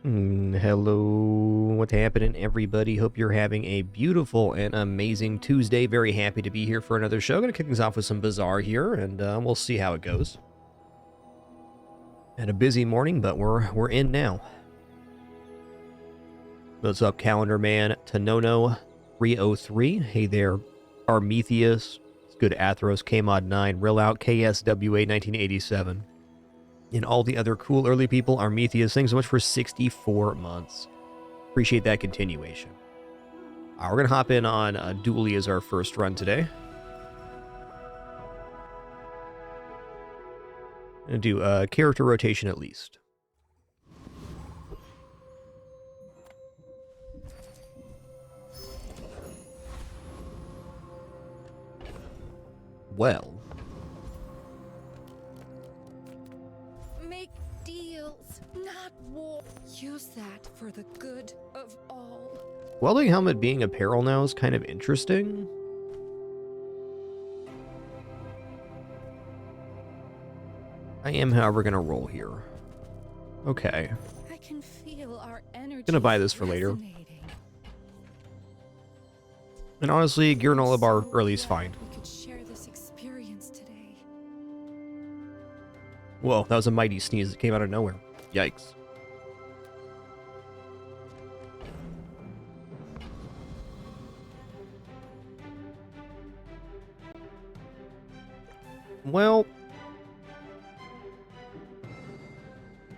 Hello, what's happening, everybody? Hope you're having a beautiful and amazing Tuesday. Very happy to be here for another show. Gonna kick things off with some Bazaar here, and we'll see how it goes. Had a busy morning, but we're in now. What's up, Calendar Man? Tanono 303. Hey there, Armetheus. It's good. Athros, Kmod 9, Rill Out, KSWA 1987. And all the other cool early people, Armetheus, thanks so much for 64 months. Appreciate that continuation. We're going to hop in on Dooley as our first run today. Going to do character rotation at least. Well. Make deals, not war. Use that for the good of all. Welding helmet being apparel now is kind of interesting. I am, however, going to roll here. Okay. I can feel our energy. Gonna buy this for later. And honestly, Granola Bar early is fine. We could share this experience today. Whoa, that was a mighty sneeze that came out of nowhere. Yikes. Well,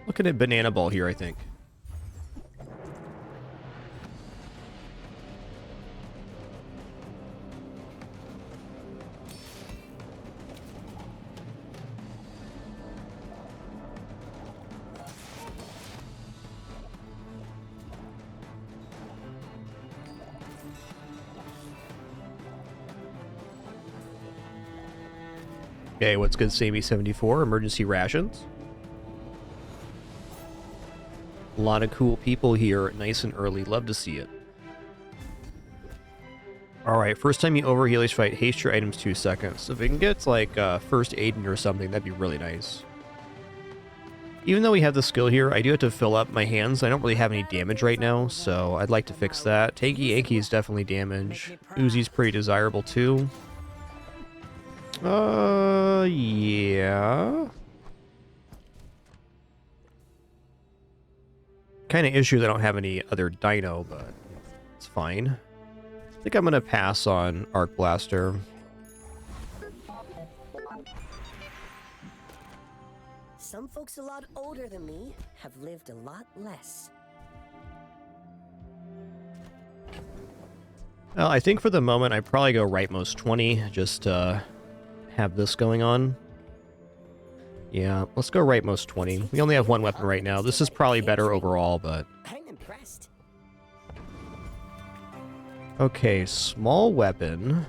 looking at Banana Ball here, I think. Okay, what's good, Sammy 74? Emergency rations. A lot of cool people here, nice and early. Love to see it. Alright, first time you overheal each fight, haste your items 2 seconds. So if we can get, like, first aid or something, that'd be really nice. Even though we have the skill here, I do have to fill up my hands. I don't really have any damage right now, so I'd like to fix that. Tanky Yankee is definitely damage. Uzi's pretty desirable, too. Yeah. Kind of issue that I don't have any other dino, but it's fine. I think I'm going to pass on Arc Blaster. Some folks a lot older than me have lived a lot less. Well, I think for the moment, I'd probably go rightmost 20, just to have this going on. Yeah, let's go rightmost 20. We only have one weapon right now. This is probably better overall, but... I'm impressed. Okay, small weapon.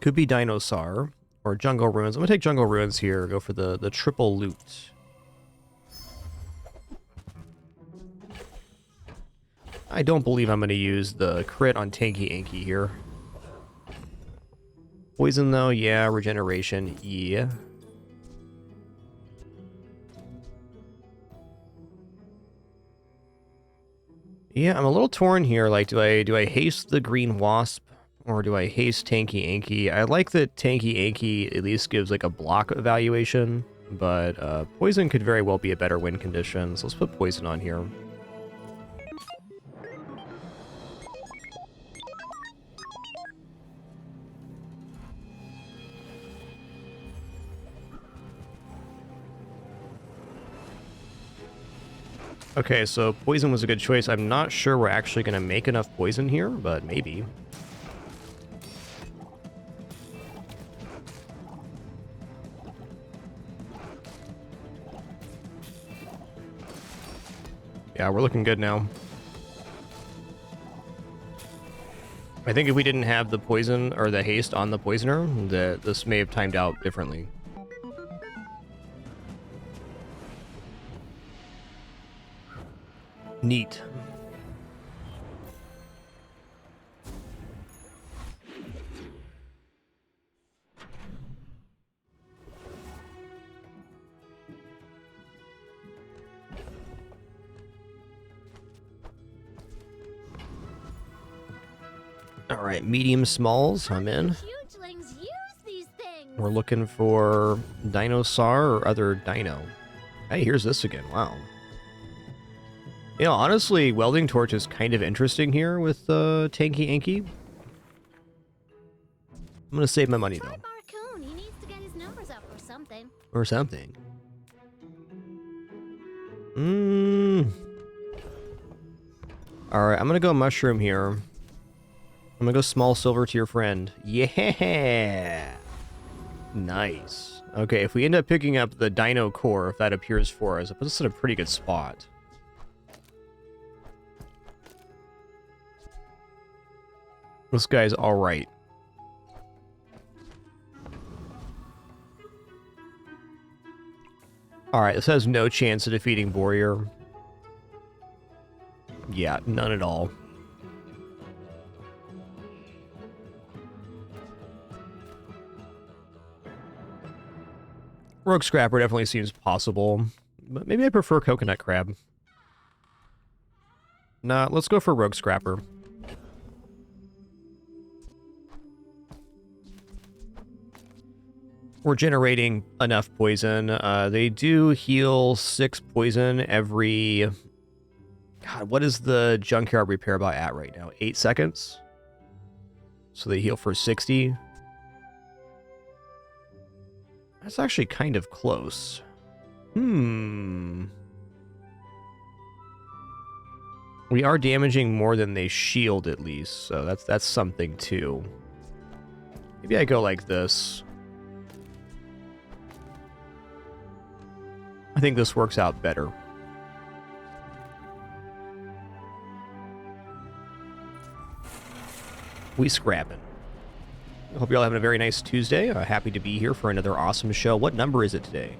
Could be Dinosaur or Jungle Ruins. I'm gonna take Jungle Ruins here, go for the triple loot. I don't believe I'm gonna use the crit on Tanky Anky here. Poison though, yeah. Regeneration, yeah. Yeah, I'm a little torn here. Like, do I haste the Green Wasp or do I haste Tanky Anky? I like that Tanky Anky at least gives like a block evaluation, but Poison could very well be a better win condition. So let's put Poison on here. Okay, so Poison was a good choice. I'm not sure we're actually going to make enough Poison here, but maybe. Yeah, we're looking good now. I think if we didn't have the Poison or the haste on the Poisoner, this may have timed out differently. Neat. Alright, medium smalls, I'm in. Hugelings use these things. We're looking for dinosaur or other dino. Hey, here's this again, wow. You know, honestly, welding torch is kind of interesting here with Tanky Anky. I'm gonna save my money though. Try Marcoon. He needs to get his numbers up or something. Or something. Alright, I'm gonna go mushroom here. I'm gonna go small silver to your friend. Yeah! Nice. Okay, if we end up picking up the dino core, if that appears for us, it puts us in a pretty good spot. This guy's alright. Alright, this has no chance of defeating Warrior. Yeah, none at all. Rogue Scrapper definitely seems possible, but maybe I prefer Coconut Crab. Nah, let's go for Rogue Scrapper. We're generating enough poison. They do heal 6 poison every... God, what is the Junkyard Repair Bot at right now? 8 seconds? So they heal for 60. That's actually kind of close. We are damaging more than they shield at least, so that's something too. Maybe I go like this. I think this works out better. We scrapping. I hope you're all having a very nice Tuesday. Happy to be here for another awesome show. What number is it today?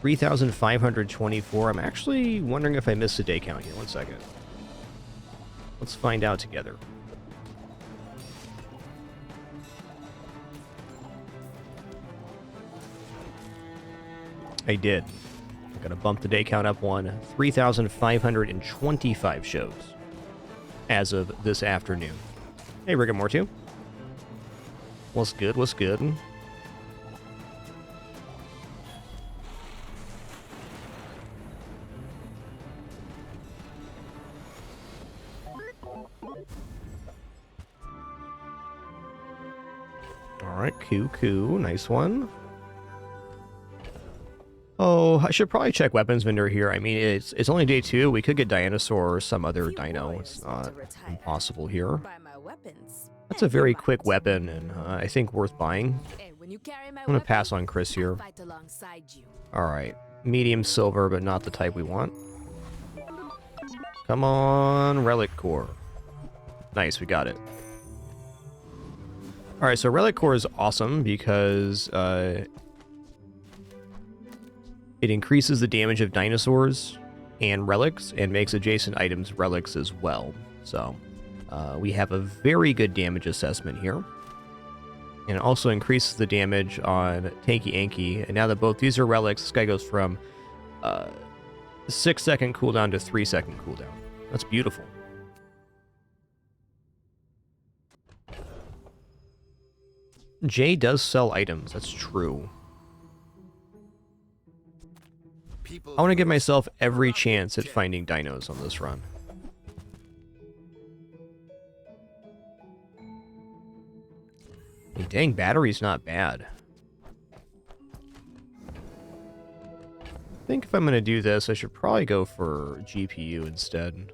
3,524. I'm actually wondering if I missed a day count here. 1 second. Let's find out together. I did. I'm gonna bump the day count up one. 3,525 shows as of this afternoon. Hey, Rick and Morty. What's good? What's good? Alright, Coo. Nice one. Oh, I should probably check weapons vendor here. I mean, it's only day 2. We could get Dinosaur or some other dino. It's not impossible here. That's a very quick weapon, and I think worth buying. I'm gonna pass on Chris here. Alright. Medium silver, but not the type we want. Come on, Relic Core. Nice, we got it. Alright, so Relic Core is awesome because it increases the damage of dinosaurs and relics and makes adjacent items relics as well. So we have a very good damage assessment here. And it also increases the damage on Tanky Anky. And now that both these are relics, this guy goes from 6-second cooldown to 3-second cooldown. That's beautiful. Jay does sell items, that's true. I want to give myself every chance at finding dinos on this run. I mean, dang, battery's not bad. I think if I'm going to do this, I should probably go for GPU instead.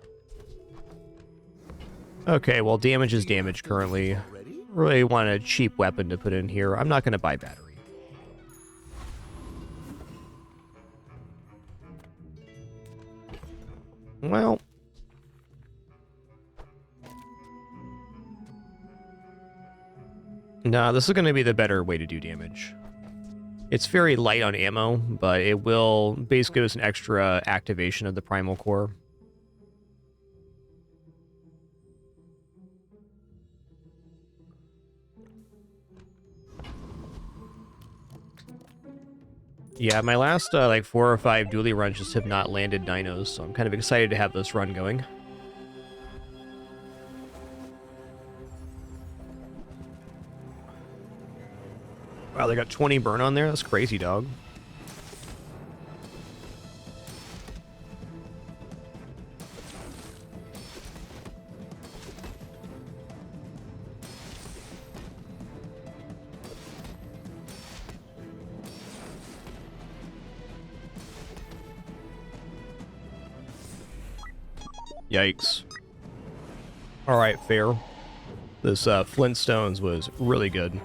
Okay, well, damage is damage currently. Really want a cheap weapon to put in here. I'm not going to buy battery. Well, nah, this is going to be the better way to do damage. It's very light on ammo, but it will basically give us an extra activation of the primal core. Yeah, my last like 4 or 5 dually runs just have not landed dinos, so I'm kind of excited to have this run going. they got 20 burn on there? That's crazy, dog. Yikes. Alright, fair. This Flintstones was really good.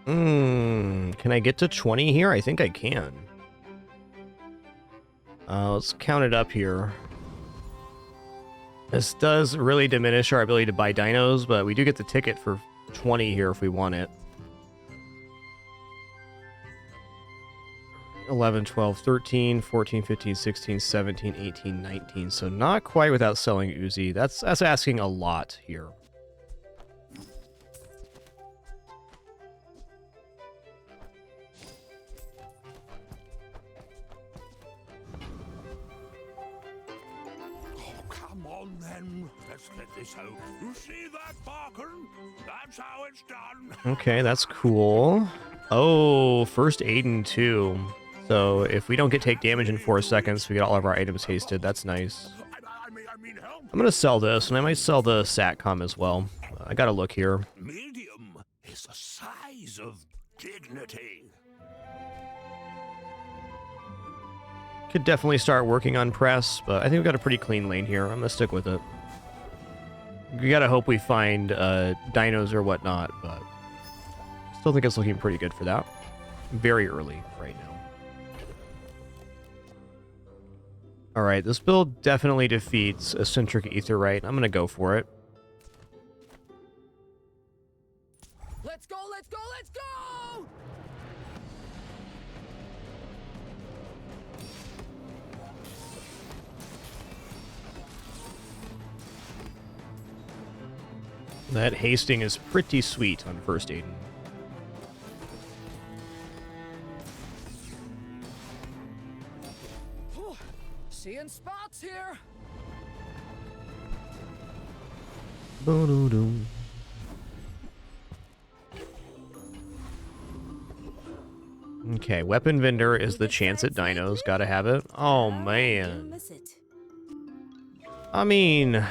Can I get to 20 here? I think I can. Let's count it up here. This does really diminish our ability to buy dinos, but we do get the ticket for 20 here if we want it. 11, 12, 13, 14, 15, 16, 17, 18, 19. So not quite without selling Uzi. That's asking a lot here. Oh, come on then. Let's get this out. You see that, Barker? That's how it's done. Okay, that's cool. Oh, first Aiden too. So if we don't take damage in 4 seconds, we get all of our items hasted. That's nice. I mean, help. I'm gonna sell this, and I might sell the SATCOM as well. I gotta look here. Medium is the size of dignity. Could definitely start working on press, but I think we've got a pretty clean lane here. I'm gonna stick with it. We gotta hope we find dinos or whatnot, but still think it's looking pretty good for that. Very early right now. Alright, this build definitely defeats Eccentric Aetheryte. I'm gonna go for it. Let's go, let's go, let's go! That hasting is pretty sweet on first Aiden. Seeing spots here. Bo-do-do. Okay, weapon vendor is the chance at dinos. Gotta have it. Oh, man. Miss it. I mean...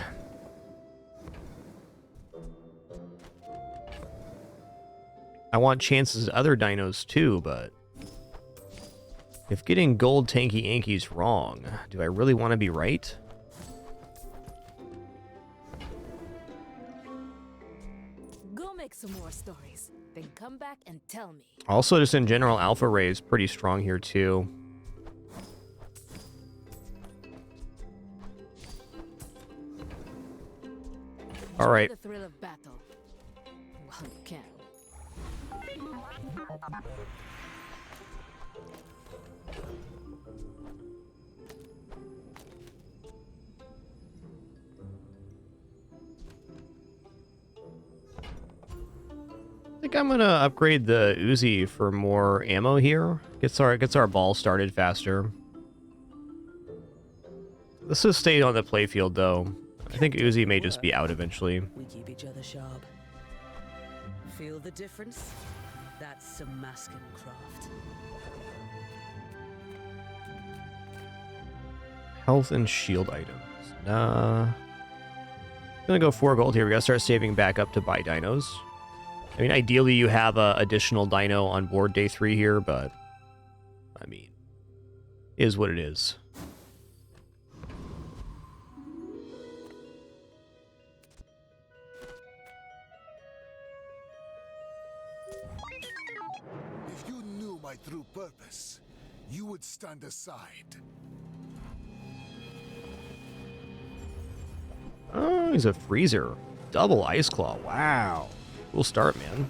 I want chances at other dinos too, but... if getting gold tanky Yankee's wrong, do I really want to be right? Go make some more stories, then come back and tell me. Also, just in general, Alpha Ray is pretty strong here too. All right. The thrill of battle. Well, you can. I think I'm gonna upgrade the Uzi for more ammo here. Gets our ball started faster. This has stayed on the playfield though. I think Uzi may just be out eventually. We keep each other sharp. Feel the difference? That's some masking craft. Health and shield items. Nah. I'm gonna go 4 gold here. We gotta start saving back up to buy dinos. I mean, ideally you have a additional dino on board day 3 here, but I mean, is what it is. If you knew my true purpose, you would stand aside. Oh, he's a freezer. Double ice claw. Wow. Cool start, man.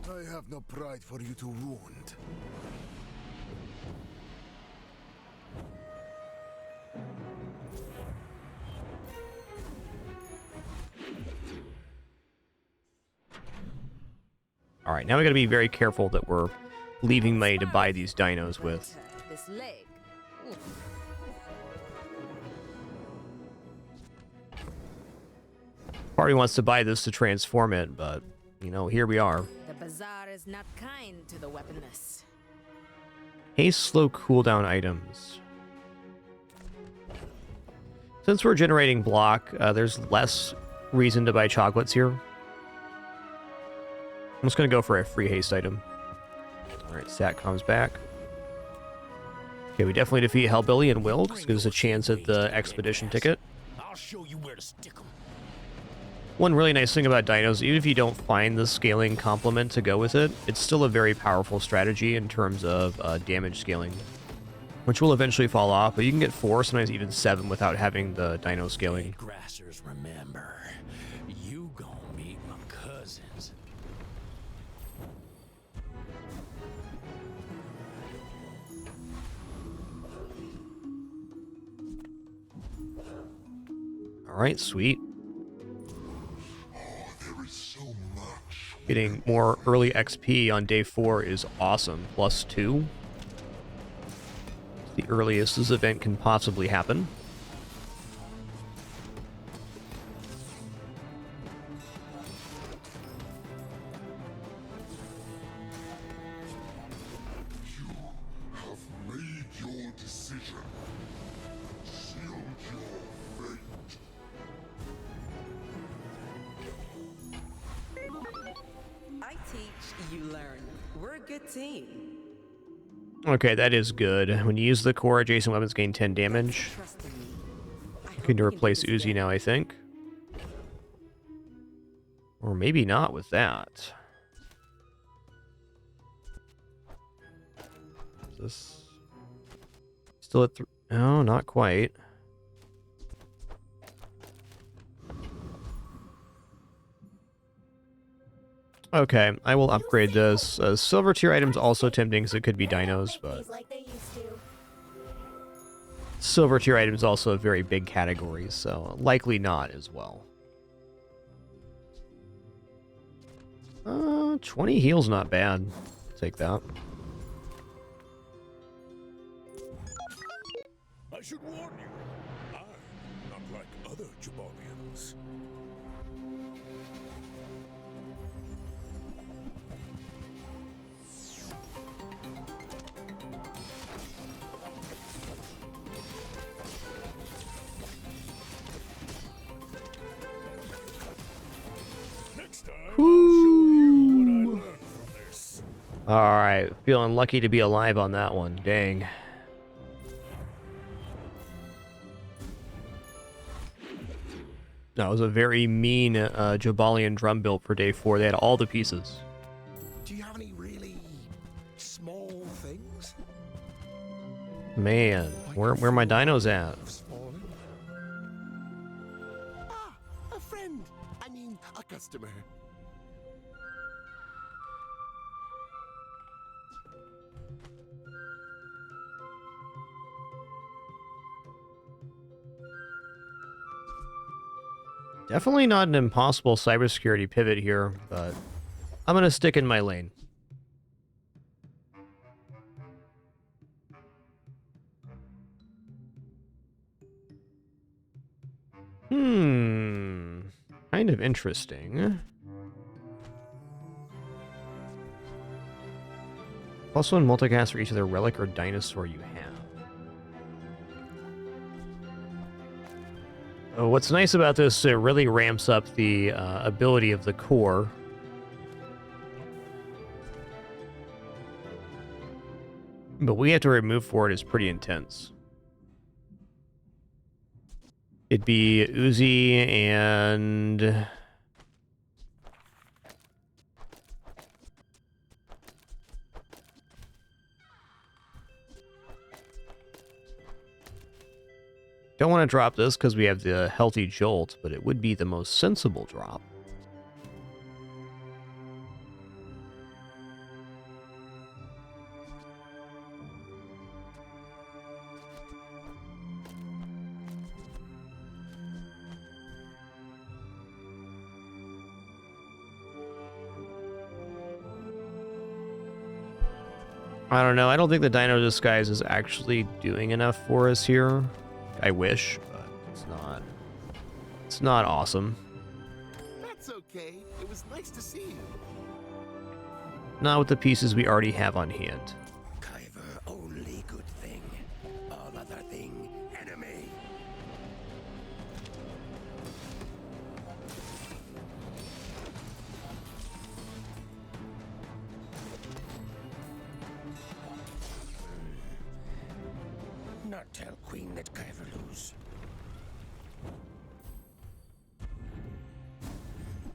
I have no pride for you to wound. Alright, now we gotta be very careful that we're leaving money to buy these dinos with. This leg. Oof. Party wants to buy this to transform it, but, you know, here we are. The bazaar is not kind to the weaponless. Haste slow cooldown items. Since we're generating block, there's less reason to buy chocolates here. I'm just going to go for a free haste item. Alright, Satcom's back. Okay, we definitely defeat Hellbilly and Wilkes. Gives us a chance at the expedition ticket. I'll show you where to stick 'em. One really nice thing about dinos, even if you don't find the scaling complement to go with it, it's still a very powerful strategy in terms of damage scaling, which will eventually fall off, but you can get 4, sometimes even 7 without having the dino scaling. Grassers, remember, you gon' meet my cousins. Alright, sweet. There is so much. Getting more early XP on day 4 is awesome. +2. The earliest this event can possibly happen. Have made your decision. Sealed your fate. I teach, you learn. We're a good team. Okay, that is good. When you use the core, adjacent weapons gain 10 damage. Trust in me. I hope Can we replace do this Uzi again. now, I think. Or maybe not with that. Is this still at no, not quite. Okay, I will upgrade this. Silver tier items also tempting because it could be dinos, but Like they used to. silver tier items also a very big category, so likely not as well. 20 heals not bad. Take that. I should warn you, I'm not like other Jabalians. Next time, I'll show you what I learned from this. Alright, feeling lucky to be alive on that one. Dang. That was a very mean Jabalian drum build for day 4. They had all the pieces. Do you have any really small things? Man, where are my dinos at? Fallen? Ah, a friend. I mean, a customer. Definitely not an impossible cybersecurity pivot here, but I'm going to stick in my lane. Kind of interesting. Also in multicast for each of their relic or dinosaur you have. What's nice about this, it really ramps up the ability of the core. But what we have to remove for it is pretty intense. It'd be Uzi and... Don't want to drop this because we have the healthy jolt, but it would be the most sensible drop. I don't know. I don't think the Dino Disguise is actually doing enough for us here. I wish, but it's not. It's not awesome. That's okay. It was nice to see you. Not with the pieces we already have on hand. Kyver, only good thing. All other thing, enemy. Not tell Queen that Kyver lose.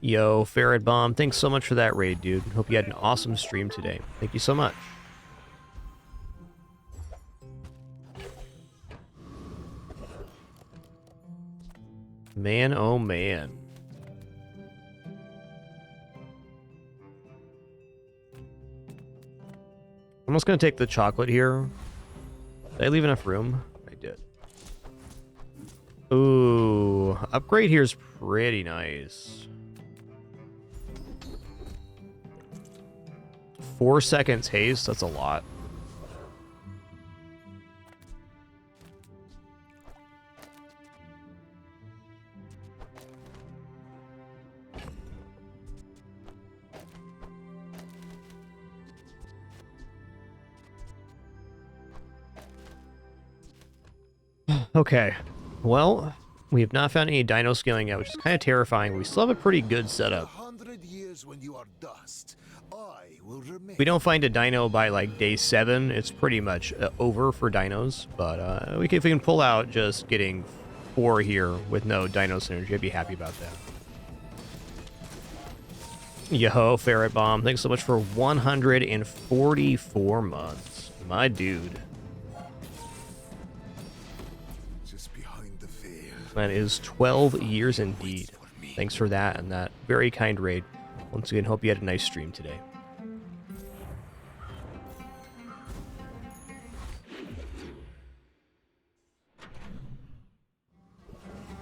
Yo, Ferret Bomb, thanks so much for that raid, dude. Hope you had an awesome stream today. Thank you so much. Man, oh man. I'm just gonna take the chocolate here. Did I leave enough room? I did. Ooh, upgrade here is pretty nice. 4 seconds haste, that's a lot. Okay, well, we have not found any dino scaling yet, which is kind of terrifying. We still have a pretty good setup. 100 years when you are dust, I will remain. If we don't find a dino by like day 7, it's pretty much over for dinos. But if we can pull out just getting 4 here with no dino synergy, I'd be happy about that. Yo, Ferret Bomb, thanks so much for 144 months. My dude. Just behind the veil. That is 12 years indeed. Thanks for that and that very kind raid. Once again, hope you had a nice stream today.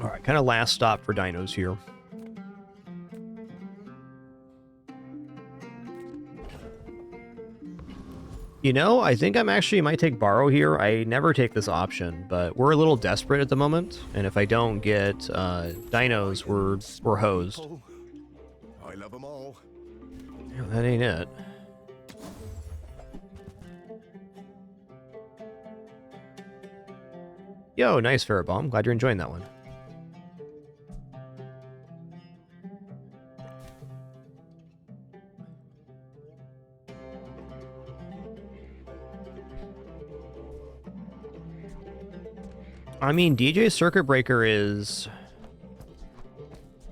Alright, kind of last stop for dinos here. You know, I think I'm actually might take borrow here. I never take this option, but we're a little desperate at the moment, and if I don't get dinos, we're hosed. I love them all. Yeah, that ain't it. Yo, nice Ferret Bomb. Glad you're enjoying that one. I mean, DJ Circuit Breaker is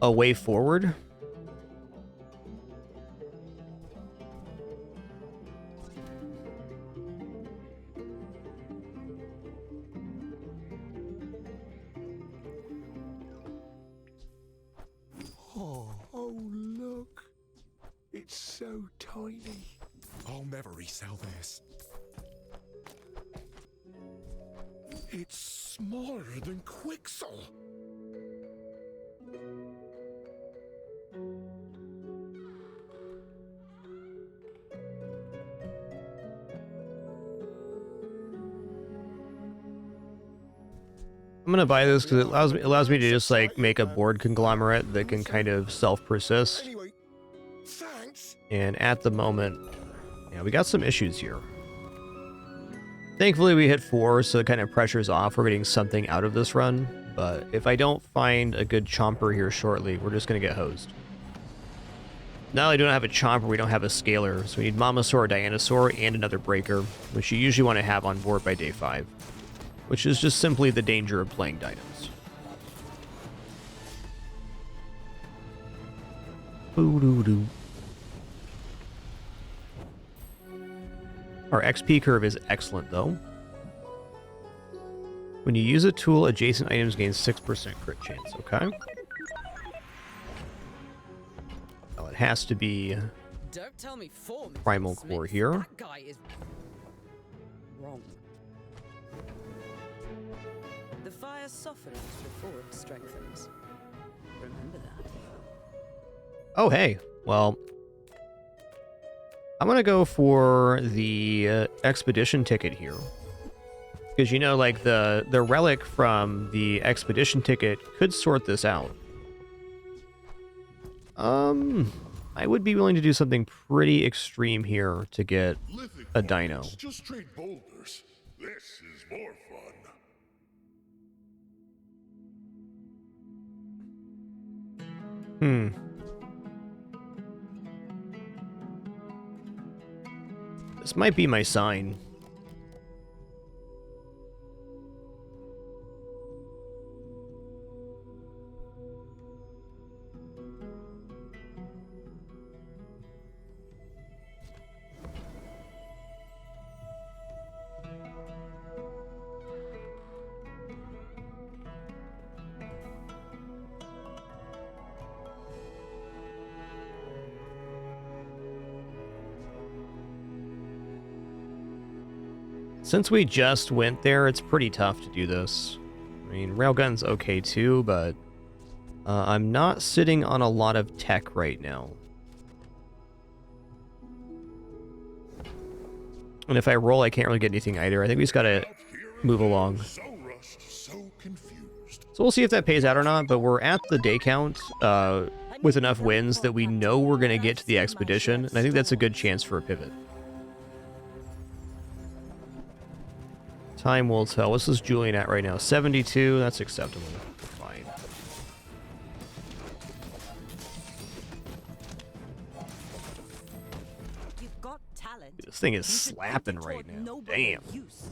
a way forward. Oh, look. It's so tiny. I'll never resell this. It's smaller than Quixel. I'm gonna buy this because it allows me to just like make a board conglomerate that can kind of self-persist. Anyway, thanks. And at the moment, yeah, we got some issues here. Thankfully, we hit 4, so it kind of pressures off. We're getting something out of this run. But if I don't find a good chomper here shortly, we're just going to get hosed. Not only do we not have a chomper, we don't have a scaler. So we need Mamasaur or Dinosaur and another breaker, which you usually want to have on board by day 5. Which is just simply the danger of playing dinos. Boo-doo-doo. Our XP curve is excellent, though. When you use a tool, adjacent items gain 6% crit chance, okay? Well, it has to be Don't tell me form. Primal Core here. That guy is wrong. The fire softens before it strengthens. Remember that. Oh, hey. Well, I'm gonna go for the expedition ticket here. Because, you know, like, the relic from the expedition ticket could sort this out. I would be willing to do something pretty extreme here to get Living a dino. boulders, just straight boulders. This is more fun. This might be my sign. Since we just went there, it's pretty tough to do this. I mean, railgun's okay too, but I'm not sitting on a lot of tech right now. And if I roll, I can't really get anything either. I think we just gotta move along. So rushed, so confused. So we'll see if that pays out or not, but we're at the day count with enough wins that we know we're going to get to the expedition, and I think that's a good chance for a pivot. Time will tell. What's this Julian at right now? 72? That's acceptable. Fine. You've got talent. This thing is You should put slapping it right toward now. noble Damn. use.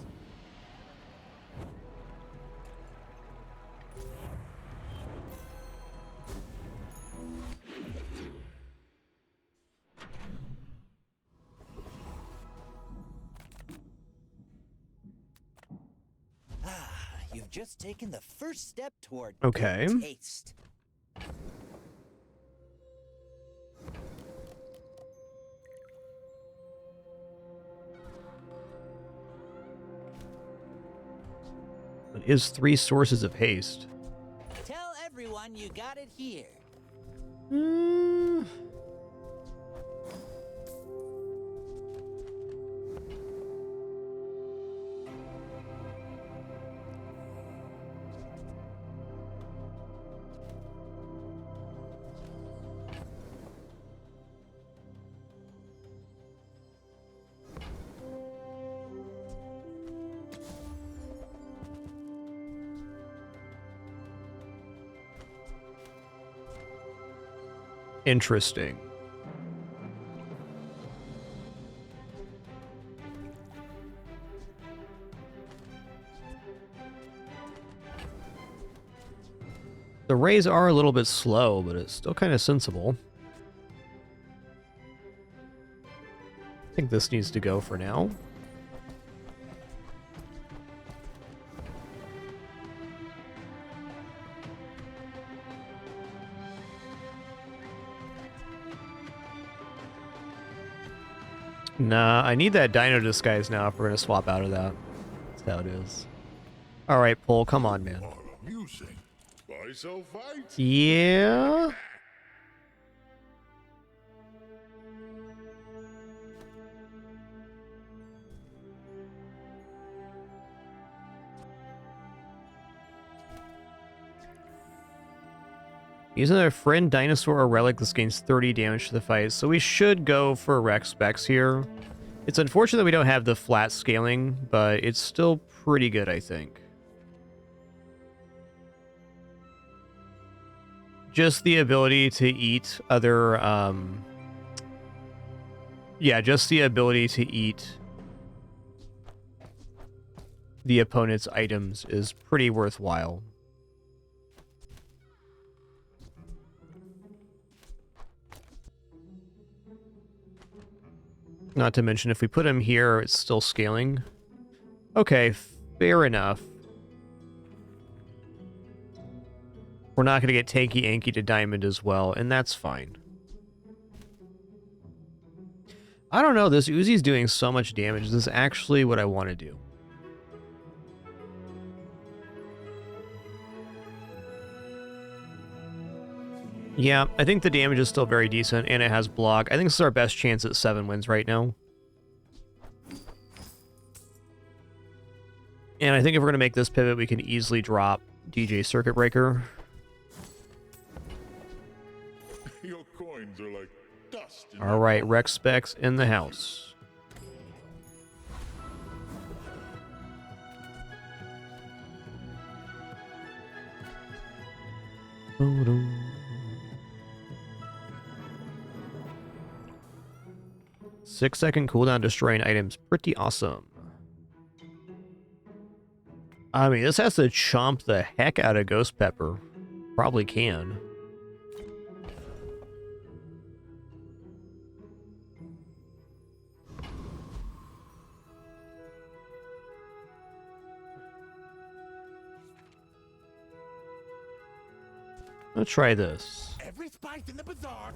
You've just taken the first step toward Okay. good taste. It is 3 sources of haste. Tell everyone you got it here. Interesting. The rays are a little bit slow, but it's still kind of sensible. I think this needs to go for now. Nah, I need that dino disguise now if we're going to swap out of that. That's how it is. Alright, Pull, come on, man. All amusing. Why so fight? Yeah? Using a friend dinosaur or relic, this gains 30 damage to the fight, so we should go for Rex Specs here. It's unfortunate that we don't have the flat scaling, but it's still pretty good, I think. Just the ability to eat other, yeah, just the ability to eat the opponent's items is pretty worthwhile. Not to mention, if we put him here, it's still scaling. Okay, fair enough. We're not going to get Tanky Anky to Diamond as well, and that's fine. I don't know, this Uzi's doing so much damage. This is actually what I want to do. Yeah, I think the damage is still very decent, and it has block. I think this is our best chance at 7 wins right now. And I think if we're going to make this pivot, we can easily drop DJ Circuit Breaker. Your coins are like dust. All right, Rex Specs in the house. Boom. 6-second cooldown destroying items. Pretty awesome. I mean, this has to chomp the heck out of Ghost Pepper. Probably can. Let's try this. Every spite in the bazaar.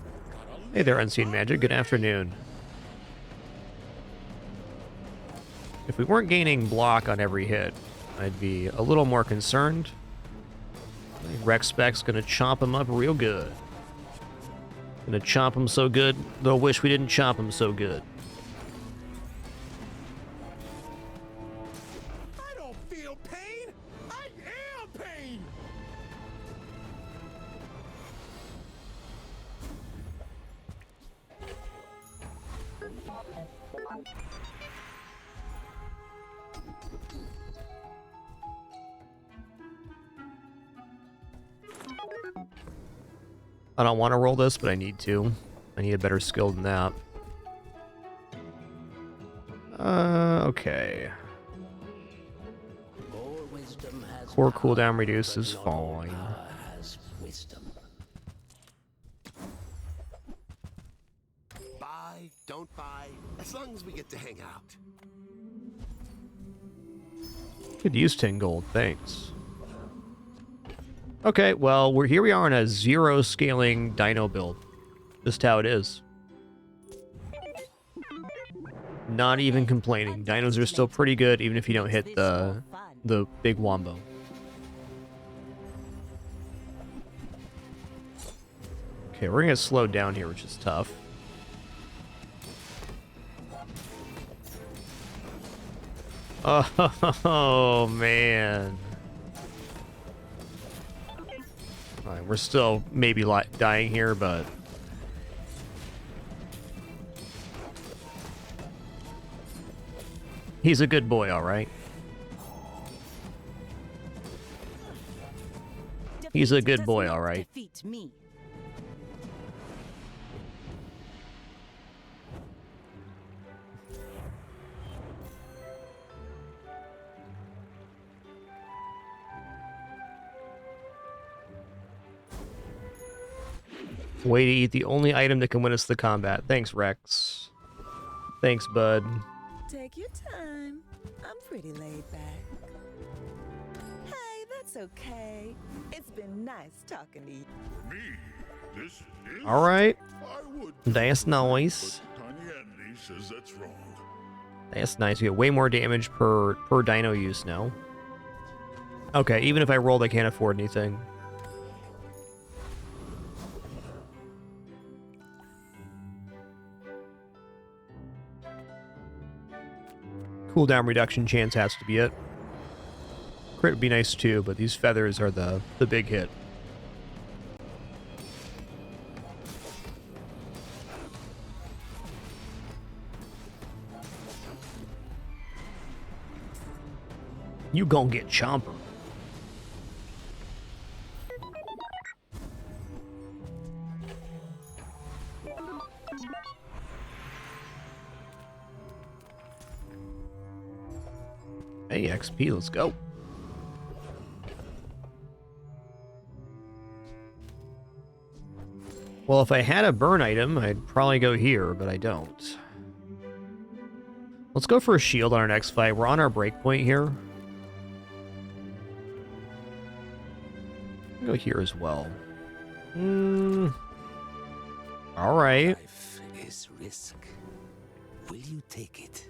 Hey there, Unseen Magic. Good afternoon. If we weren't gaining block on every hit, I'd be a little more concerned. I think Rex Spec's gonna chomp him up real good. Gonna chomp him so good, they'll wish we didn't chomp him so good. I don't feel pain. I am pain. I don't want to roll this, but I need to. I need a better skill than that. Okay. Core cooldown reduce is fine. Buy, don't buy, as long as we get to hang out. Could use 10 gold, thanks. Okay, well, here we are on a 0 scaling dino build. Just how it is. Not even complaining. Dinos are still pretty good, even if you don't hit the big wombo. Okay, we're gonna get slowed down here, which is tough. Oh man. Alright, we're still maybe dying here, but he's a good boy, alright. He's a good boy, alright. Defeat me. Way to eat the only item that can win us the combat. Thanks, Rex. Thanks, bud. Take your time. I'm pretty laid back. Hey, that's okay. It's been nice talking to you. Me? This is... Alright. I would... That's nice. But Tiny Andy says that's wrong. That's nice. We get way more damage per dino use now. Okay, even if I rolled, I can't afford anything. Cooldown reduction chance has to be it. Crit would be nice too, but these feathers are the big hit. You gon' get chomper. Hey, XP, let's go. Well, if I had a burn item, I'd probably go here, but I don't. Let's go for a shield on our next fight. We're on our breakpoint here. I'll go here as well. All right. Life is risk. Will you take it?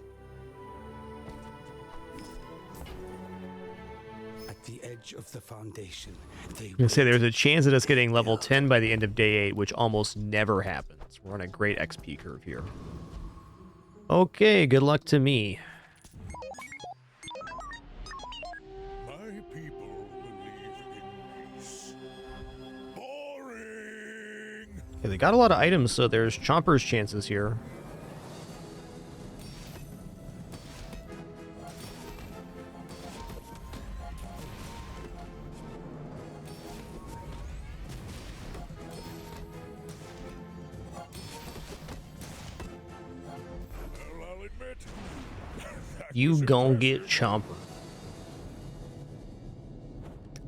I the edge of the foundation. I'm gonna say there's a chance of us getting level 10 by the end of day 8, which almost never happens. We're on a great XP curve here. Okay, good luck to me. My people believe in peace. Boring. Okay, they got a lot of items, so there's Chomper's chances here. Well, I'll admit, that You was gon' impressive. get Chomper.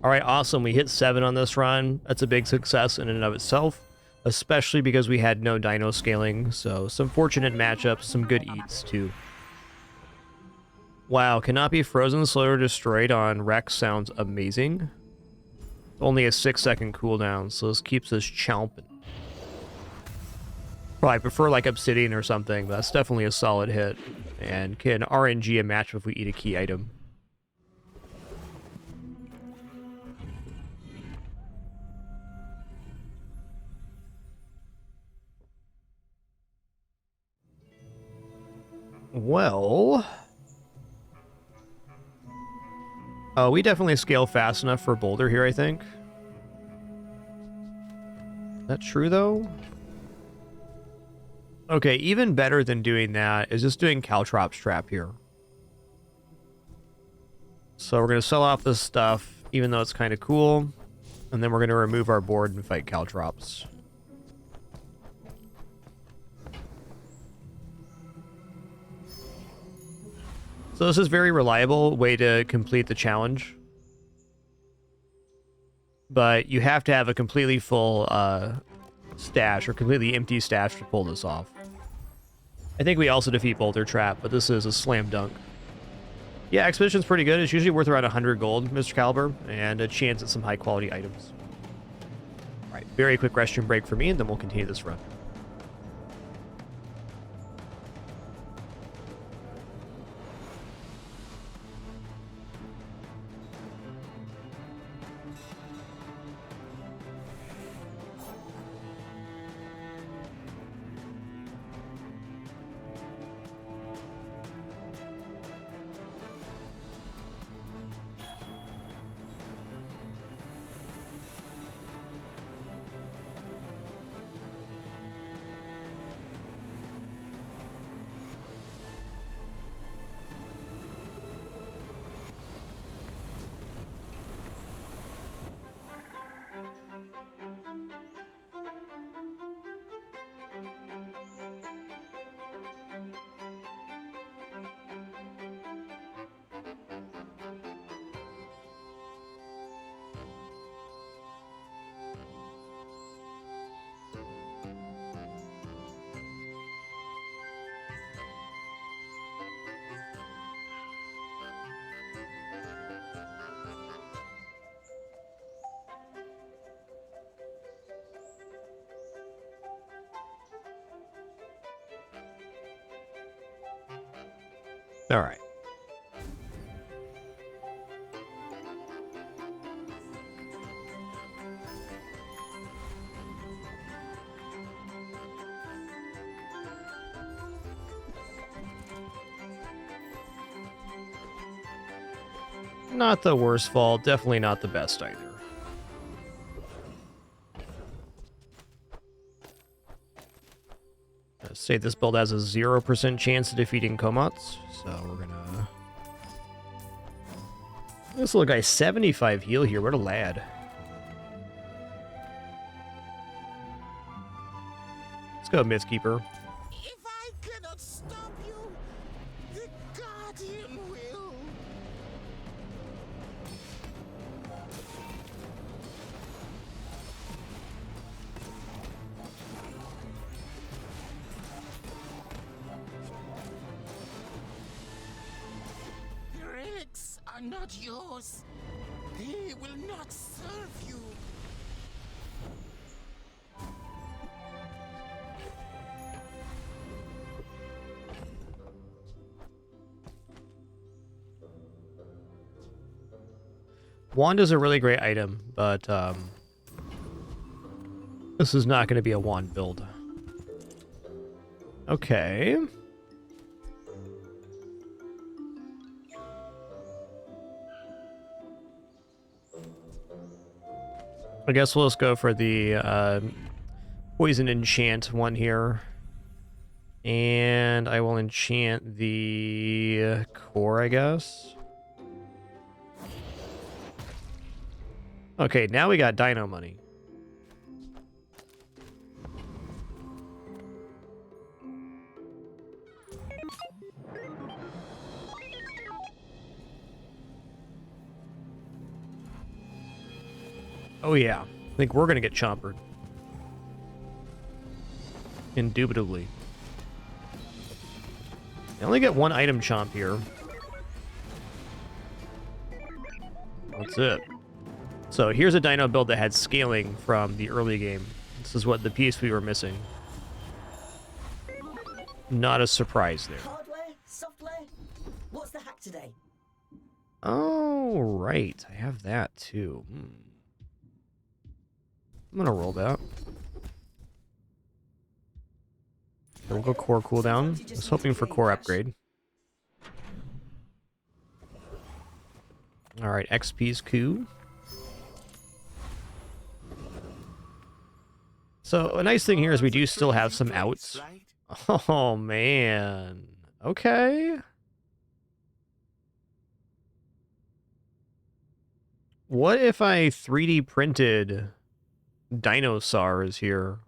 Alright, awesome. We hit 7 on this run. That's a big success in and of itself, especially because we had no dino scaling, so some fortunate matchups, some good eats too. Wow, cannot be frozen, slow, or destroyed on Rex sounds amazing. Only a 6-second cooldown, so this keeps us chomping. Probably prefer like Obsidian or something, but that's definitely a solid hit. And can RNG a match if we eat a key item. Well... we definitely scale fast enough for Boulder here, I think. Is that true, though? Okay, even better than doing that is just doing Caltrops Trap here. So we're going to sell off this stuff, even though it's kind of cool. And then we're going to remove our board and fight Caltrops. So this is a very reliable way to complete the challenge. But you have to have a completely full stash or completely empty stash to pull this off. I think we also defeat Boulder Trap, but this is a slam dunk. Yeah, Expedition's pretty good. It's usually worth around 100 gold, Mr. Caliber, and a chance at some high quality items. Alright, very quick restroom break for me, and then we'll continue this run. All right. Not the worst fall, definitely not the best either. Let's say this build has a 0% chance of defeating Komats, so we're gonna... This little guy's 75 heal here, what a lad. Let's go, Mythkeeper. If I cannot stop you, the Guardian will. The relics are not yours. They will not serve you. Wand is a really great item, but this is not going to be a wand build. Okay. I guess we'll just go for the poison enchant one here. And I will enchant the core, I guess. Okay, now we got dino money. Oh yeah, I think we're gonna get chompered. Indubitably. I only get one item chomp here. That's it. So here's a dino build that had scaling from the early game. This is what the piece we were missing. Not a surprise there. Hardware? Software? What's the hack today? Oh, right. I have that too. I'm gonna roll that. We'll go core cooldown. I was hoping for core upgrade. Alright, XP's coup. So, a nice thing here is we do still have some outs. Oh, man. Okay. What if I 3D printed dinosaurs here?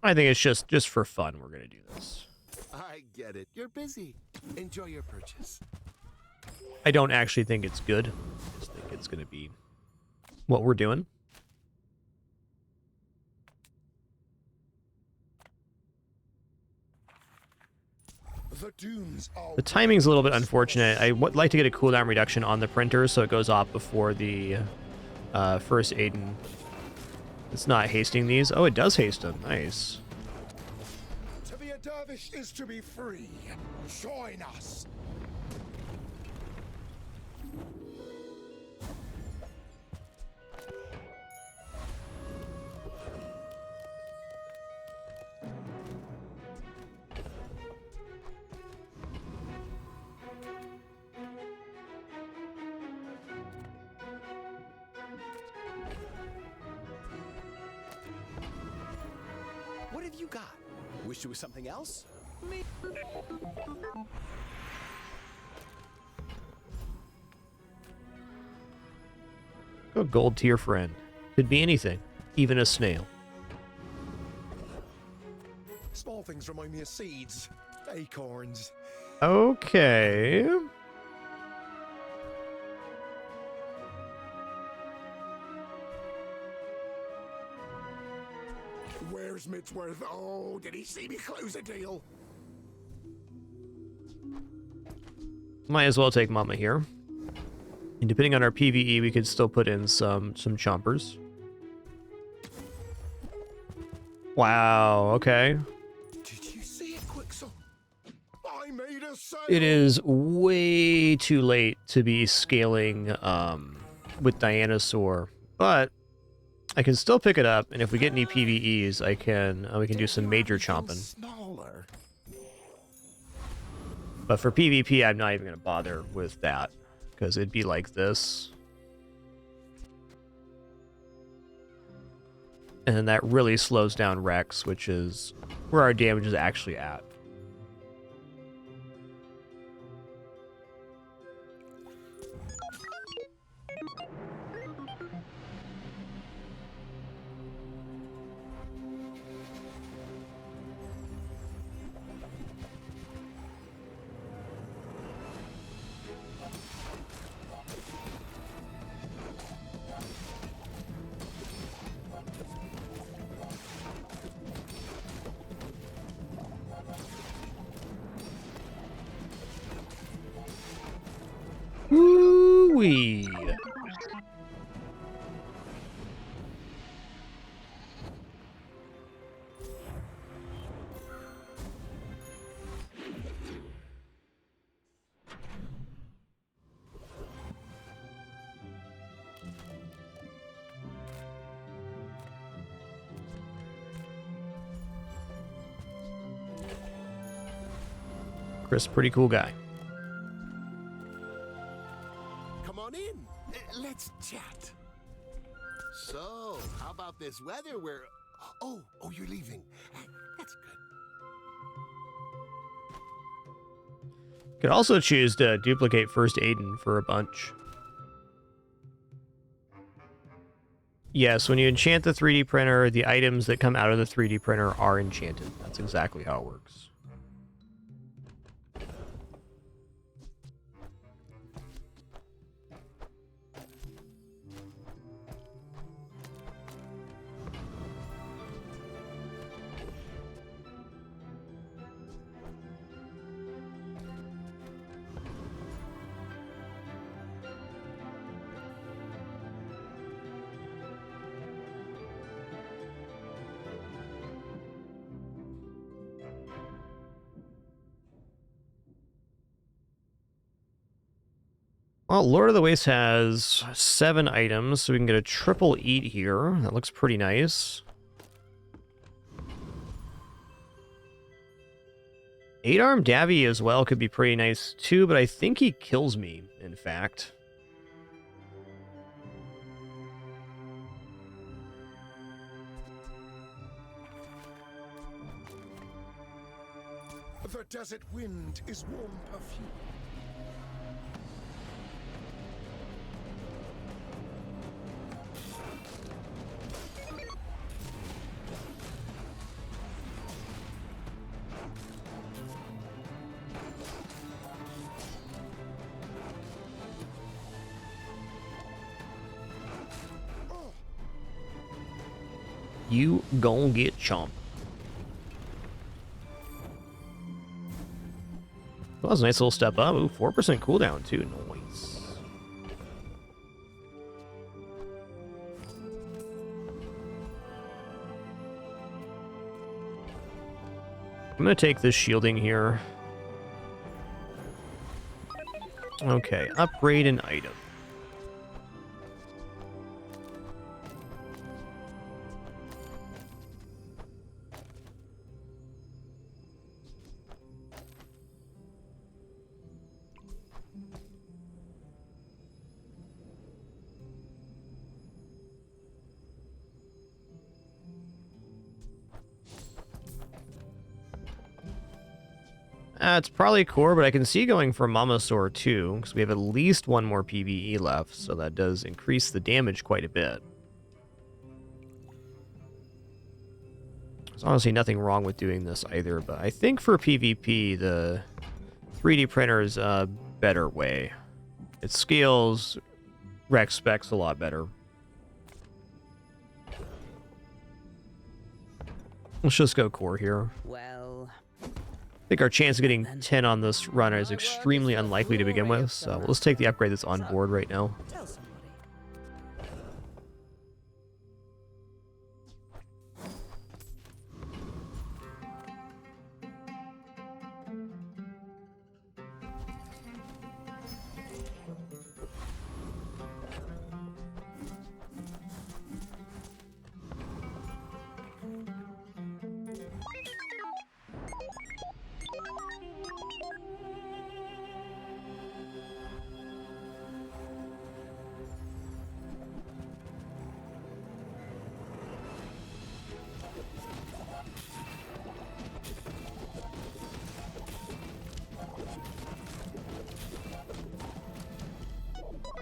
I think it's just for fun we're gonna do this. I get it. You're busy. Enjoy your purchase. I don't actually think it's good. I just think it's gonna be what we're doing. The timing's a little bit unfortunate. I would like to get a cooldown reduction on the printer so it goes off before the first Aiden. It's not hasting these. Oh, it does haste them. Nice. To be a dervish is to be free. Join us. What have you got? Wish it was something else? Me. A gold tier friend. Could be anything. Even a snail. Small things remind me of seeds. Acorns. Okay. Where's Midsworth? Oh, did he see me close a deal? Might as well take Mama here. And depending on our PvE, we could still put in some chompers. Wow, okay. Did you see it, Quicksilver? I made a sale. It is way too late to be scaling with Dianosaur, but I can still pick it up, and if we get any PvEs, we can do some major chomping. Smaller. But for PvP, I'm not even going to bother with that, because it'd be like this. And then that really slows down Rex, which is where our damage is actually at. Whee! Chris, pretty cool guy. Come on in. Let's chat. So, how about this weather? Oh, you're leaving. That's good. Could also choose to duplicate First Aiden for a bunch. Yes, when you enchant the 3D printer, the items that come out of the 3D printer are enchanted. That's exactly how it works. Well, Lord of the Waste has 7 items, so we can get a triple eat here. That looks pretty nice. 8-arm Davy as well could be pretty nice too, but I think he kills me, in fact. The desert wind is warm perfume. You gon' get chomped. Well, that was a nice little step up. Ooh, 4% cooldown too. Nice. I'm gonna take this shielding here. Okay, upgrade an item. It's probably core, but I can see going for Mamasaur too, because we have at least 1 more PvE left, so that does increase the damage quite a bit. There's honestly nothing wrong with doing this either, but I think for PvP, the 3D printer is a better way. It scales rec specs a lot better. Let's just go core here. Well, I think our chance of getting 10 on this run is extremely unlikely to begin with, so let's take the upgrade that's on board right now. tell somebody.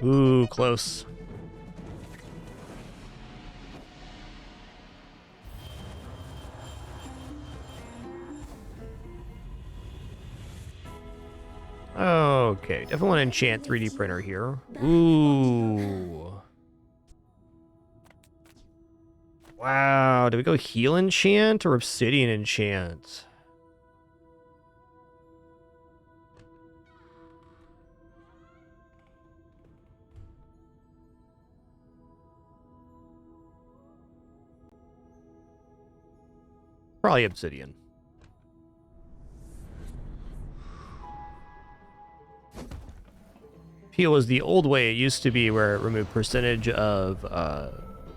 Ooh, close. Okay, definitely want to enchant 3D printer here. Ooh. Wow, do we go heal enchant or obsidian enchant? Probably obsidian. Peel was the old way it used to be, where it removed percentage of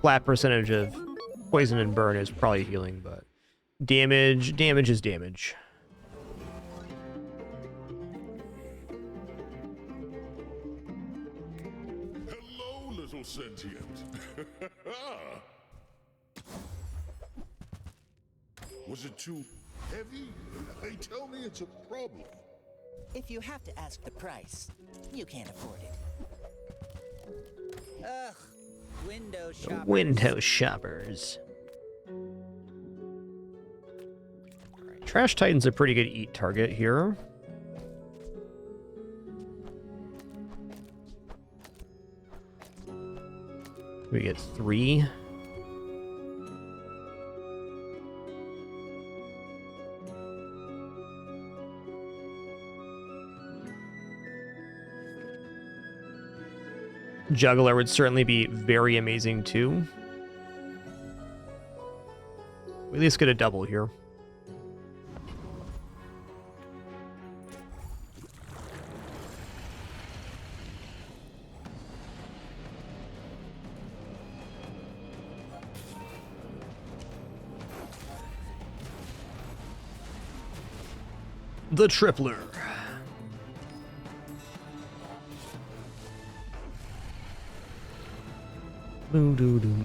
flat percentage of poison and burn is probably healing, but damage is damage. Hello, little sentient. Was it too heavy? They tell me it's a problem. If you have to ask the price, you can't afford it. Ugh, window shoppers. Window shoppers. Alright, Trash Titan's a pretty good eat target here. We get 3. Juggler would certainly be very amazing too. We at least get a double here. The tripler. Doo doo doo.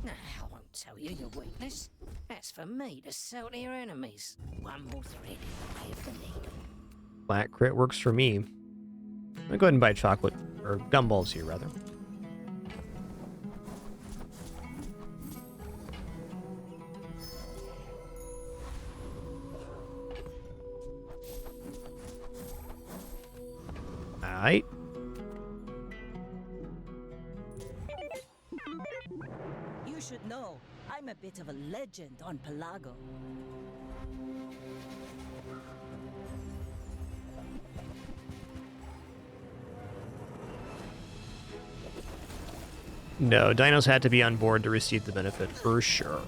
I won't tell you your weakness. That's for me to sell to your enemies. One more thread in the way of the needle. Flat crit works for me. I'll go ahead and buy chocolate, or gumballs here, rather. Alright. You should know, I'm a bit of a legend on Pelago. No, dinos had to be on board to receive the benefit, for sure.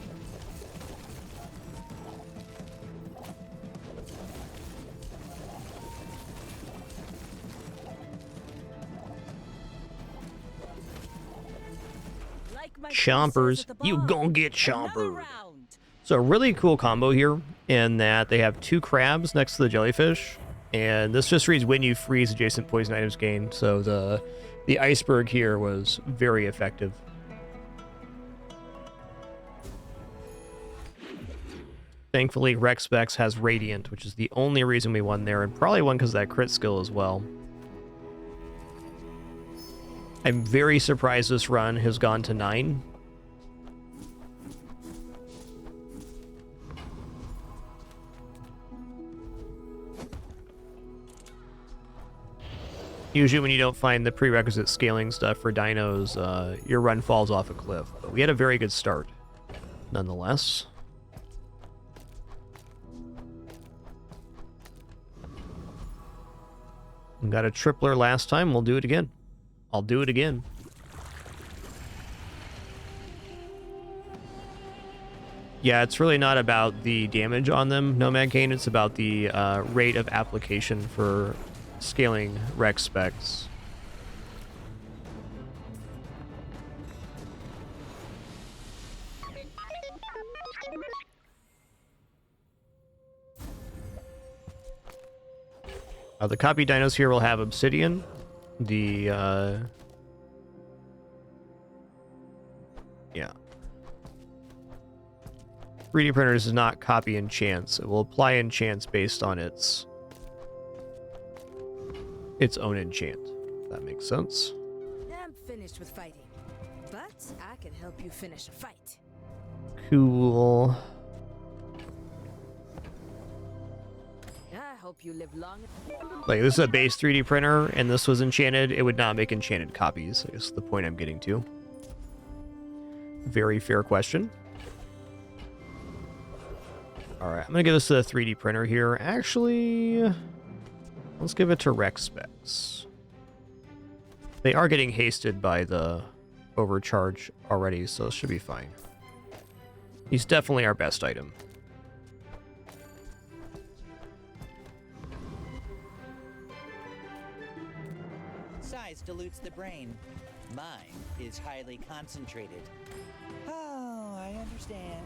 Chompers. You gon' get chompered. So a really cool combo here in that they have 2 crabs next to the jellyfish, and this just reads when you freeze adjacent poison items gained. So the iceberg here was very effective. Thankfully, Rex Specs has Radiant, which is the only reason we won there, and probably won because of that crit skill as well. I'm very surprised this run has gone to 9. Usually when you don't find the prerequisite scaling stuff for dinos, your run falls off a cliff. But we had a very good start, nonetheless. We got a tripler last time, we'll do it again. I'll do it again. Yeah, it's really not about the damage on them, Nomad Gain. It's about the rate of application for scaling Rex specs. The copy dinos here will have obsidian. The yeah. 3D printers does not copy enchants. It will apply enchants based on its own enchant. That makes sense. I'm finished with fighting, but I can help you finish a fight. Cool. I hope you live long. Like, this is a base 3D printer, and this was enchanted. It would not make enchanted copies, I guess the point I'm getting to. Very fair question. Alright, I'm gonna give this a 3D printer here. Actually, let's give it to Rex Specs. They are getting hasted by the overcharge already, so it should be fine. He's definitely our best item. Size dilutes the brain. Mine is highly concentrated. Oh, I understand.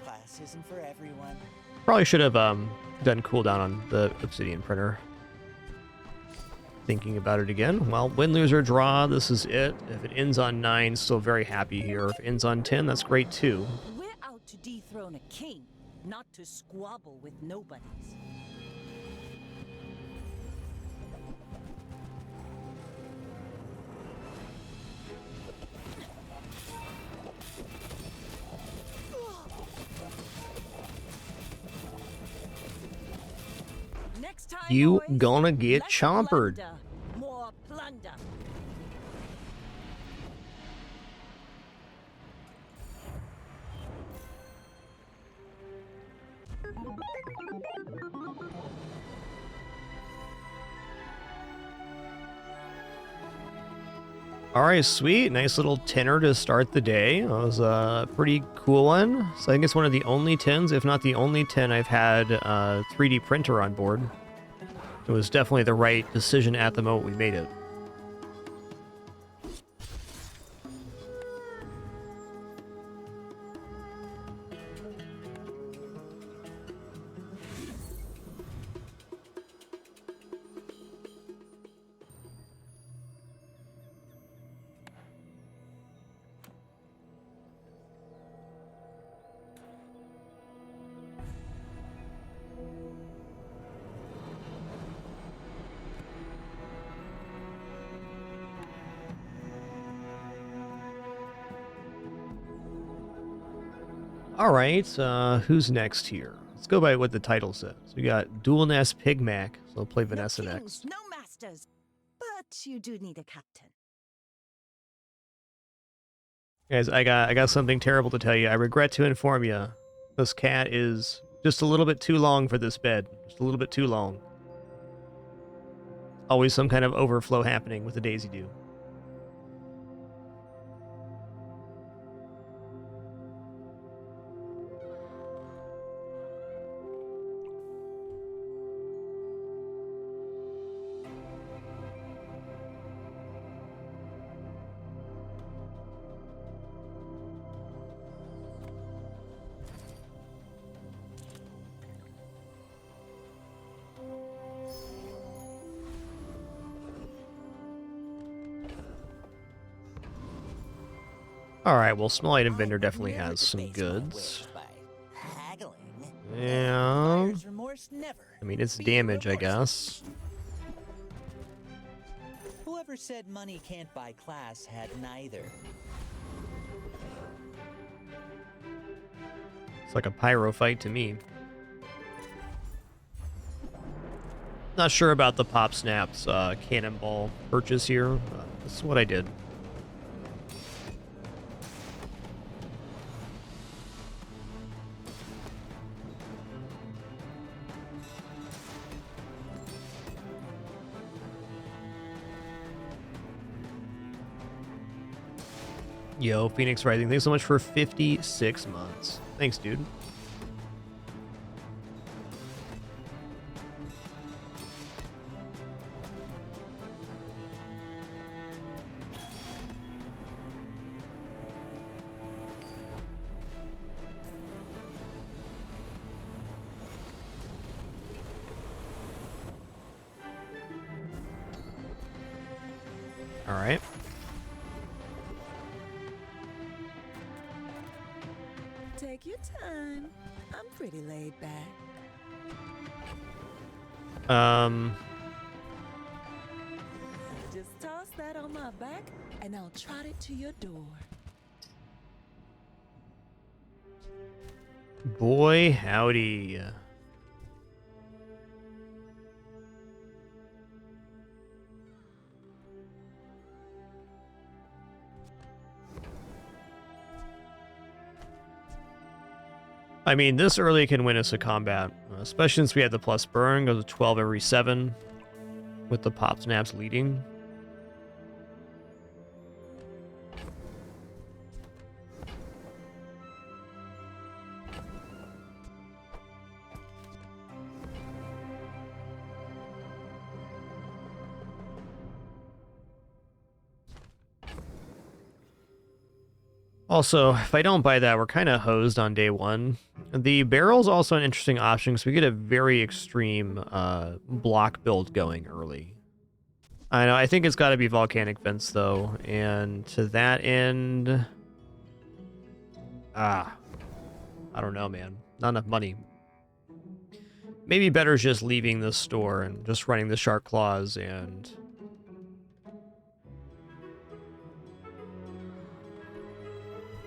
Class isn't for everyone. Probably should have done cooldown on the obsidian printer. Thinking about it again. Well, win, lose, or draw, this is it. If it ends on 9, still very happy here. If it ends on 10, that's great too. We're out to dethrone a king, not to squabble with nobodies. Next time, You boys, gonna get less chompered. plunder, more plunder. Alright, sweet. Nice little tenner to start the day. That was a pretty cool one. So I think it's one of the only 10s, if not the only 10 I've had a 3D printer on board. It was definitely the right decision at the moment we made it. Alright, who's next here? Let's go by what the title says. We got Doolnesspygmak, so we'll play Vanessa no next. kings, no masters, but you do need a captain. Guys, I got something terrible to tell you. I regret to inform you. This cat is just a little bit too long for this bed. Just a little bit too long. Always some kind of overflow happening with the Daisy Dew. Alright, well, small item vendor definitely has some goods. Yeah. I mean, it's damage, I guess. Whoever said money can't buy class had neither. It's like a pyro fight to me. Not sure about the Pop Snaps cannonball purchase here. This is what I did. Yo, Phoenix Rising, thanks so much for 56 months. Thanks, dude. All right. Take your time. I'm pretty laid back. Just that on my back, and I'll trot it to your door. Boy, howdy. I mean, this early can win us a combat, especially since we had the plus burn, goes to 12 every 7, with the pop snaps leading. Also, if I don't buy that, we're kind of hosed on day 1. The barrel's also an interesting option because we get a very extreme block build going early. I know, I think it's got to be Volcanic Vents, though, and to that end... I don't know, man. Not enough money. Maybe better is just leaving the store and just running the Shark Claws and...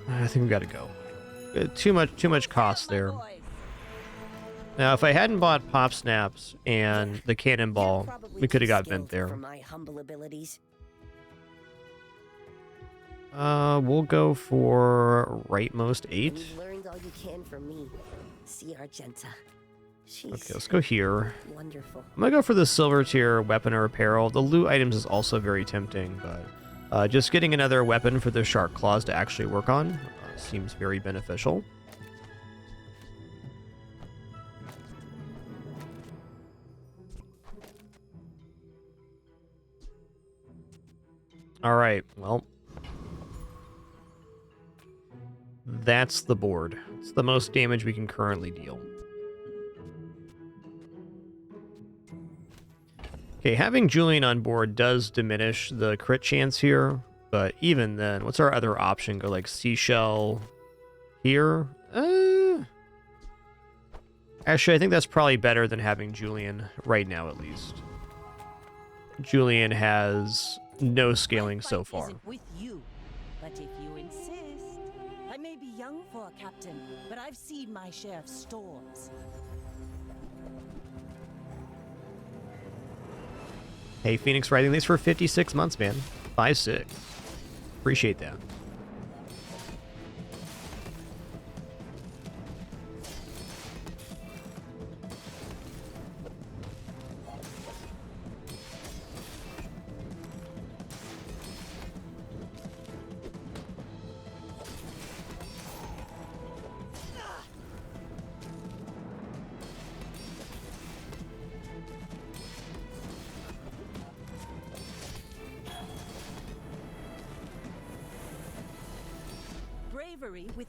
I think we gotta go. Too much cost there. Now, if I hadn't bought Pop Snaps and the Cannonball, we could have got Vent there. For my humble abilities. We'll go for rightmost 8. You've learned all you can from me. See Argenta. She's Okay, let's go here. wonderful. I'm gonna go for the silver tier weapon or apparel. The loot items is also very tempting, but just getting another weapon for the Shark Claws to actually work on seems very beneficial. All right, well, that's the board. It's the most damage we can currently deal. Okay, having Julian on board does diminish the crit chance here, but even then, what's our other option? Go like Seashell here? Actually, I think that's probably better than having Julian right now, at least. Julian has no scaling so far. Isn't with you, but if you insist, I may be young for a captain, but I've seen my share of storms. Hey, Phoenix Rising, thanks for 56 months, man. 5-6. Appreciate that.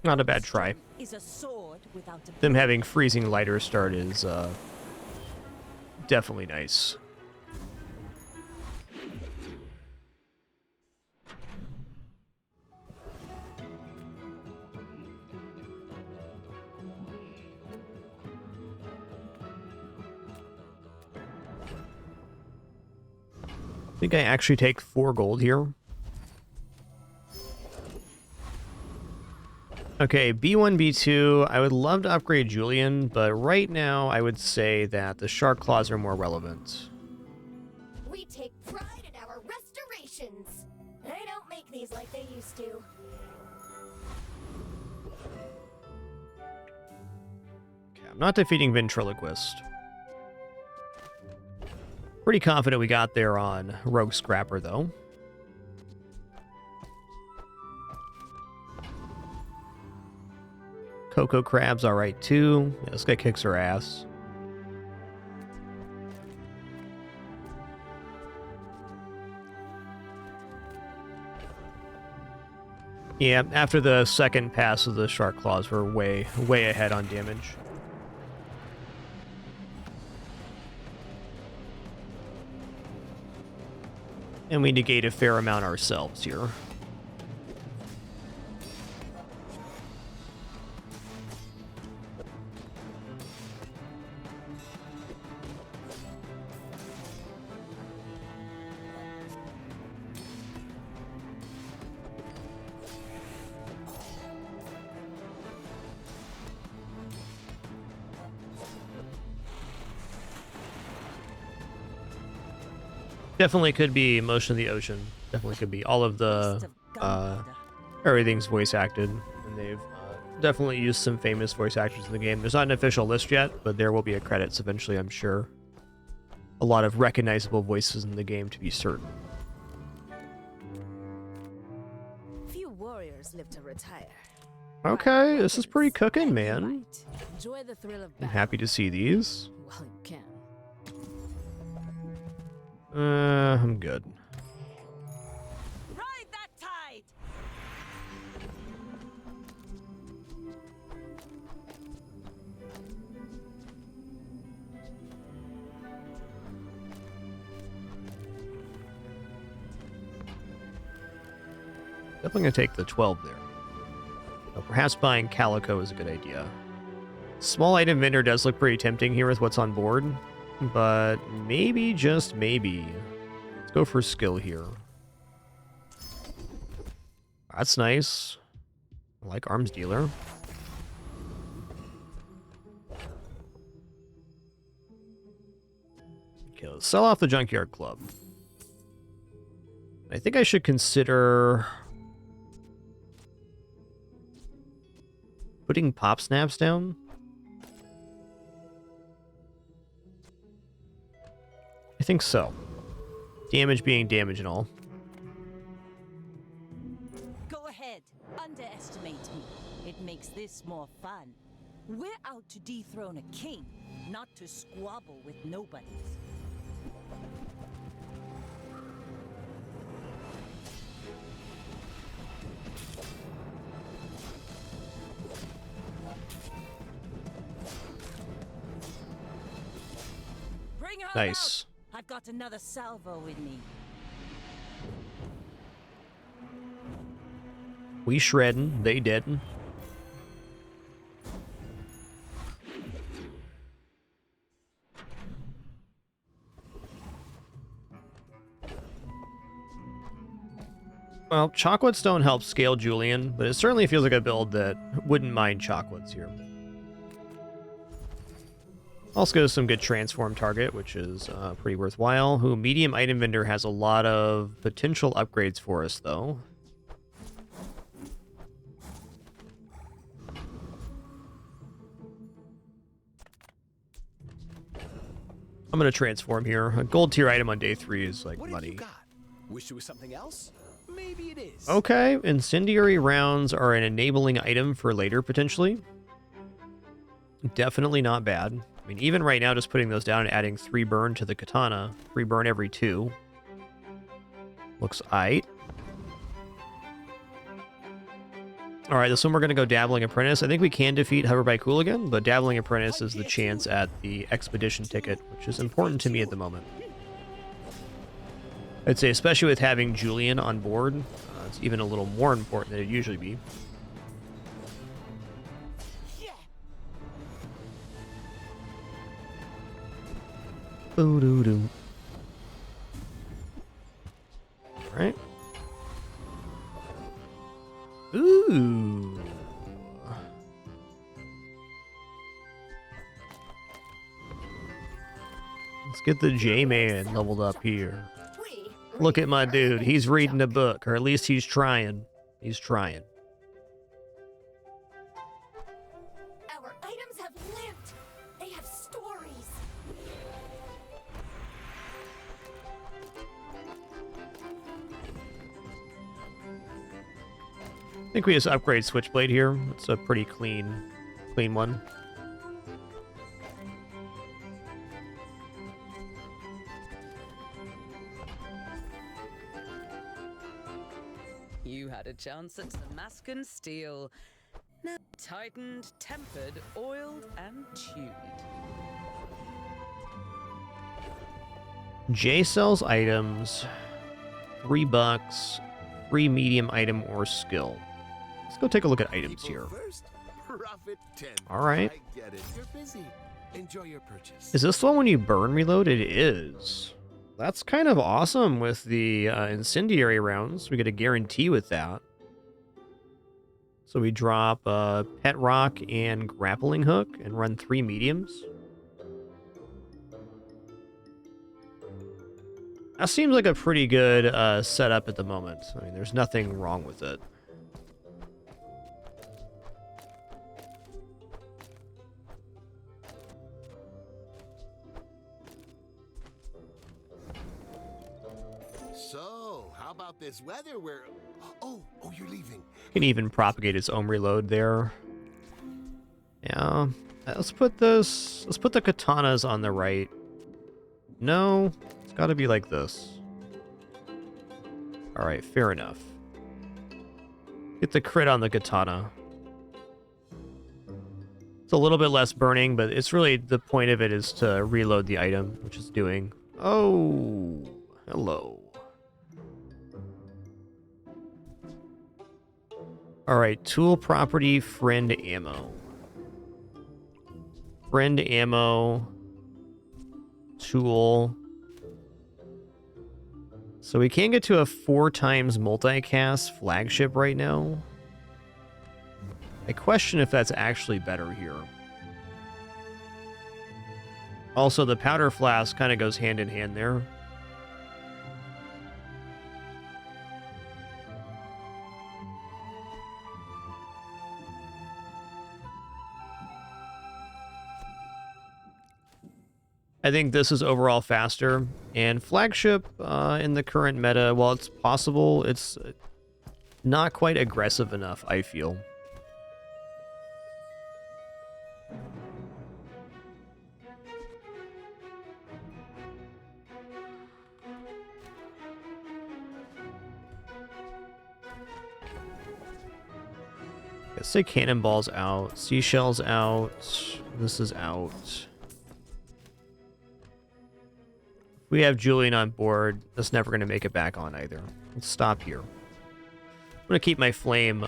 Not a bad try. Is a sword without a Them having freezing lighter start is definitely nice. I think I actually take 4 gold here. Okay, B1, B2, I would love to upgrade Julian, but right now I would say that the Shark Claws are more relevant. We take pride in our restorations. They don't make these like they used to. Okay, I'm not defeating Ventriloquist. Pretty confident we got there on Rogue Scrapper, though. Cocoa Crab's alright, too. Yeah, this guy kicks her ass. Yeah, after the second pass of the Shark Claws, we're way ahead on damage. And we negate a fair amount ourselves here. Definitely could be Motion of the Ocean. Definitely could be. All of the everything's voice acted, and they've definitely used some famous voice actors in the game. There's not an official list yet, but there will be a credits eventually, I'm sure. A lot of recognizable voices in the game, to be certain. Few warriors live to retire. Okay, this is pretty cooking, man. Enjoy the thrill of I'm happy to see these. while you can. I'm good. Ride that tide! Definitely gonna take the 12 there. Now, perhaps buying Calico is a good idea. Small item vendor does look pretty tempting here with what's on board, but maybe, just maybe. Let's go for skill here. That's nice. I like arms dealer. Okay, let's sell off the Junkyard Club. I think I should consider putting pop snaps down. I think so. Damage being damage and all. Go ahead, underestimate me. It makes this more fun. We're out to dethrone a king, not to squabble with nobodies. Bring her Nice. out. I've got another salvo with me. We shredding, they didn't. Well, Chocolate Stone helps scale Julian, but it certainly feels like a build that wouldn't mind chocolates here. Also goes some good transform target, which is pretty worthwhile. Who medium item vendor has a lot of potential upgrades for us, though. I'm gonna transform here. A gold tier item on day 3 is like money. Wish it was something else? Maybe it is. Okay, incendiary rounds are an enabling item for later potentially. Definitely not bad. I mean, even right now, just putting those down and adding 3 burn to the katana, 3 burn every 2. Looks aight. Alright, this one we're going to go Dabbling Apprentice. I think we can defeat Hover by Cooligan, but Dabbling Apprentice is the chance at the Expedition ticket, which is important to me at the moment. I'd say, especially with having Julian on board, it's even a little more important than it'd usually be. Boo-doo-doo. Alright. Ooh. Let's get the J-Man leveled up here. Look at my dude. He's reading a book, or at least he's trying. He's trying. Our items have lived. They have stories. I think we just upgrade Switchblade here. It's a pretty clean one. You had a chance at Damascus steel. Now tightened, tempered, oiled, and tuned. J sells items. $3. Free medium item or skill. Let's go take a look at items here. All right. I get it. You're busy. Enjoy your purchase. Is this the one when you burn reload? It is. That's kind of awesome with the incendiary rounds. We get a guarantee with that. So we drop Pet Rock and Grappling Hook and run 3 mediums. That seems like a pretty good setup at the moment. I mean, there's nothing wrong with it. So, how about this weather where... Oh, you're leaving. Can even propagate its own reload there. Yeah. Let's put this... Let's put the katanas on the right. No. It's got to be like this. Alright, fair enough. Get the crit on the katana. It's a little bit less burning, but it's really... The point of it is to reload the item, which is doing... Oh... Hello. Alright, tool property, friend ammo. Friend ammo. Tool. So we can get to a 4x multicast flagship right now. I question if that's actually better here. Also, the powder flask kind of goes hand in hand there. I think this is overall faster, and flagship in the current meta, while it's possible, it's not quite aggressive enough, I feel. Let's say cannonballs out, seashells out, this is out. We have Julian on board. That's never going to make it back on either. Let's stop here. I'm going to keep my flame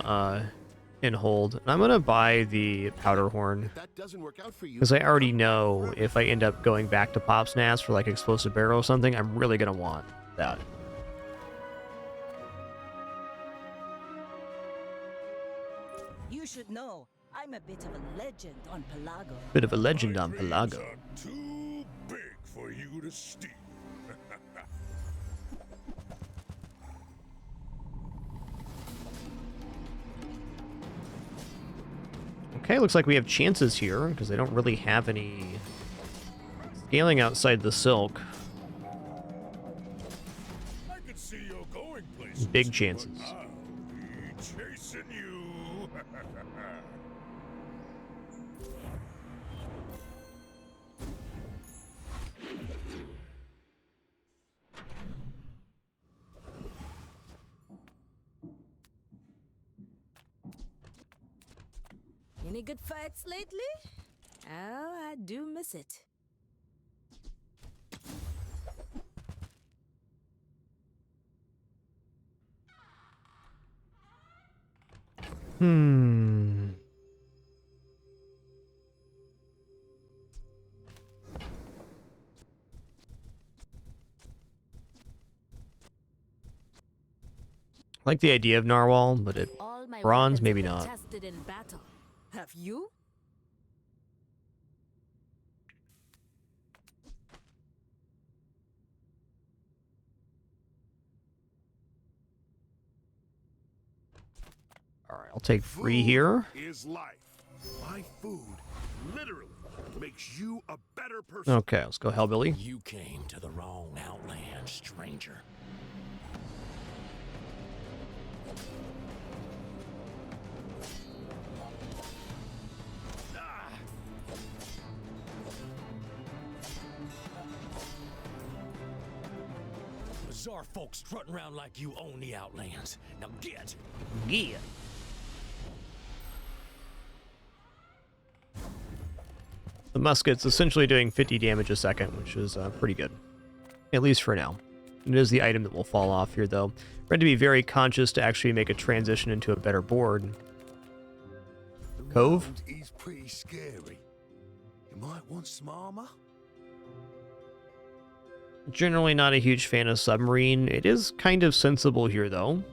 in hold. And I'm going to buy the powder horn. Because I already know if I end up going back to Pop's Nast for like explosive barrel or something, I'm really going to want that. You should know, I'm a bit of a legend on Pelago. Bit of a legend on Pelago. Too big for you to steal. Okay, looks like we have chances here, because they don't really have any scaling outside the silk. I could see you going places. Big chances. I'll be chasing you. Any good fights lately? Oh, I do miss it. I like the idea of Narwhal, but it bronze, maybe not. Tested in battle. Have you? All right, I'll take free here. Is life. My food literally makes you a better person. Okay, let's go Hellbilly. You came to the wrong outland, stranger. Bizarre folks strutting around like you own the outlands. Now get! Yeah. The musket's essentially doing 50 damage a second, which is pretty good. At least for now. It is the item that will fall off here, though. We're going to be very conscious to actually make a transition into a better board. Cove? He's pretty scary. You might want some armor. Generally not a huge fan of submarine. It is kind of sensible here, though.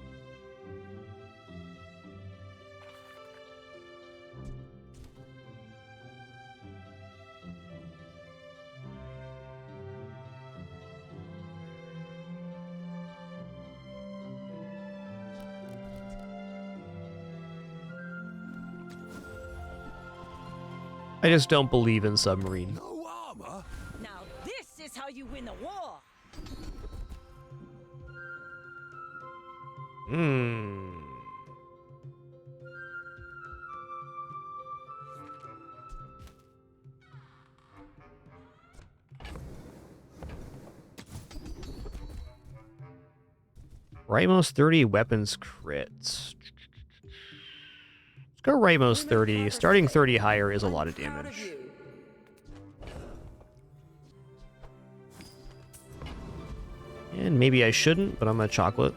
I just don't believe in submarine. No armor? Now this is how you win a war. Hmm. Ramos 30 weapons crits. Let's go Ramos 30. Starting 30 higher is a lot of damage. And maybe I shouldn't, but I'm gonna chocolate.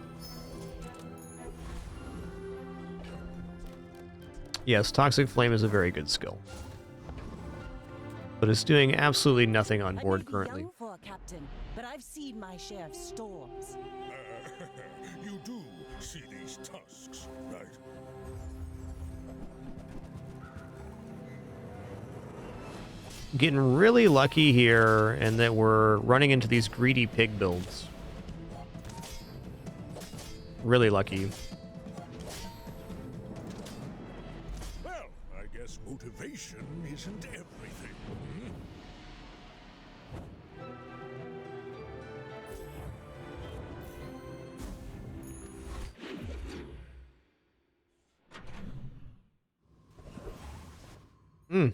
Yes, Toxic Flame is a very good skill. But it's doing absolutely nothing on board currently. Young for a captain, but I've seen my share of storms. You do see these tusks, right? Getting really lucky here, and that we're running into these greedy pig builds. Really lucky. Well, I guess motivation isn't everything. Hmm.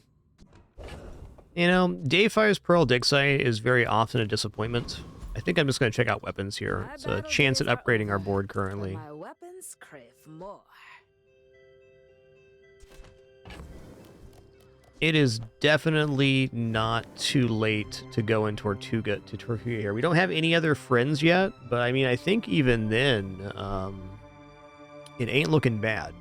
You know, Dayfire's Pearl Dixite is very often a disappointment. I think I'm just going to check out weapons here. It's a chance at upgrading our board currently. My weapons crave more. It is definitely not too late to go in Tortuga here. We don't have any other friends yet, but I mean, I think even then, it ain't looking bad.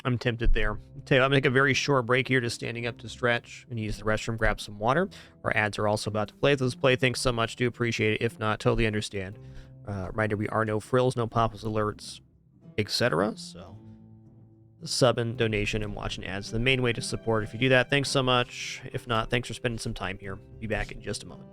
I'm tempted there. Tell you, I'm going to take a very short break here, just standing up to stretch and use the restroom, grab some water. Our ads are also about to play. Let's play. Thanks so much. Do appreciate it. If not, totally understand. Reminder, we are no frills, no pop-ups, alerts, etc. So, sub and donation and watching ads the main way to support. If you do that, thanks so much. If not, thanks for spending some time here. Be back in just a moment.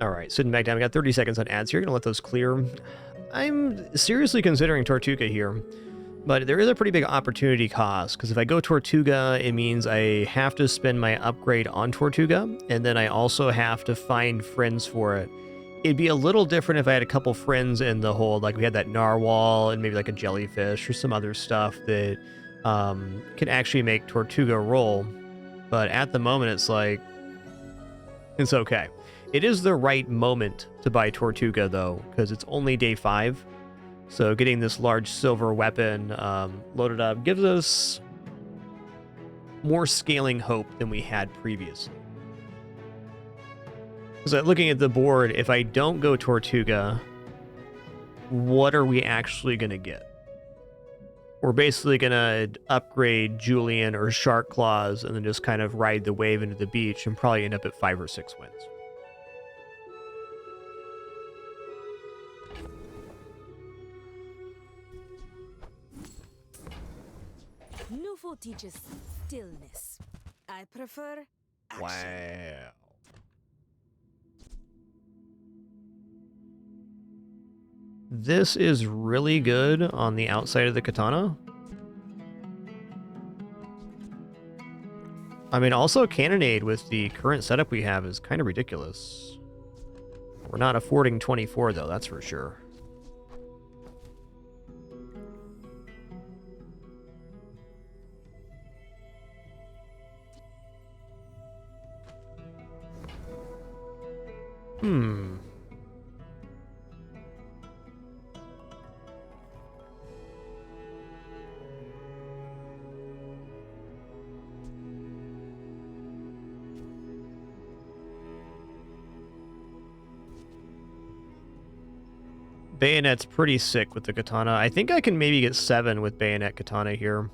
All right, sitting back down. We got 30 seconds on ads here. Gonna let those clear. I'm seriously considering Tortuga here, but there is a pretty big opportunity cost, because if I go Tortuga, it means I have to spend my upgrade on Tortuga, and then I also have to find friends for it. It'd be a little different if I had a couple friends in the hold, like we had that narwhal and maybe like a jellyfish or some other stuff that can actually make Tortuga roll. But at the moment, it's like, it's okay. It is the right moment to buy Tortuga, though, because it's only day 5. So getting this large silver weapon loaded up gives us more scaling hope than we had previously. So looking at the board, if I don't go Tortuga, what are we actually going to get? We're basically going to upgrade Julian or Shark Claws and then just kind of ride the wave into the beach and probably end up at 5 or 6 wins. Nouveau teaches stillness. I prefer action. Wow. This is really good on the outside of the katana. I mean, also Cannonade with the current setup we have is kind of ridiculous. We're not affording 24 though, that's for sure. Bayonet's pretty sick with the katana. I think I can maybe get 7 with Bayonet katana here.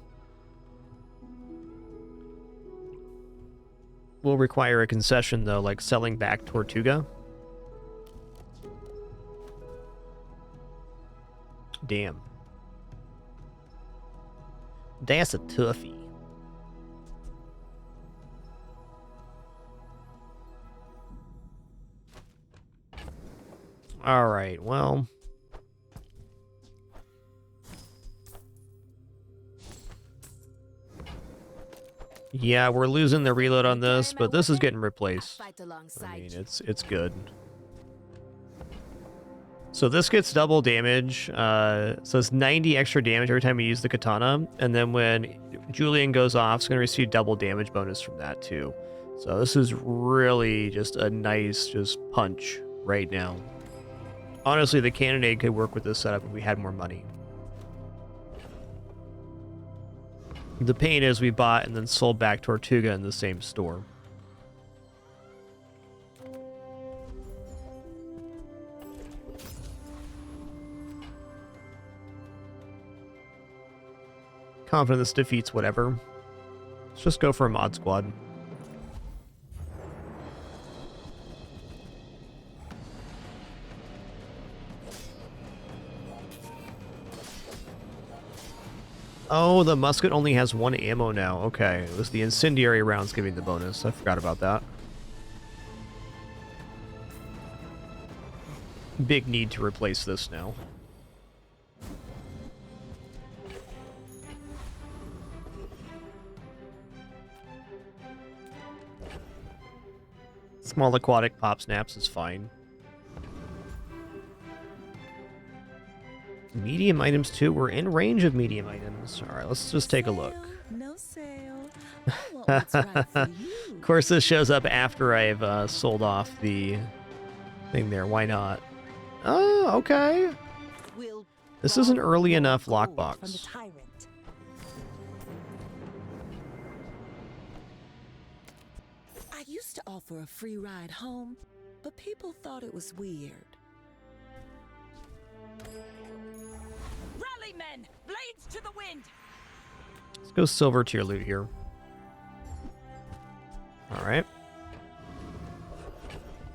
Will require a concession though, like selling back Tortuga. Damn. That's a toughie. Alright, well. Yeah, we're losing the reload on this, but this is getting replaced. I mean, it's good. So this gets double damage. So it's 90 extra damage every time we use the katana. And then when Julian goes off, it's going to receive double damage bonus from that too. So this is really just a nice just punch right now. Honestly, the Cannonade could work with this setup if we had more money. The pain is we bought and then sold back Tortuga in the same store. Confident this defeats whatever. Let's just go for a mod squad. Oh, the musket only has 1 ammo now. Okay, it was the incendiary rounds giving the bonus. I forgot about that. Big need to replace this now. Small aquatic pop snaps is fine. Medium items too. We're in range of medium items. All right, let's just take a look. No sale. I want what's right for you. Of course, this shows up after I've sold off the thing there. Why not? Oh, okay. This is an early enough lockbox. I used to offer a free ride home, but people thought it was weird. Rally, men! Blades to the wind! Let's go silver tier loot here. All right.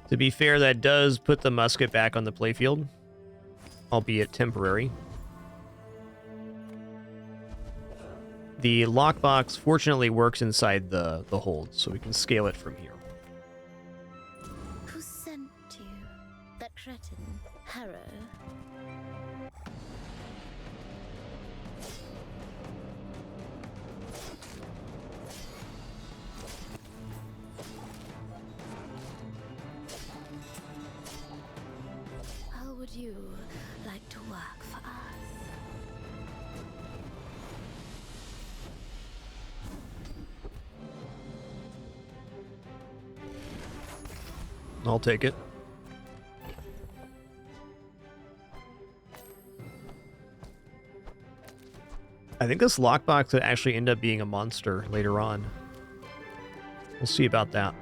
To be fair, that does put the musket back on the playfield, albeit temporary. The lockbox fortunately works inside the hold, so we can scale it from here. Who sent you? That cretin, Harrow? would you like to work for us? I'll take it. I think this lockbox could actually end up being a monster later on. We'll see about that.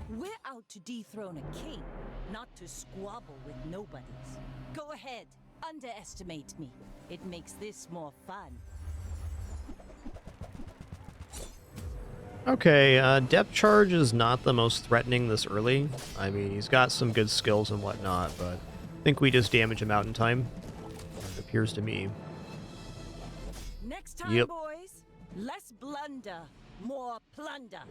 We're out to dethrone a king, not to squabble with nobodies. Go ahead, underestimate me. It makes this more fun. Okay, depth charge is not the most threatening this early. I mean, he's got some good skills and whatnot, but I think we just damage him out in time. It appears to me. Next time, Yep. boys, less blunder, more plunder.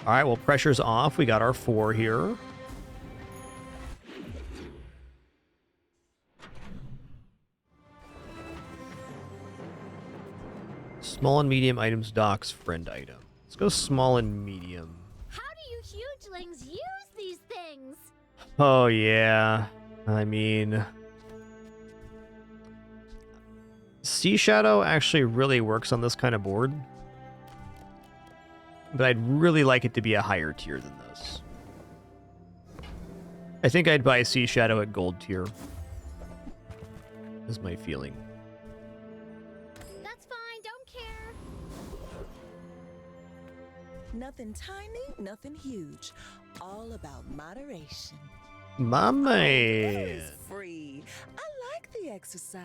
Alright, well, pressure's off. We got our 4 here. Small and medium items docks friend item. Let's go small and medium. How do you hugelings use these things? Oh, yeah. I mean... Sea Shadow actually really works on this kind of board. But I'd really like it to be a higher tier than this. I think I'd buy Sea Shadow at gold tier. Is my feeling. That's fine, don't care. Nothing tiny, nothing huge. All about moderation. My man. Air is free. I like the exercise.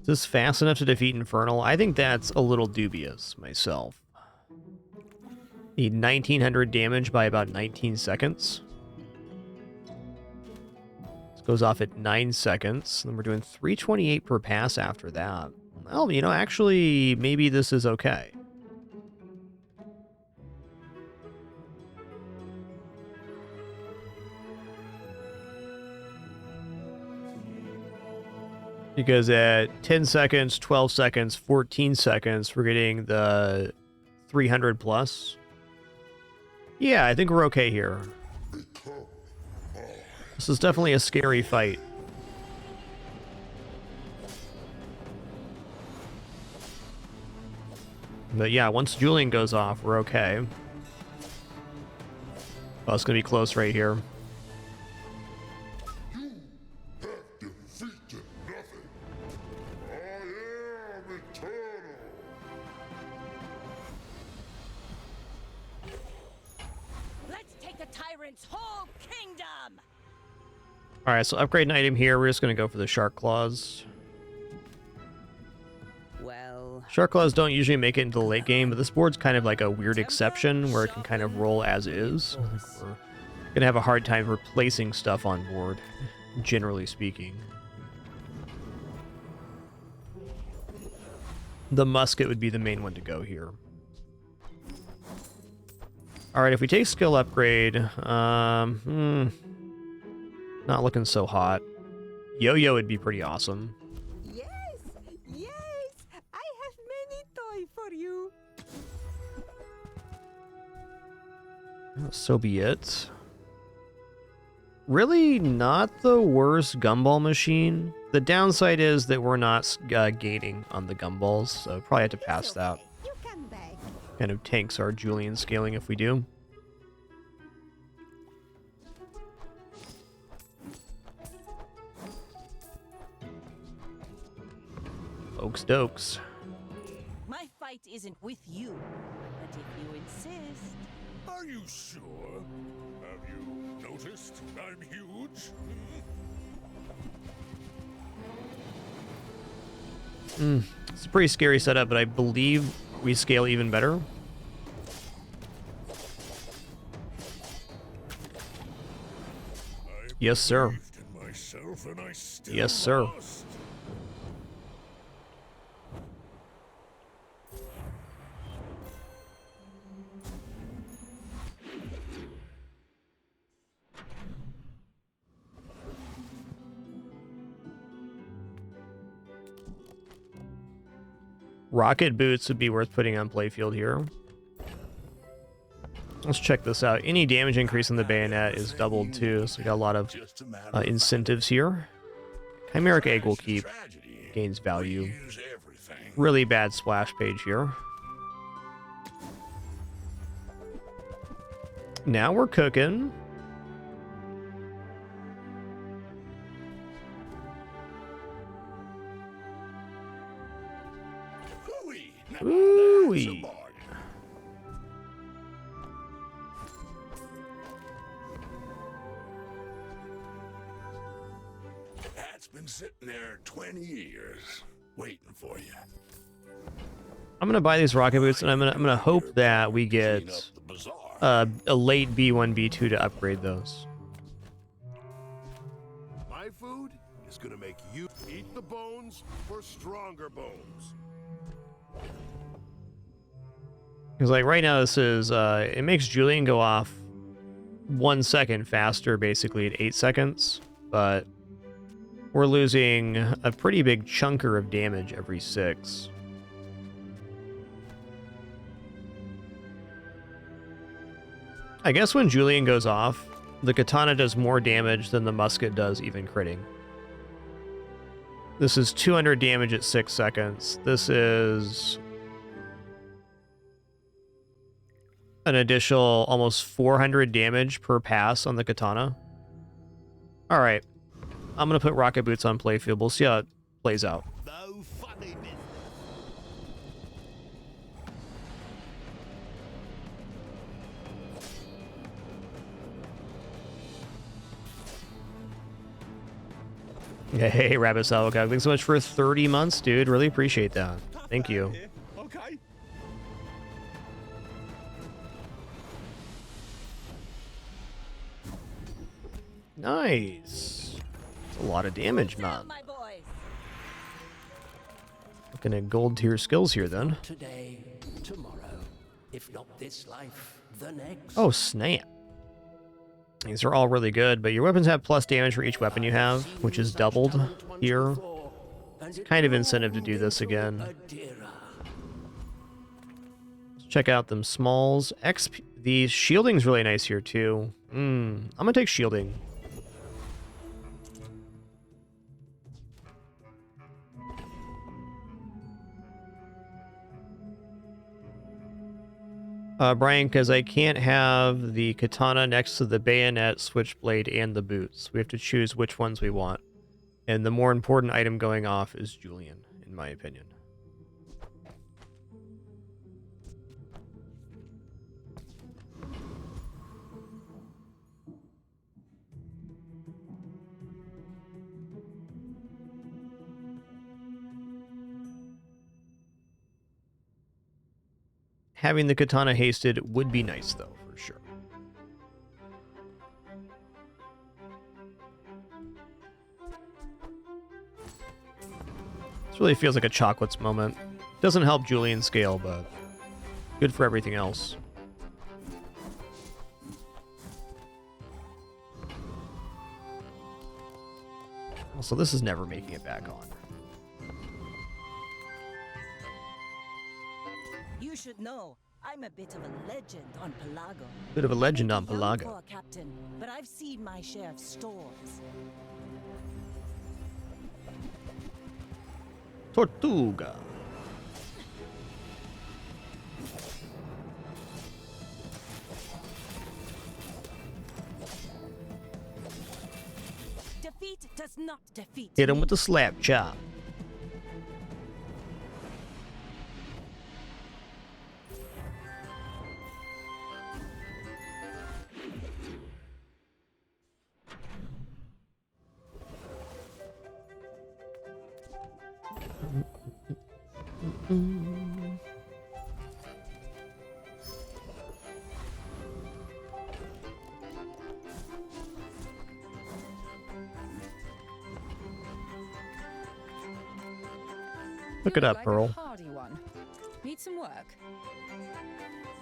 Is this fast enough to defeat Infernal? I think that's a little dubious myself. Need 1900 damage by about 19 seconds. This goes off at 9 seconds. Then we're doing 328 per pass after that. Well, you know, actually, maybe this is okay. Because at 10 seconds, 12 seconds, 14 seconds, we're getting the 300 plus. Yeah, I think we're okay here. This is definitely a scary fight. But yeah, once Julian goes off, we're okay. Oh, it's going to be close right here. Whole kingdom. All right, so upgrade an item here. We're just going to go for the Shark Claws. Well, Shark Claws don't usually make it into the late game, but this board's kind of like a weird exception where it can kind of roll as is. I think we're going to have a hard time replacing stuff on board, generally speaking. The musket would be the main one to go here. Alright, if we take skill upgrade, not looking so hot. Yo-Yo would be pretty awesome. Yes, yes, I have many toy for you. So be it. Really not the worst gumball machine. The downside is that we're not gating on the gumballs, so probably have to pass that. Kind of tanks our Julian scaling if we do. Oaks dokes. My fight isn't with you, but if you insist. Are you sure? Have you noticed I'm huge? It's a pretty scary setup, but I believe we scale even better. Yes, sir. Yes, sir. Rocket boots would be worth putting on playfield here. Let's check this out. Any damage increase in the bayonet is doubled too, so we got a lot of incentives here. Chimeric Egg will keep, gains value. Really bad splash page here. Now we're cooking. Ooh-wee. That's been sitting there 20 years, waiting for you. I'm gonna buy these rocket boots, and I'm gonna hope that we get a late B1, B2 to upgrade those. My food is gonna make you eat the bones for stronger bones. Because like right now, this is it makes Julian go off 1 second faster, basically at 8 seconds, but we're losing a pretty big chunker of damage every 6. I guess when Julian goes off, the katana does more damage than the musket does even critting. This is 200 damage at 6 seconds. This is an additional almost 400 damage per pass on the katana. All right. I'm going to put rocket boots on playfield. We'll see how it plays out. Hey, Rabbit Salvocog, thanks so much for 30 months, dude. Really appreciate that. Thank you. Okay. Nice. That's a lot of damage, man. Looking at gold tier skills here, then. Today, tomorrow, if not this life, the next. Oh, snap. These are all really good, but your weapons have plus damage for each weapon you have, which is doubled here. It's kind of incentive to do this again. Let's check out them smalls. XP, the shielding's really nice here too. I'm gonna take shielding. Brian, because I can't have the katana next to the bayonet, switchblade, and the boots. We have to choose which ones we want. And the more important item going off is Julian, in my opinion. Having the katana hasted would be nice, though, for sure. This really feels like a chocolates moment. Doesn't help Julian scale, but good for everything else. Also, this is never making it back on. You should know, I'm a bit of a legend on Pelago. Bit of a legend on Young Pelago. poor captain, but I've seen my share of storms. Tortuga. Defeat does not defeat. Hit him with the slap chop. Look it up, Pearl. Hardy one. Need some work.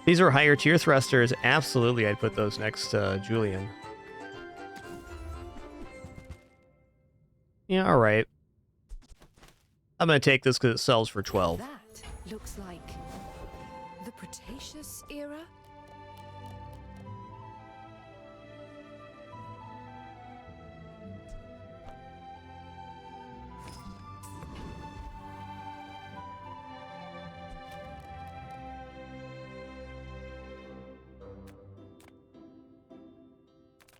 These are higher tier thrusters. Absolutely, I'd put those next to Julian. Yeah, alright. I'm gonna take this because it sells for 12. That looks like the Cretaceous era.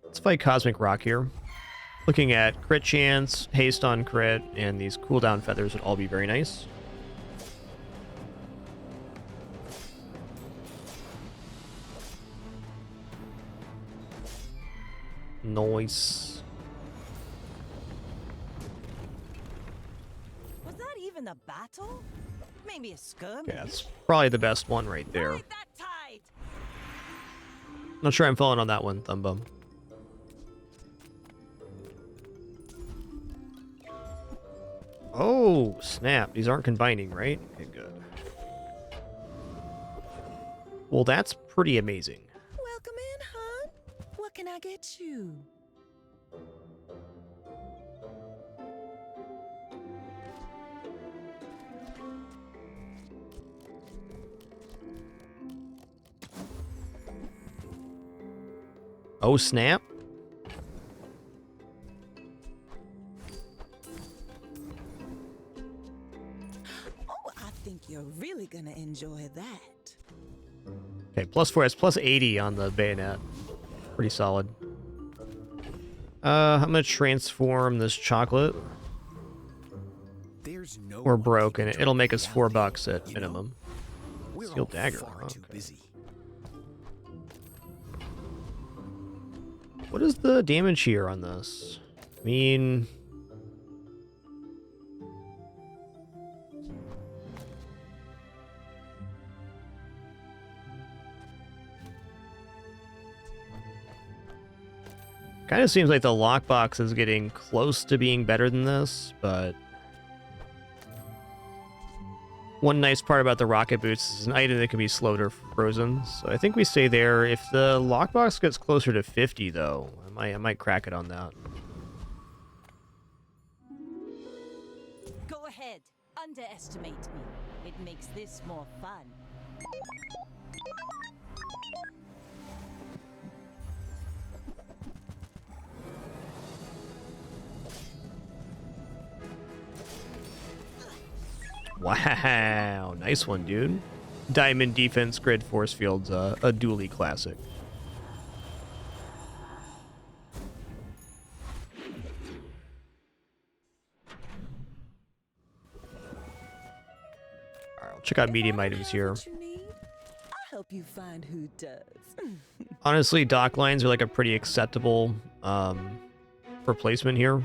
Let's fight Cosmic Rock here. Looking at crit chance, haste on crit, and these cooldown feathers would all be very nice. Nice. Was that even a battle? Maybe a skirmish? Yeah, that's probably the best one right there. Ride that tide! Not sure I'm falling on that one, Thumbum. Oh, snap. These aren't combining, right? Okay, good. Well, that's pretty amazing. Welcome in, hon. What can I get you? Oh, snap. Oh, I think you're really gonna enjoy that. Okay, +4. It's +80 on the bayonet. Pretty solid. I'm gonna transform this chocolate. There's no We're broke, and it'll make us $4 at minimum. We're Steel all dagger. far too Okay. busy. What is the damage here on this? I mean... kind of seems like the lockbox is getting close to being better than this, but... one nice part about the rocket boots is an item that can be slowed or frozen, so I think we stay there. If the lockbox gets closer to 50, though, I might crack it on that. Go ahead. Underestimate me. It makes this more fun. Wow, nice one, dude. Diamond defense grid force field's a dually classic. Alright, I'll check out medium items here. What you need, I'll help you find who does. Honestly, dock lines are like a pretty acceptable replacement here.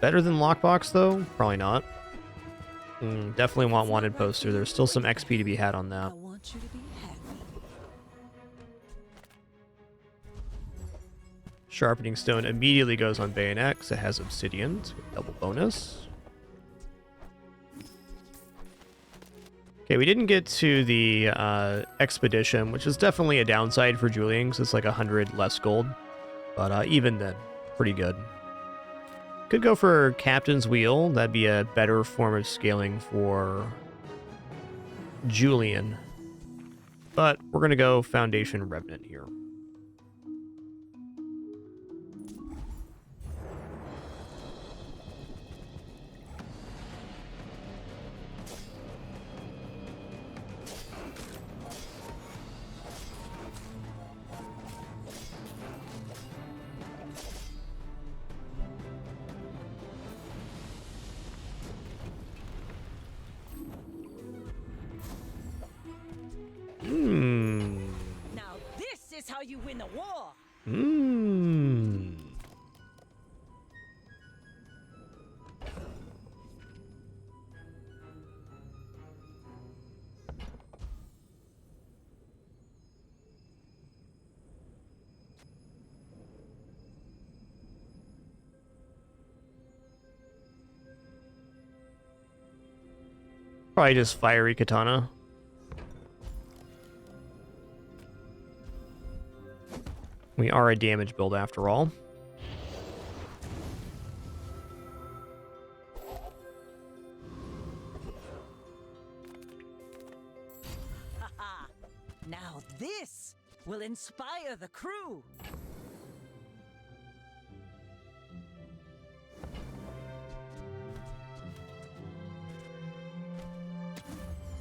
Better than lockbox, though? Probably not. Definitely want wanted poster. There's still some XP to be had on that. I want you to be happy. Sharpening stone immediately goes on bayonet because it has obsidian. So double bonus. Okay, we didn't get to the expedition, which is definitely a downside for Julian because it's like 100 less gold. But even then, pretty good. Could go for Captain's Wheel. That'd be a better form of scaling for Julian. But we're going to go Foundation Revenant here. Now this is how you win a war. Probably just Fiery Katana. We are a damage build after all. will inspire the crew.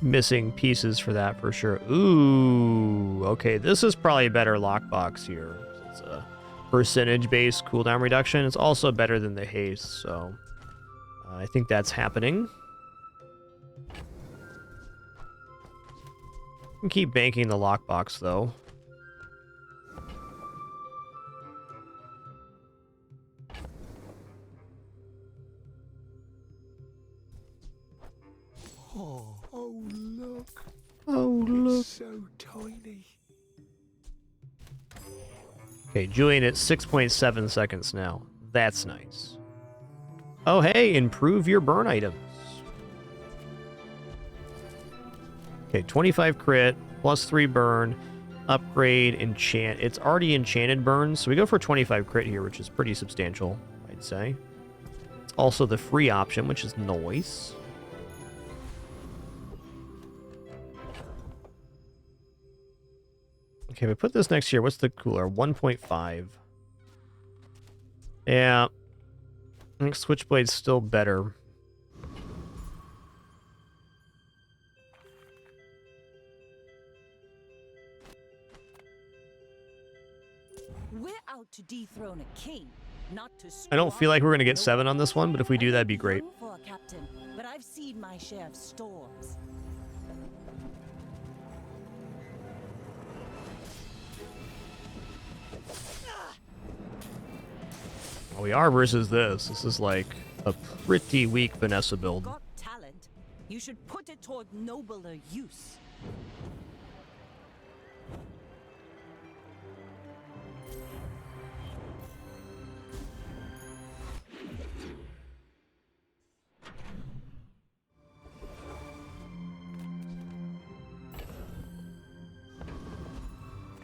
Missing pieces for that for sure. Ooh, okay, this is probably a better lockbox here. It's a percentage-based cooldown reduction. It's also better than the haste, so I think that's happening. Can keep banking the lockbox though. Oh, look. Oh, look. It's so tiny. Okay, Julian at 6.7 seconds now. That's nice. Oh, hey, improve your burn items. Okay, 25 crit, plus 3 burn, upgrade, enchant. It's already enchanted burns, so we go for 25 crit here, which is pretty substantial, I'd say. It's also the free option, which is nice. Okay, we put this next here. What's the cooler? 1.5. Yeah. I think Switchblade's still better. We're out to dethrone a king, not to I don't feel like we're going to get 7 on this one, but if we do, that'd be great. for a captain, but I've seen my share of storms. Well, we are versus this. This is like a pretty weak Vanessa build. Got talent. You should put it toward nobler use.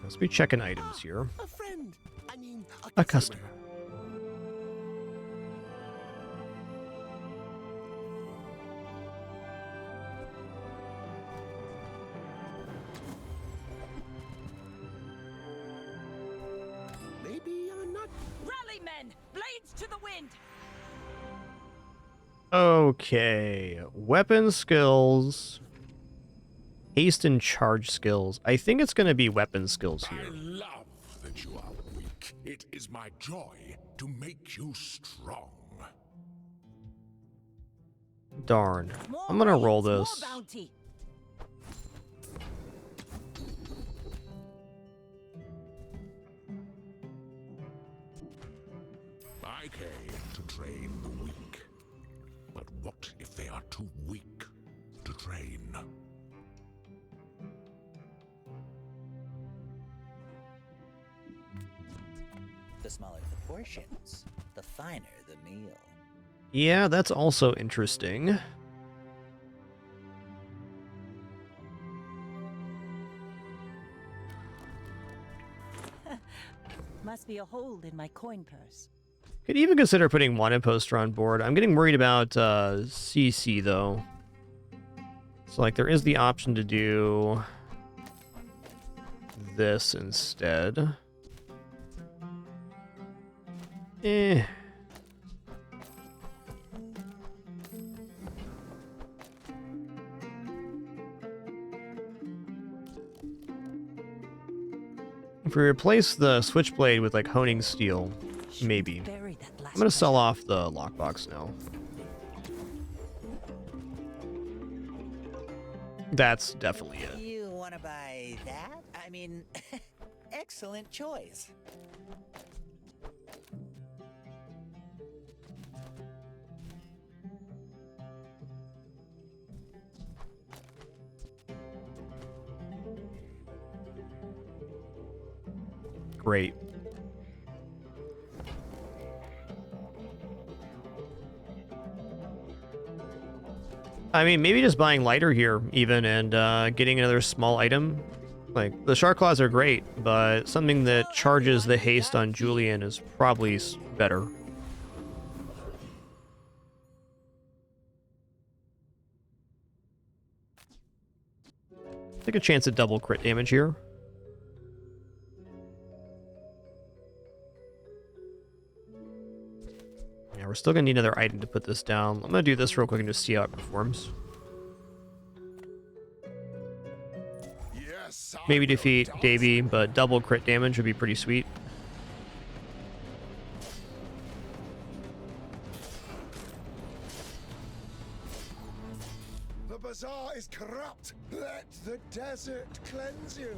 Let's be checking items here. A friend. I mean, A customer. Maybe I'm not. Rally, men! Blades to the wind! Okay. Weapon skills. Haste and charge skills. I think it's going to be weapon skills I here. love that you are weak. It is my joy to make you strong. Darn. More I'm going to roll raids, this. More bounty. I came to train the weak. But what if they are too weak to train? The smaller the portions, the finer the meal. Yeah, that's also interesting. Must be a hold in my coin purse. Could even consider putting wanted poster on board. I'm getting worried about CC though. So like there is the option to do this instead. Eh. If we replace the switchblade with like honing steel, maybe. I'm gonna sell off the lockbox now. That's definitely it. You want to buy that? I mean, excellent choice. Great. I mean, maybe just buying lighter here, even, and getting another small item. Like, the Shark Claws are great, but something that charges the haste on Julian is probably better. Take a chance at double crit damage here. Now we're still gonna need another item to put this down. I'm gonna do this real quick and just see how it performs. Yes, Maybe defeat Davy, but double crit damage would be pretty sweet. The bazaar is corrupt. Let the desert cleanse you.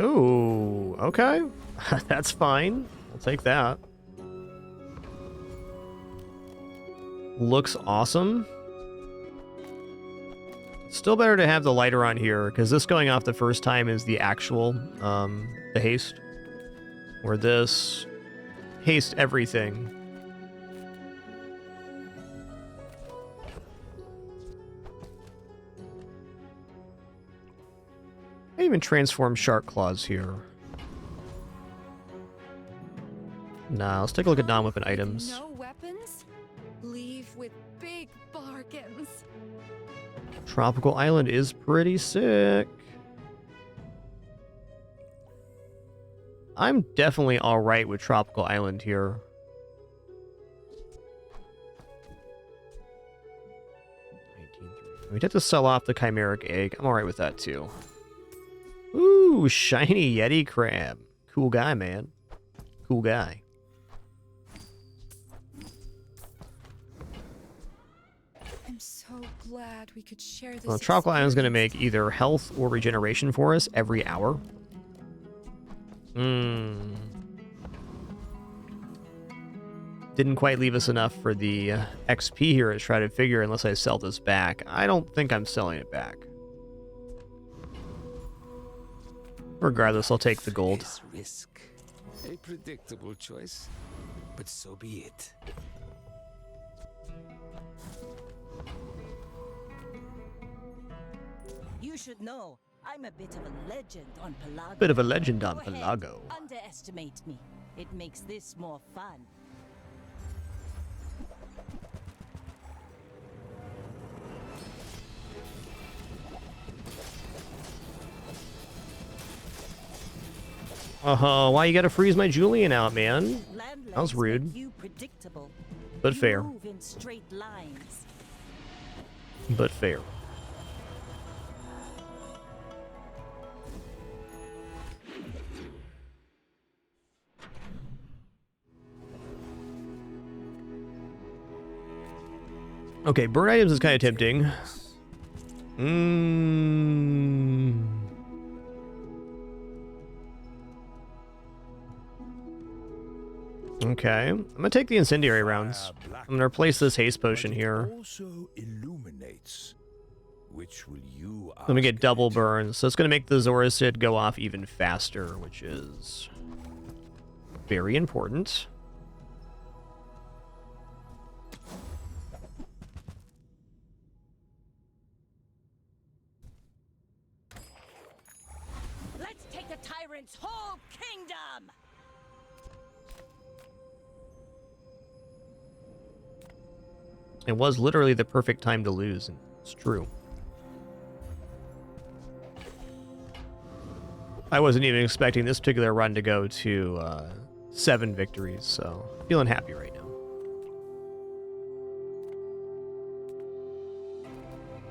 Ooh, okay. That's fine. We'll take that. Looks awesome. Still better to have the lighter on here, because this going off the first time is the actual, the haste. Where this haste everything. I even transform Shark Claws here. Nah, let's take a look at non-weapon items. No weapons? Leave with big bargains. Tropical Island is pretty sick. I'm definitely alright with Tropical Island here. We'd have to sell off the Chimeric Egg. I'm alright with that too. Ooh, shiny Yeti Crab. Cool guy, man. Cool guy. I'm so glad we could share this. Well, Tropical Island's going to make either health or regeneration for us every hour. Didn't quite leave us enough for the XP here to try to figure unless I sell this back. I don't think I'm selling it back. Regardless, I'll take the gold. Risk. A predictable choice, but so be it. You should know, I'm a bit of a legend on Pelago. Bit of a legend on Go ahead, Pelago. Underestimate me. It makes this more fun. Why you gotta freeze my Julian out, man? That was rude. But fair. Move in straight lines. But fair. Okay, burn items is kind of tempting. Okay, I'm gonna take the incendiary rounds. I'm gonna replace this haste potion here. Also illuminates. Which will you Let me get double burns, so it's gonna make the Zorasid go off even faster, which is very important. Let's take the tyrant's whole kingdom! It was literally the perfect time to lose, and it's true. I wasn't even expecting this particular run to go to 7 victories, so feeling happy right now.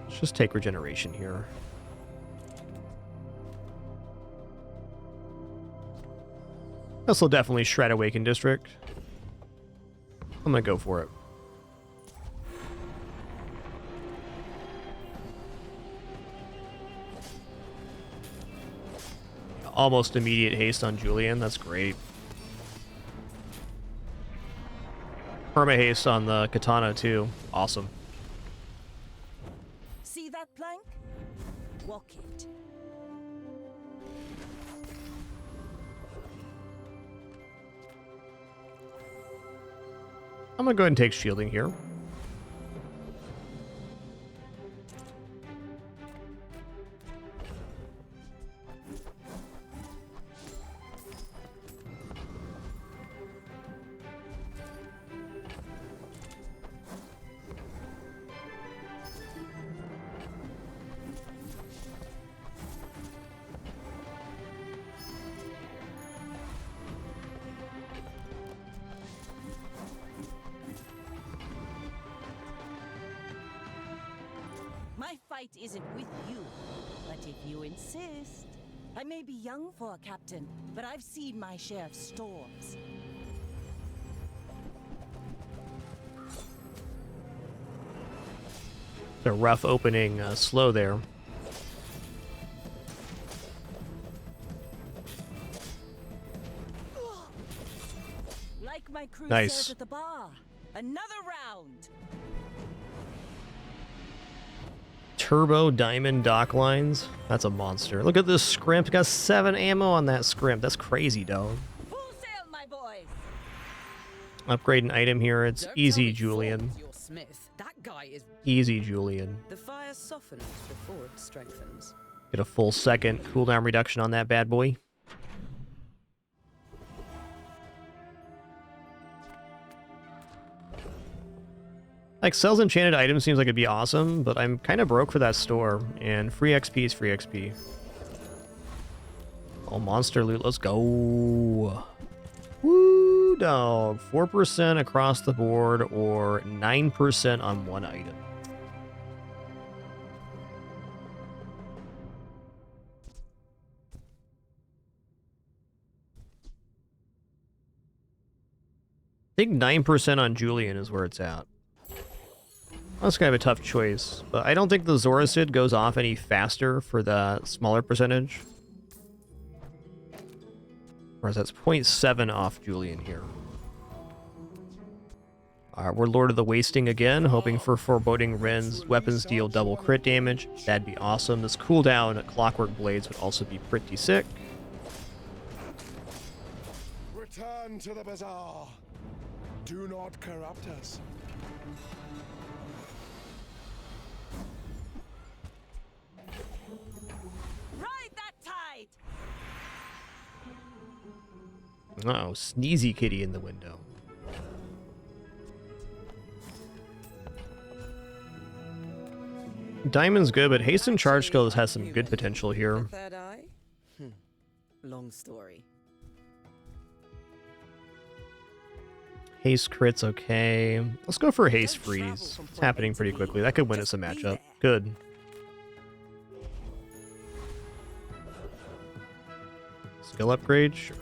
Let's just take regeneration here. This will definitely shred Awakened District. I'm gonna go for it. Almost immediate haste on Julian. That's great. Perma haste on the katana too. Awesome. See that plank? Walk it. I'm gonna go ahead and take shielding here. fight isn't with you. But if you insist, I may be young for a captain, but I've seen my share of storms. It's a rough opening slow there. Like my crew Nice. says at the bar, another round. Turbo Diamond Dock Lines. That's a monster. Look at this scrimp. Got 7 ammo on that scrimp. That's crazy, dog. Full sail, my boys. Upgrade an item here. It's Don't easy, tell me Julian. Ford, you're Smith. That guy is. Easy, Julian. The fire softens before it strengthens. Get a full second cooldown reduction on that bad boy. Like, sells enchanted items seems like it'd be awesome, but I'm kind of broke for that store, and free XP is free XP. Oh, monster loot, let's go. Woo, dog. 4% across the board, or 9% on one item. I think 9% on Julian is where it's at. That's kind of a tough choice, but I don't think the Zoracid goes off any faster for the smaller percentage. Whereas that's 0.7 off Julian here. Alright, we're Lord of the Wasting again, hoping for Foreboding Wren's weapons deal double crit damage. That'd be awesome. This cooldown at Clockwork Blades would also be pretty sick. Return to the bazaar. Do not corrupt us. Ride that tide. Uh-oh, Sneezy Kitty in the window. Diamond's good, but Hasten Charge Skills has some good potential here. Third eye? Long story. Haste crit's okay. Let's go for Haste Freeze. It's happening pretty quickly. That could win us a matchup. Good. Skill upgrade? Sure.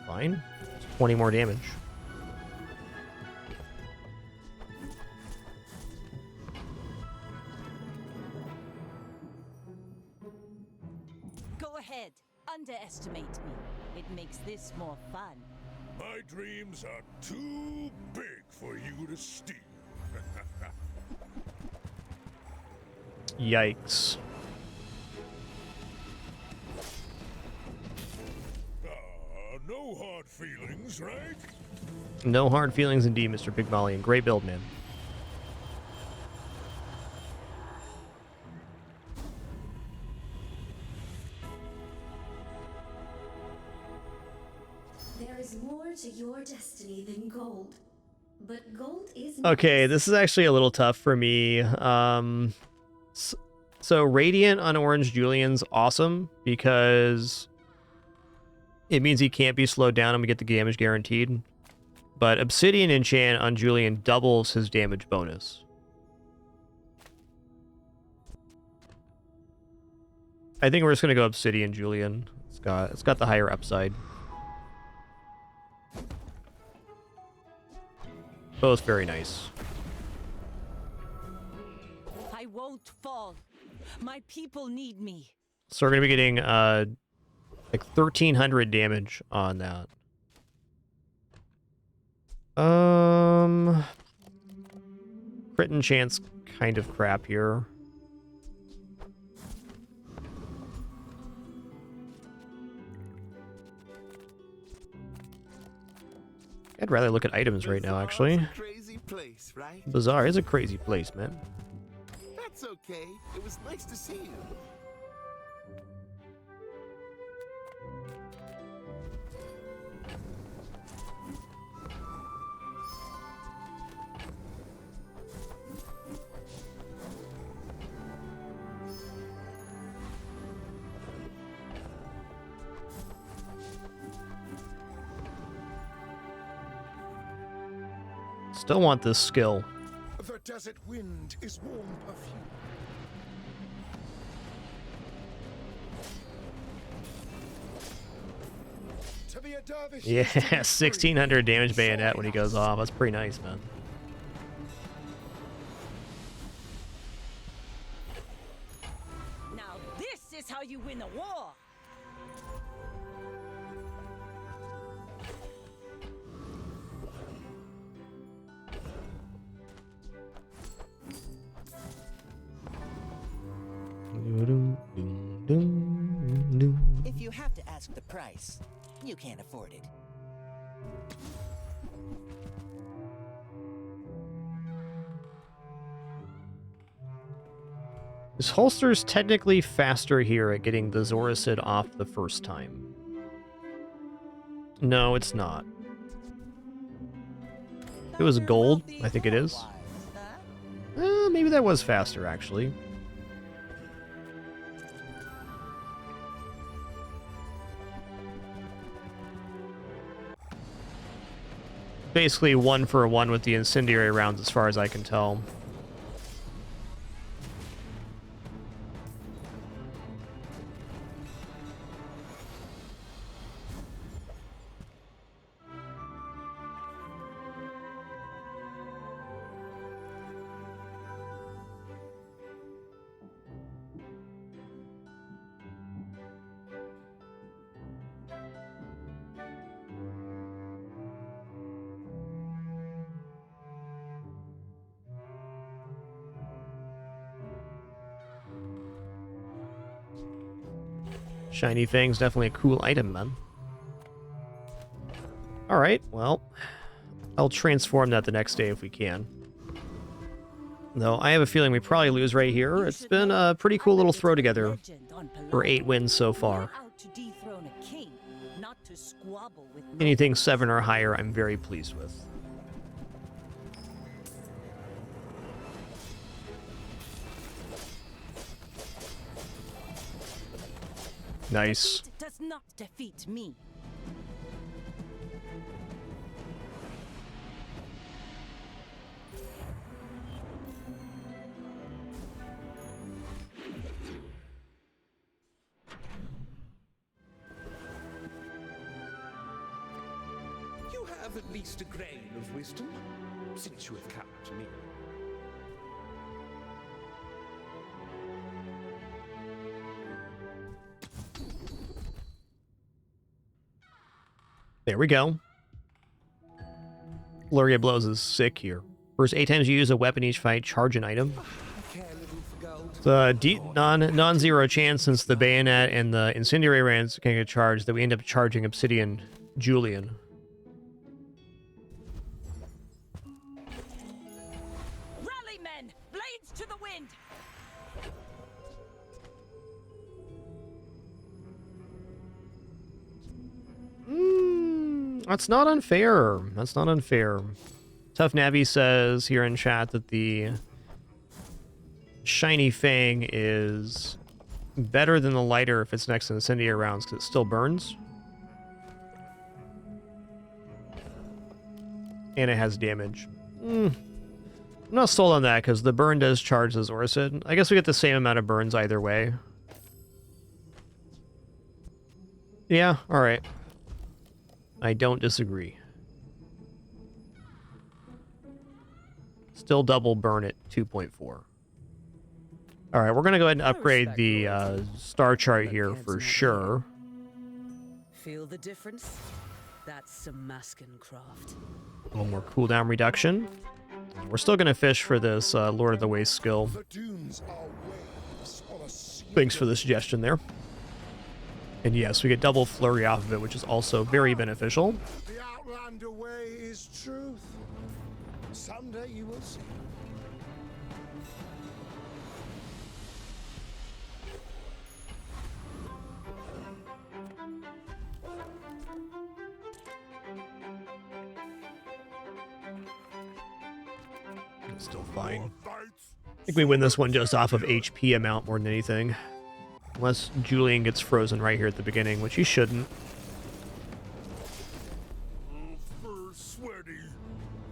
Fine. 20 more damage. Go ahead. Underestimate me. It makes this more fun. My dreams are too big for you to steal. Yikes. No hard feelings, right? No hard feelings indeed, Mr. Pygmalion. Great build, man. There is more to your destiny than gold. But gold is Okay, this is actually a little tough for me. So Radiant on Orange Julian's awesome because it means he can't be slowed down and we get the damage guaranteed. But Obsidian Enchant on Julian doubles his damage bonus. I think we're just gonna go Obsidian Julian. It's got the higher upside. Both very nice. I won't fall. My people need me. So we're gonna be getting like 1300 damage on that. Crit enchant's kind of crap here. I'd rather look at items right now, actually. Crazy place, right? Bazaar is a crazy place, man. That's okay. It was nice to see you. Still want this skill. The desert wind is warm perfume. To be a dervish. Yeah, 1600 damage bayonet when he goes off. That's pretty nice, man. Now this is how you win a war. If you have to ask the price, you can't afford it. This holster's technically faster here at getting the Zoricid off the first time. No, it's not. It was gold, I think it is. Maybe that was faster, actually. Basically 1-for-1 with the incendiary rounds as far as I can tell. Shiny Fang's definitely a cool item, man. Alright, well, I'll transform that the next day if we can. Though I have a feeling we probably lose right here. It's been a pretty cool little throw together for 8 wins so far. Anything 7 or higher, I'm very pleased with. Nice. It does not defeat me. You have at least a grain of wisdom, since you have come to me. There we go. Flurry of Blows is sick here. First 8 times you use a weapon each fight, charge an item. It's a non-zero chance since the bayonet and the incendiary rounds can get charged that we end up charging Obsidian Julian. Rally, men! Blades to the wind! That's not unfair. That's not unfair. Tough Navi says here in chat that the Shiny Fang is better than the lighter if it's next to incendiary rounds because it still burns. And it has damage. I'm not sold on that because the burn does charge the Zoricid. I guess we get the same amount of burns either way. Yeah, alright. I don't disagree. Still double burn at 2.4. Alright, we're going to go ahead and upgrade the star chart here for sure. Feel the difference? That's some masking craft. A little more cooldown reduction. We're still going to fish for this Lord of the Waste skill. Thanks for the suggestion there. And yes, we get double flurry off of it, which is also very beneficial. The Outlander way is truth. Someday you will see. Still fine. I think we win this one just off of HP amount more than anything. Unless Julian gets frozen right here at the beginning, which he shouldn't. Sweaty,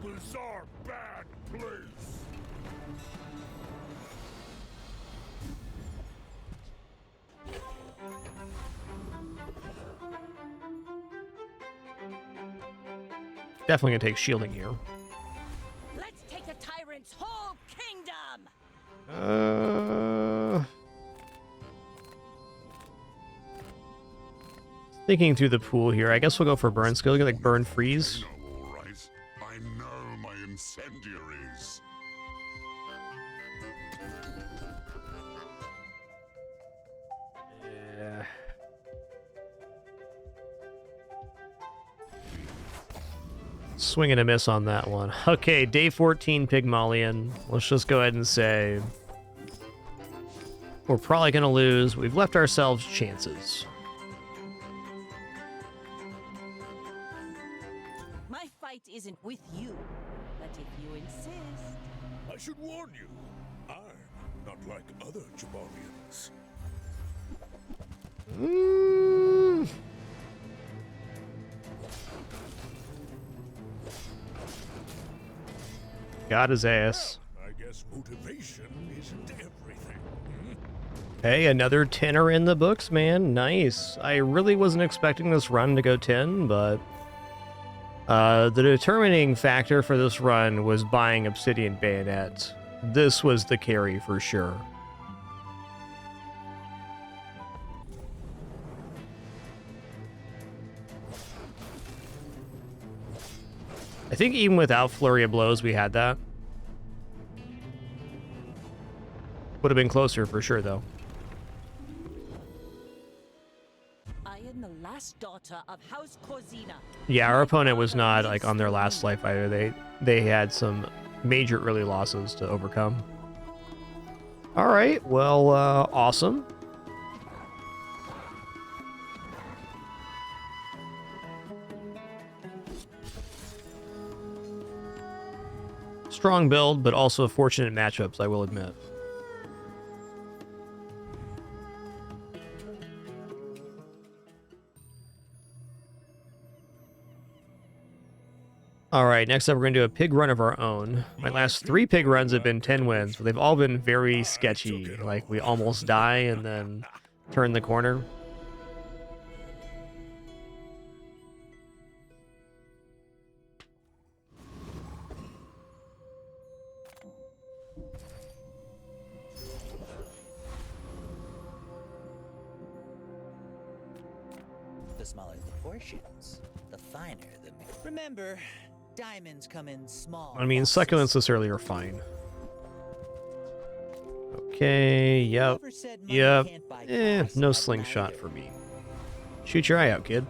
bizarre, bad place. definitely gonna take shielding here. Let's take a tyrant's whole kingdom. Thinking through the pool here, I guess we'll go for burn skill. Get like burn freeze. All right. I know my incendiaries. Yeah. Swing and a miss on that one. Okay, day 14 Pygmalion. Let's just go ahead and say we're probably going to lose. We've left ourselves chances. My fight isn't with you, but if you insist. I should warn you, I'm not like other Jabarians. Got his ass. I guess motivation isn't everything. Hey, another 10er in the books, man. Nice. I really wasn't expecting this run to go 10, but the determining factor for this run was buying Obsidian Bayonet. This was the carry for sure. I think even without Flurry of Blows, we had that. Would have been closer for sure, though. I am the last daughter of House Corzina. Yeah, our opponent was not like on their last life either. They had some major early losses to overcome. All right, well, awesome. Strong build, but also fortunate matchups, I will admit. All right, next up we're going to do a pig run of our own. My last 3 pig runs have been 10 wins, but they've all been very sketchy. Like, we almost die and then turn the corner. The smaller the portions, the finer the... Remember, diamonds come in small. I mean, succulents this early are fine. Okay, yep. Yep. No slingshot for me. Shoot your eye out, kid.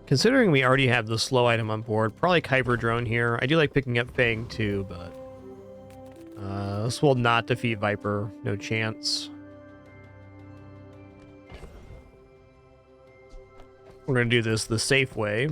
Considering we already have the slow item on board, probably Kuiper Drone here. I do like picking up Fang too, but this will not defeat Viper. No chance. We're going to do this the safe way.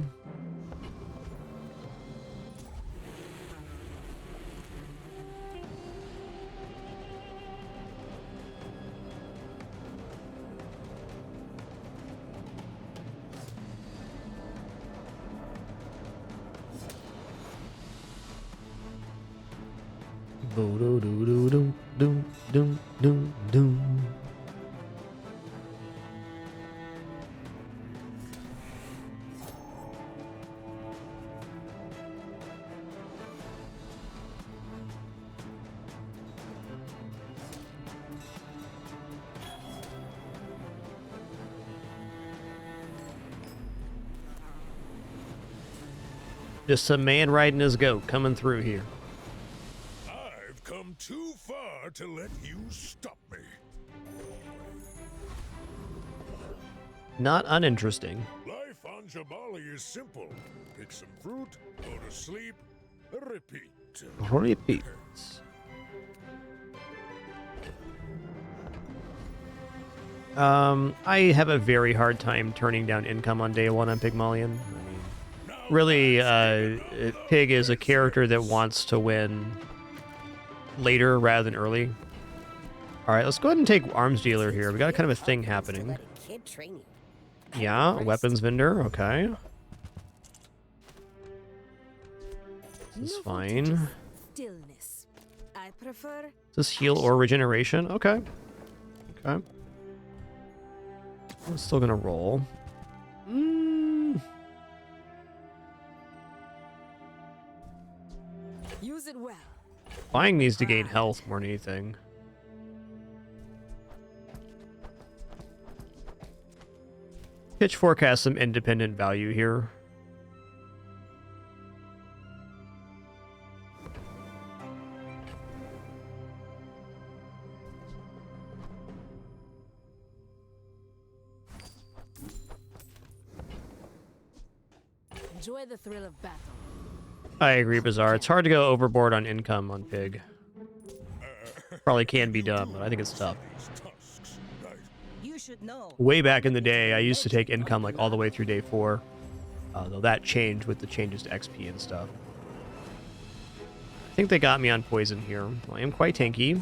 Just a man riding his goat coming through here. I've come too far to let you stop me. Not uninteresting. Life on Jamali is simple. Pick some fruit, go to sleep, repeat. Repeat. I have a very hard time turning down income on day 1 on Pygmalion. Really, Pig is a character that wants to win later rather than early. All right, let's go ahead and take Arms Dealer here. We got kind of a thing happening. Yeah, weapons vendor. Okay. This is fine. Stillness. I prefer. Is this heal or regeneration? Okay. Okay. I'm still gonna roll. Use it well. Buying these to gain health more than anything. Pitchfork has some independent value here. Enjoy the thrill of battle. I agree, Bizarre. It's hard to go overboard on income on Pig. Probably can be done, but I think it's tough. You should know. Way back in the day, I used to take income like all the way through day 4. Though that changed with the changes to XP and stuff. I think they got me on poison here. I am quite tanky.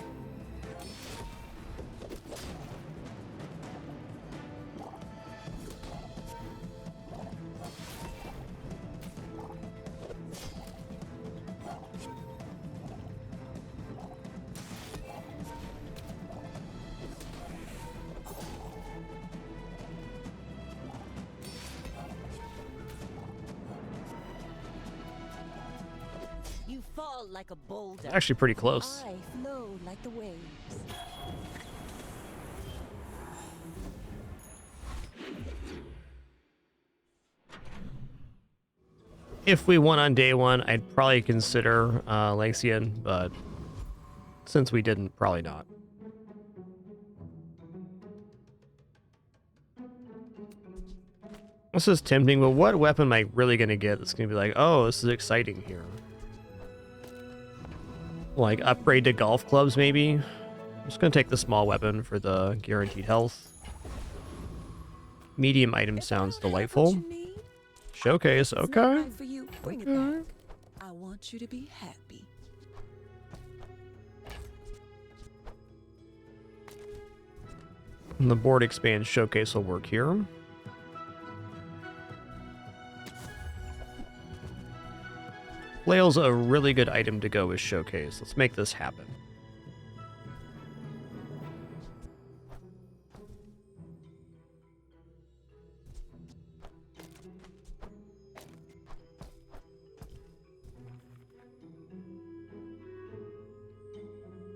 You fall like a boulder. Actually pretty close. I flow like the waves. If we won on day 1, I'd probably consider Lanxian, but since we didn't, probably not. This is tempting, but what weapon am I really going to get that's going to be like, oh, this is exciting here? Like, upgrade to golf clubs, maybe? I'm just going to take the small weapon for the guaranteed health. Medium item sounds delightful. Showcase, okay. For you, bring it back. I want you to be happy. And the board expands showcase will work here. Flail's a really good item to go with showcase. Let's make this happen.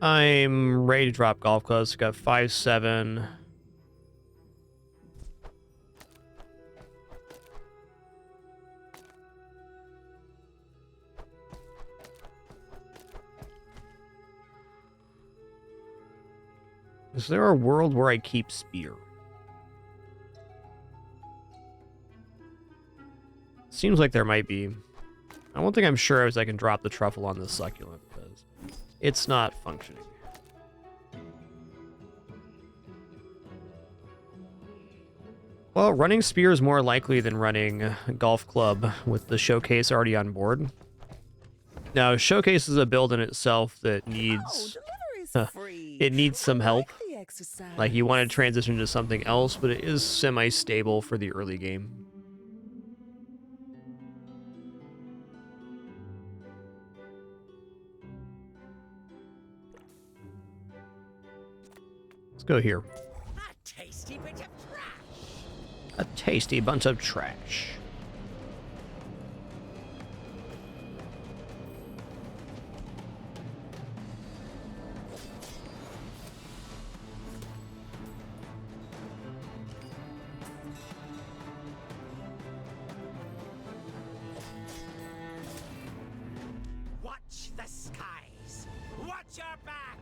I'm ready to drop golf clubs. Got 5-7. Is there a world where I keep spear? Seems like there might be. I don't think I'm sure as I can drop the truffle on this succulent because it's not functioning. Well, running spear is more likely than running golf club with the showcase already on board. Now, showcase is a build in itself that needs it needs some help. Like you want to transition to something else, but it is semi-stable for the early game. Let's go here. A tasty bit of trash. A tasty bunch of trash. Watch the skies. Watch your back.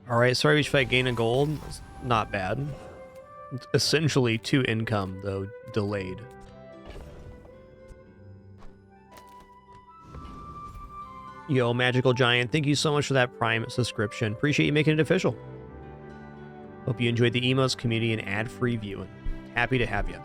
Alright, sorry each fight gain a gold. It's not bad. It's essentially 2 income, though delayed. Yo, Magical Giant, thank you so much for that Prime subscription. Appreciate you making it official. Hope you enjoyed the emotes, community, and ad-free viewing. Happy to have you.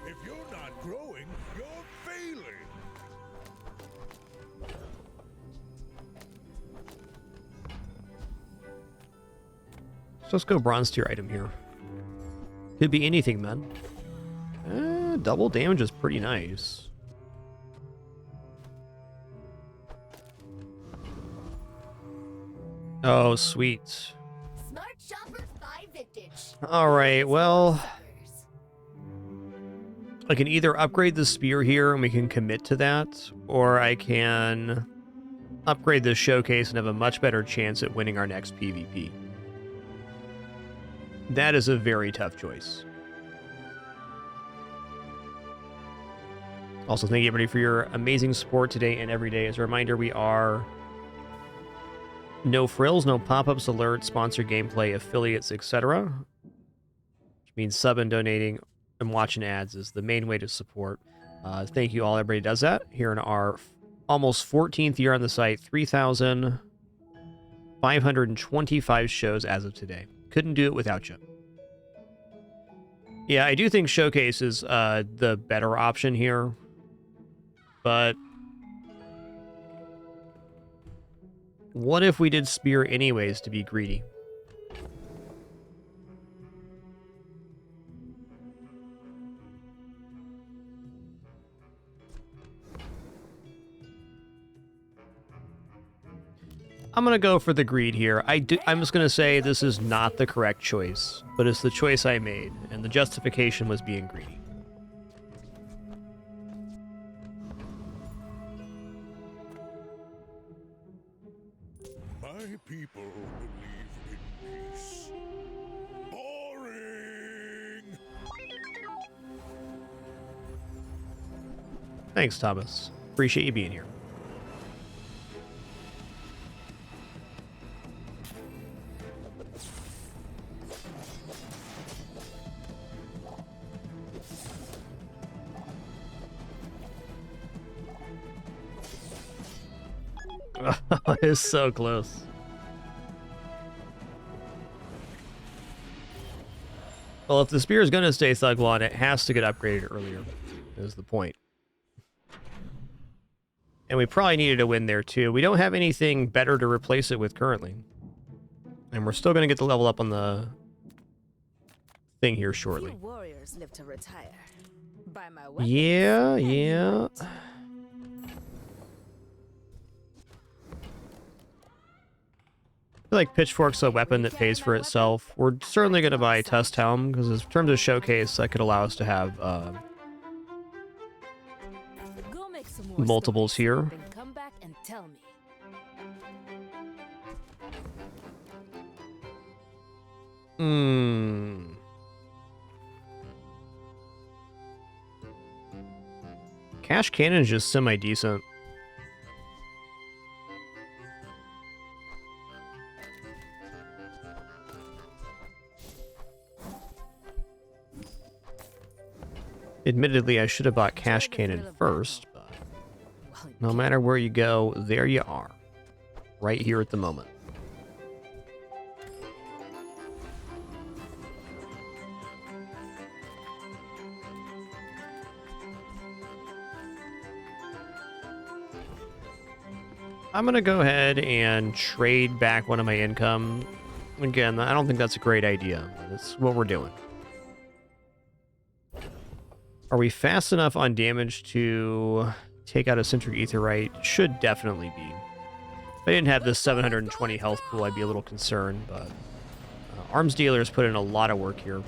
If you're not growing, you're failing. So let's go bronze tier item here. Could be anything, man. Double damage is pretty nice. Oh, sweet. Smart shoppers buy vintage. Alright, well... I can either upgrade the spear here and we can commit to that, or I can upgrade the showcase and have a much better chance at winning our next PvP. That is a very tough choice. Also, thank you everybody for your amazing support today and every day. As a reminder, we are no frills, no pop-ups, alerts, sponsored gameplay, affiliates, etc. Which means sub and donating and watching ads is the main way to support. Thank you all, everybody does that. Here in our almost 14th year on the site, 3,525 shows as of today. Couldn't do it without you. Yeah, I do think Showcase is the better option here. But what if we did Spear anyways to be greedy? I'm going to go for the greed here. I'm just going to say this is not the correct choice, but it's the choice I made, and the justification was being greedy. My people believe in peace. Boring! Thanks, Thomas. Appreciate you being here. It's so close. Well, if the spear is going to stay Thuglaw, it has to get upgraded earlier, is the point. And we probably needed a win there, too. We don't have anything better to replace it with currently. And we're still going to get the level up on the thing here shortly. Few warriors live to retire. By my Yeah. I feel like Pitchfork's a weapon that pays for itself. We're certainly going to buy Tusk Helm, because in terms of showcase, that could allow us to have multiples here. Then come back and tell me. Cash Cannon's just semi-decent. Admittedly, I should have bought Cash Cannon first, but no matter where you go, there you are. Right here at the moment. I'm going to go ahead and trade back one of my income. Again, I don't think that's a great idea, but that's what we're doing. Are we fast enough on damage to take out a Centric Aetheryte? Should definitely be. If I didn't have this 720 health pool, I'd be a little concerned, but Arms Dealer's put in a lot of work here.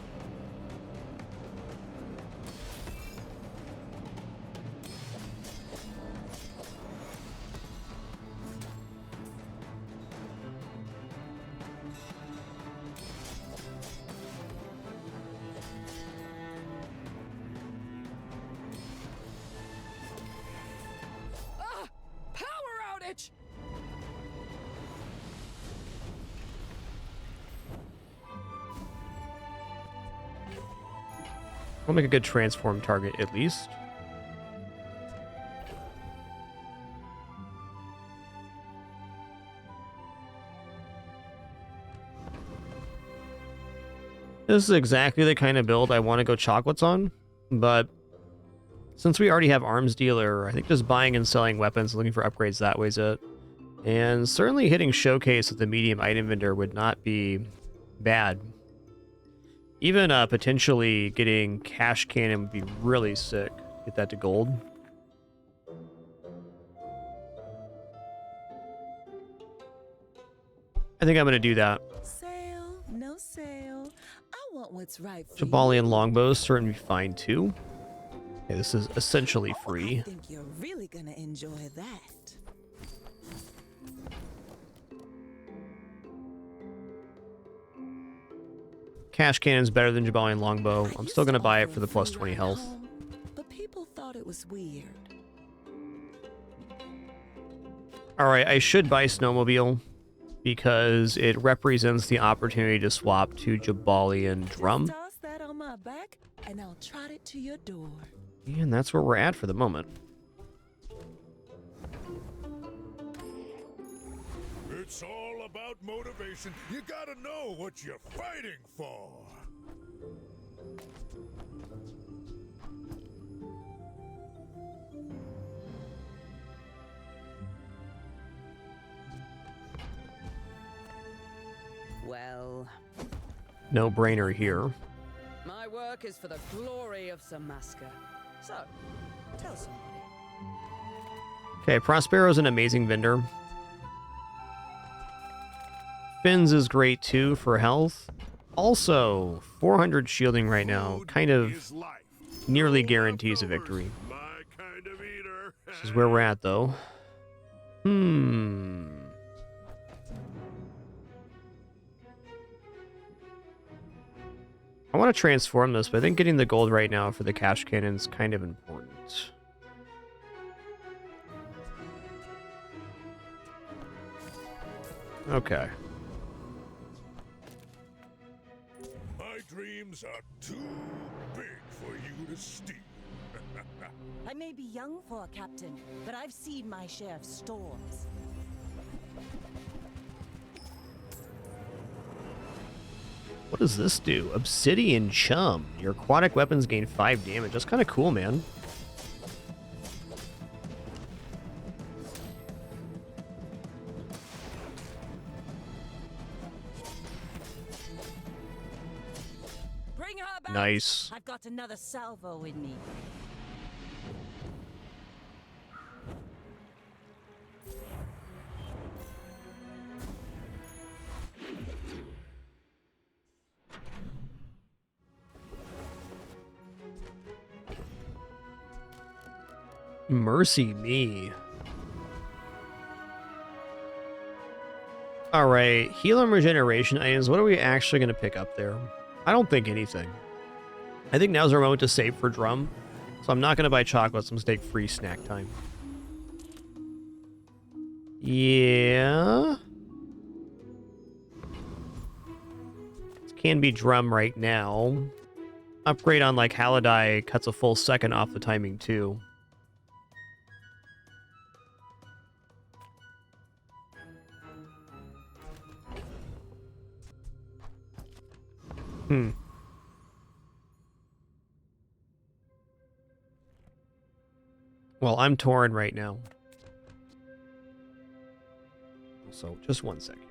I'll make a good transform target, at least. This is exactly the kind of build I want to go chocolates on, but since we already have Arms Dealer, I think just buying and selling weapons, looking for upgrades that way's it. And certainly hitting Showcase with the medium item vendor would not be bad. Even potentially getting cash cannon would be really sick. Get that to gold. I think I'm gonna do that. Sale, no sale. I want what's right for Jabali you. and longbows certainly be fine too. Okay, this is essentially I free. think you're really gonna enjoy that. Cash cannon's better than Jabali and longbow. I'm still gonna buy it for the plus 20 health. But people thought it was weird. Alright, I should buy Snowmobile because it represents the opportunity to swap to Jabali and Drum. Toss that on my back and I'll trot it to your door. And that's where we're at for the moment. It's all about motivation. You gotta know what you're fighting for. Well, No brainer here. my work is for the glory of Samaska. So, tell somebody. Okay, Prospero's an amazing vendor. Finn's is great too for health. Also, 400 shielding right now kind of nearly guarantees a victory. This is where we're at though. I want to transform this, but I think getting the gold right now for the cash cannon is kind of important. Okay. My dreams are too big for you to steal. I may be young for a captain, but I've seen my share of storms. What does this do? Obsidian Chum. Your aquatic weapons gain 5 damage. That's kind of cool, man. Bring her back. Nice. I've got another salvo in me. Mercy me. Alright, heal and regeneration items. What are we actually going to pick up there? I don't think anything. I think now's our moment to save for Drum. So I'm not going to buy chocolates. I'm going to take free snack time. Yeah. This can be Drum right now. Upgrade on like Halidai cuts a full second off the timing too. Well, I'm torn right now. So, just one sec here.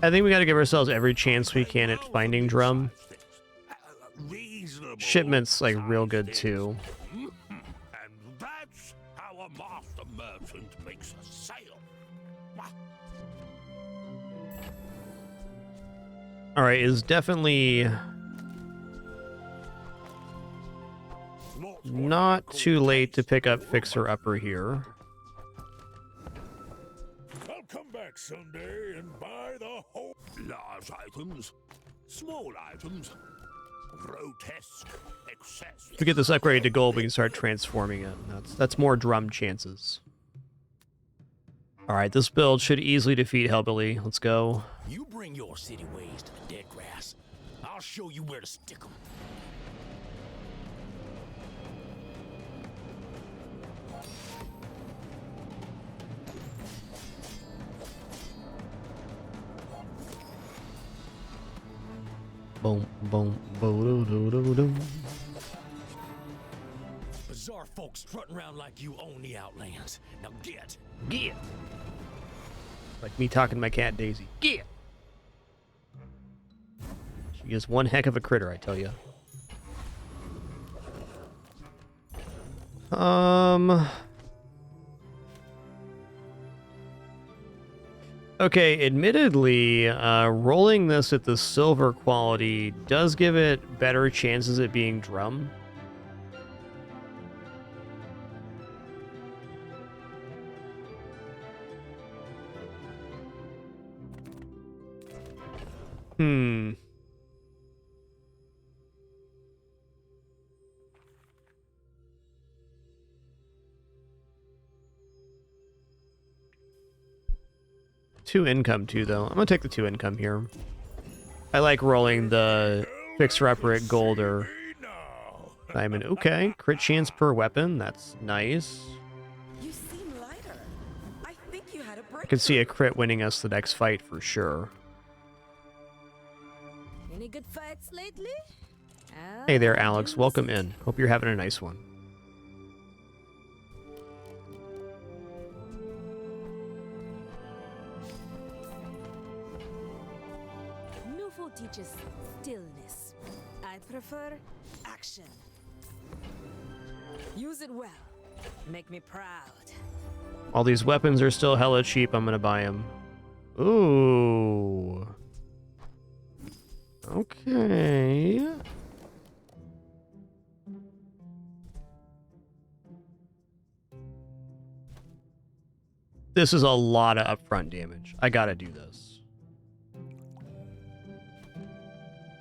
I think we got to give ourselves every chance we can at finding Drum. Shipment's like real good too. And that's how a master merchant makes a sale. Alright, is definitely not too late to pick up Fixer Upper here. I'll come back someday and buy the whole... Large items, small items, grotesque excess. If we get this upgrade to gold, we can start transforming it. That's more Drum chances. Alright, this build should easily defeat Hellbilly. Let's go. You bring your city ways to the dead grass. I'll show you where to stick 'em. Boom, boom, boom, boom, boom, boom. Bizarre folks strutting around like you own the Outlands. Now get. Get. Like me talking to my cat Daisy. Get. She is one heck of a critter, I tell you. Okay, admittedly, rolling this at the silver quality does give it better chances at being drum. Hmm. Two income too, though. I'm gonna take the 2 income here. I like rolling the fixer-upper at gold or diamond. Okay, crit chance per weapon. That's nice. You seem lighter. I think you had a break. I could see a crit winning us the next fight for sure. Any good fights lately? Hey there, Alex. Welcome in. Hope you're having a nice one. Nufo teaches stillness. I prefer action. Use it well. Make me proud. All these weapons are still hella cheap. I'm gonna buy them. Ooh. Okay. This is a lot of upfront damage. I gotta do this.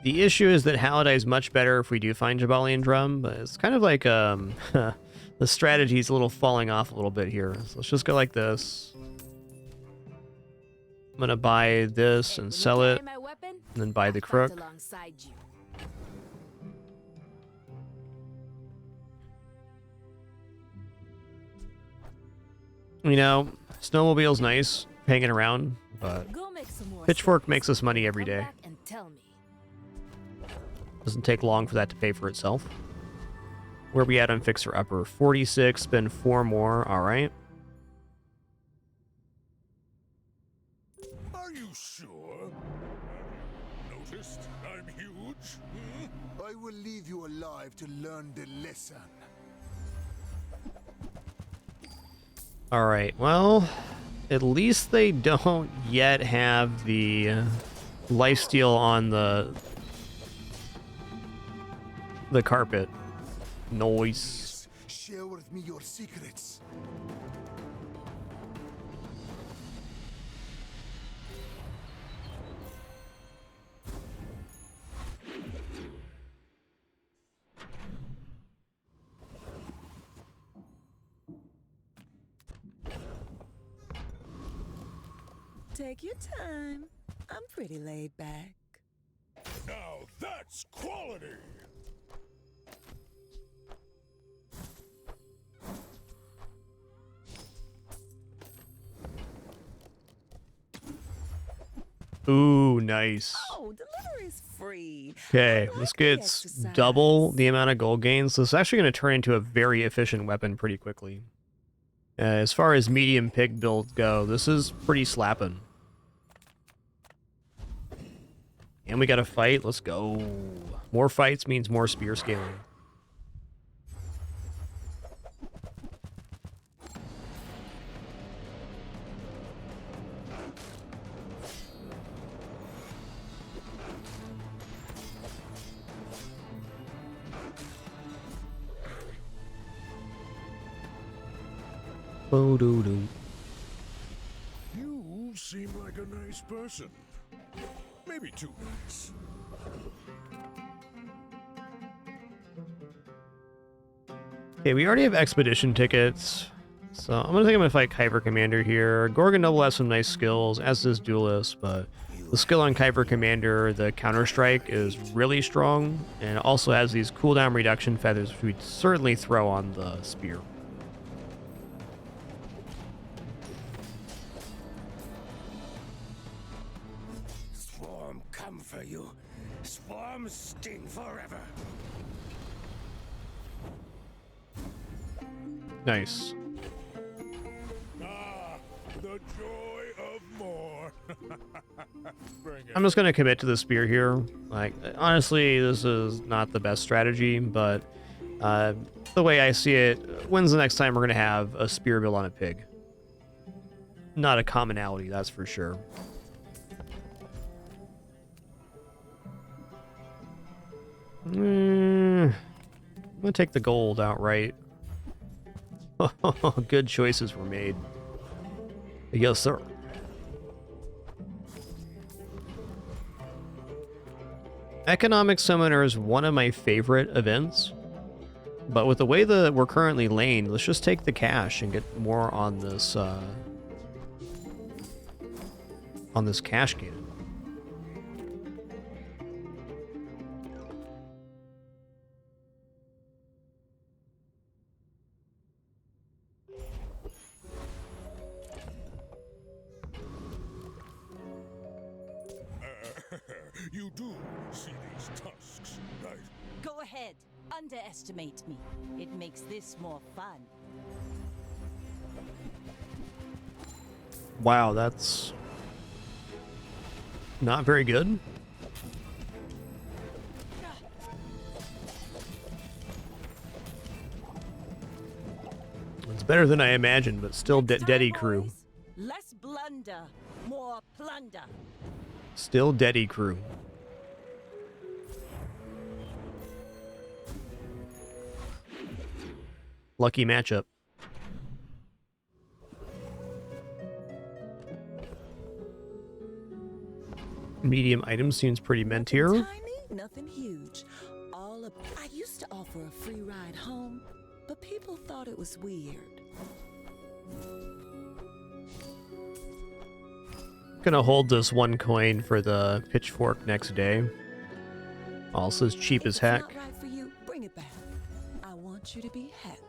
The issue is that Hallidai's much better if we do find Jabalian Drum, but it's kind of like the strategy's a little falling off a little bit here. So let's just go like this. I'm gonna buy this and sell it, and then buy the crook. You know, snowmobile's nice, hanging around, but pitchfork makes us money every day. Doesn't take long for that to pay for itself. Where we at on fixer upper? 46, spend 4 more. All right. Are you sure? Noticed I'm huge? I will leave you alive to learn the lesson. All right. Well, at least they don't yet have the lifesteal on the carpet. Noise. Share with me your secrets. Take your time. I'm pretty laid back. Now that's quality! Ooh, nice. Oh, delivery's free. Okay, this gets double the amount of gold gains. So it's actually going to turn into a very efficient weapon pretty quickly. As far as medium pig builds go, this is pretty slapping. And we got a fight. Let's go. More fights means more spear scaling. Bo-doo-doo. You seem like a nice person. Maybe too nice. Okay, we already have expedition tickets. So I'm gonna fight Kyber Commander here. Gorgon Noble has some nice skills, as does Duelist, but the skill on Kyber Commander, the Counter-Strike, is really strong, and it also has these cooldown reduction feathers, which we'd certainly throw on the spear. Swarm come for you. Swarms sting forever. Nice. Ah, the joy of more. Bring it. I'm just gonna commit to the spear here. Like, honestly, this is not the best strategy, but the way I see it, when's the next time we're gonna have a spear build on a pig? Not a commonality, that's for sure. I'm gonna take the gold outright. Good choices were made. Yes, sir. Economic Summoner is one of my favorite events, but with the way that we're currently laned, let's just take the cash and get more on this cash cannon. You do see these tusks, right? Go ahead. Underestimate me. It makes this more fun. Wow, that's not very good. It's better than I imagined, but still deady crew. Less blunder, more plunder. Still deady crew. Lucky matchup. Medium item seems pretty mint here. Tiny, nothing huge. I used to offer a free ride home, but people thought it was weird. Gonna hold this 1 coin for the pitchfork next day. Also is cheap as heck. If it's not right for you, bring it back. I want you to be happy.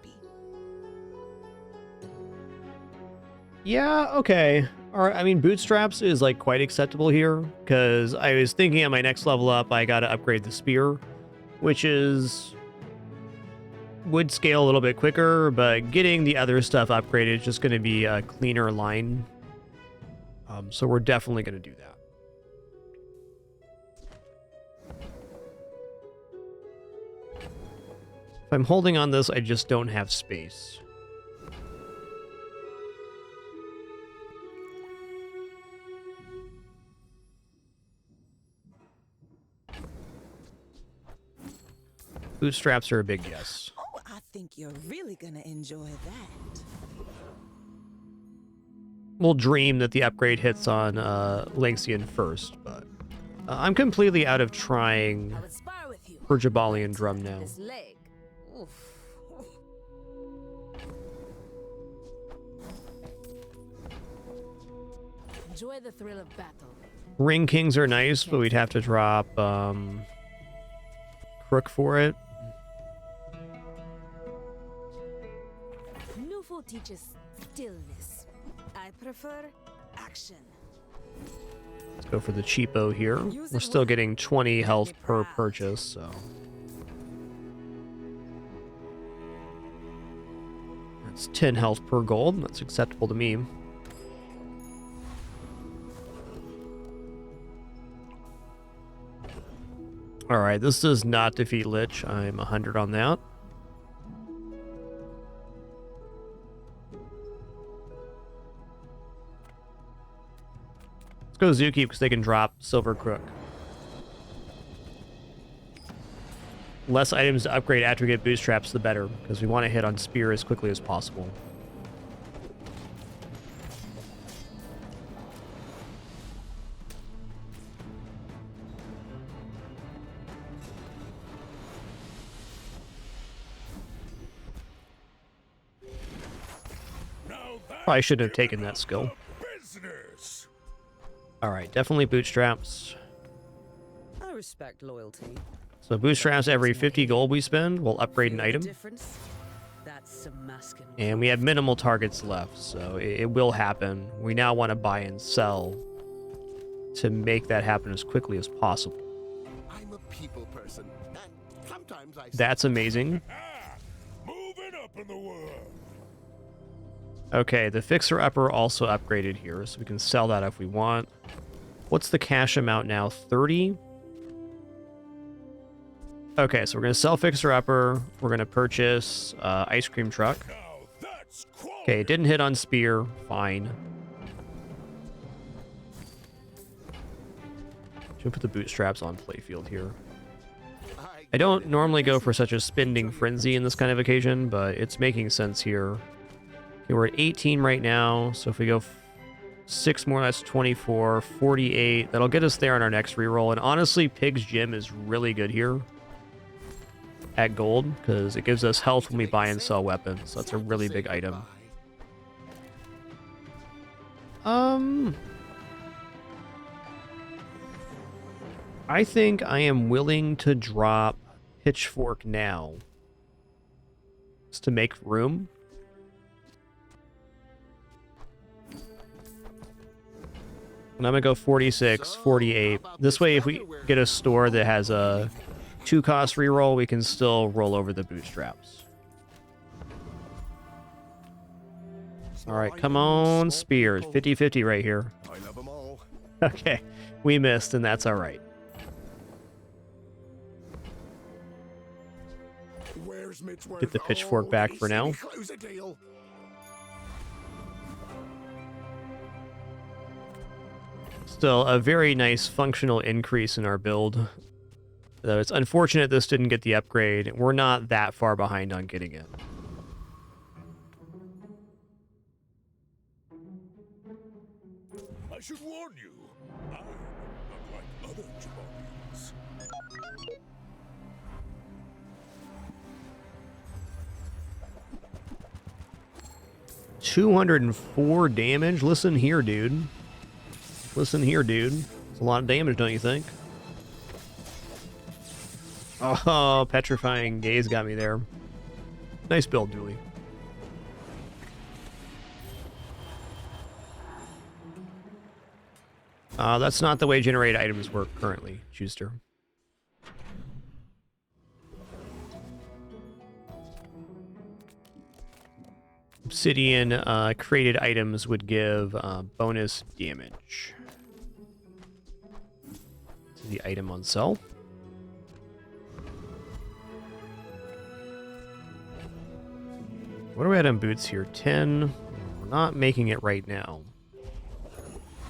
Yeah, okay. Alright, I mean, bootstraps is like quite acceptable here, because I was thinking at my next level up, I gotta upgrade the spear, which would scale a little bit quicker, but getting the other stuff upgraded is just gonna be a cleaner line. So we're definitely gonna do that. If I'm holding on this, I just don't have space. Bootstraps are a big yes. Oh, I think you're really gonna enjoy that. We'll dream that the upgrade hits on Lynxian first, but I'm completely out of trying for Jabalian Drum now. This leg. Oof. Enjoy the thrill of battle. Ring Kings are nice, but we'd have to drop Crook for it. Nufo teaches stillness. I prefer action. Let's go for the cheapo here. We're still getting 20 health per purchase, so. That's 10 health per gold. That's acceptable to me. Alright, this does not defeat Lich. I'm 100 on that. Let's go Zuki because they can drop Silver Crook. Less items to upgrade after we get bootstraps, the better, because we want to hit on Spear as quickly as possible. Probably shouldn't have taken that skill. Alright, definitely bootstraps. I respect loyalty. So bootstraps every 50 gold we spend, we'll upgrade an item. That's some masking. And we have minimal targets left, so it will happen. We now want to buy and sell to make that happen as quickly as possible. I people person. And sometimes I... That's amazing. Moving up in the world. Okay, the fixer-upper also upgraded here, so we can sell that if we want. What's the cash amount now? 30? Okay, so we're going to sell fixer-upper. We're going to purchase ice cream truck. Okay, it didn't hit on spear. Fine. Should we put the bootstraps on playfield here? I don't normally go for such a spending frenzy in this kind of occasion, but it's making sense here. Okay, we're at 18 right now, so if we go 6 more, that's 24, 48. That'll get us there on our next reroll. And honestly, Pig's Gym is really good here at gold, because it gives us health when we buy and sell weapons. So that's a really big item. I think I am willing to drop Pitchfork now, just to make room. And I'm gonna go 46, 48. This way, if we get a store that has a 2-cost reroll, we can still roll over the bootstraps. All right, come on, spears. 50-50 right here. I love them all. Okay, we missed, and that's all right. Get the pitchfork back for now. Close a deal. Still a very nice functional increase in our build. Though it's unfortunate this didn't get the upgrade. We're not that far behind on getting it. I should warn you, I'm not like other Jabalians. 204 damage? Listen here, dude. Listen here, dude. It's a lot of damage, don't you think? Oh, Petrifying Gaze got me there. Nice build, Dooley. That's not the way generate items work currently, Schuster. Obsidian created items would give bonus damage to the item on sell. What are we at on boots here? 10. We're not making it right now.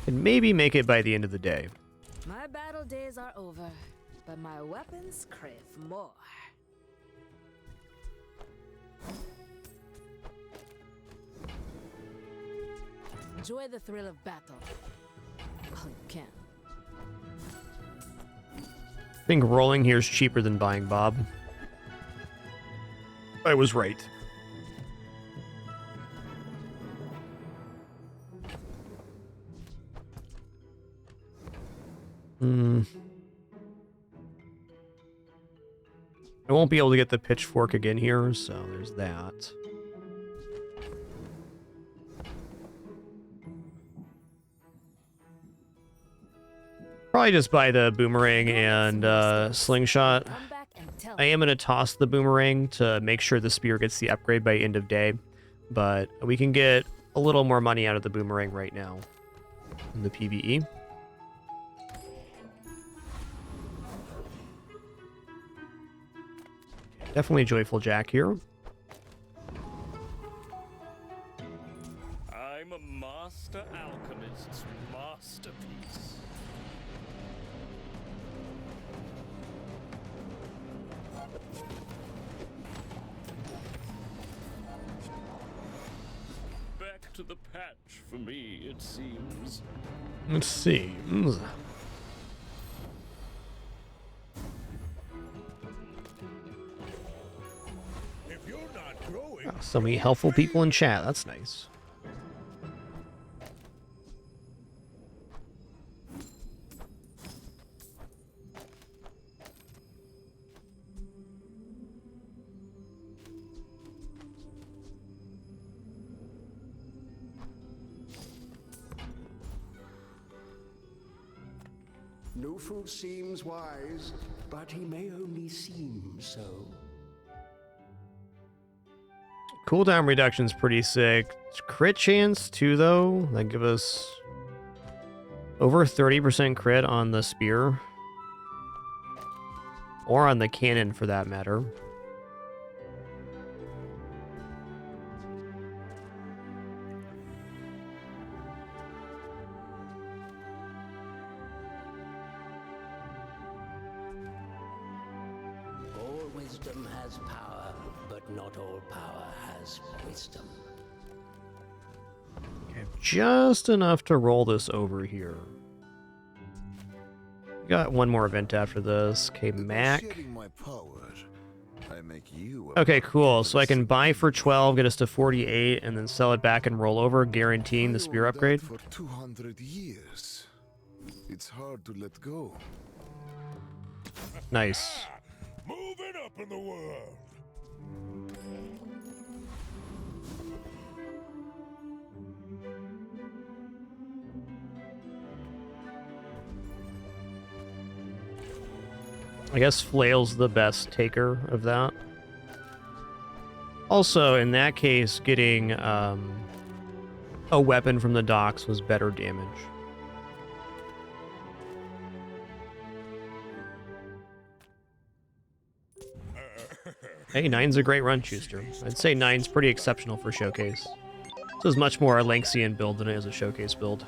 And maybe make it by the end of the day. My battle days are over, but my weapons crave more. Enjoy the thrill of battle. Oh, you can. I think rolling here is cheaper than buying Bob. I was right. I won't be able to get the pitchfork again here, so there's that. Probably just buy the boomerang and slingshot. I am going to toss the boomerang to make sure the spear gets the upgrade by end of day, but we can get a little more money out of the boomerang right now in the PvE. Definitely Joyful Jack here. I'm a master alchemist's masterpiece. Back to the patch for me, it seems. It seems. Oh, so many helpful people in chat. That's nice. No food seems wise but he may only seem so. Cooldown reduction's pretty sick. Crit chance too, though. That give us over 30% crit on the spear. Or on the cannon, for that matter. All wisdom has power, but not all power has wisdom. Okay, just enough to roll this over here. Got one more event after this. Okay, Mac. Okay, cool. So I can buy for 12, get us to 48, and then sell it back and roll over, guaranteeing the spear upgrade. For 200 years. It's hard to let go. Nice. Moving up in the world. I guess Flail's the best taker of that. Also, in that case, getting a weapon from the docks was better damage. Hey, 9's a great run, Schuster. I'd say 9's pretty exceptional for Showcase. This is much more a Lanxian build than it is a Showcase build.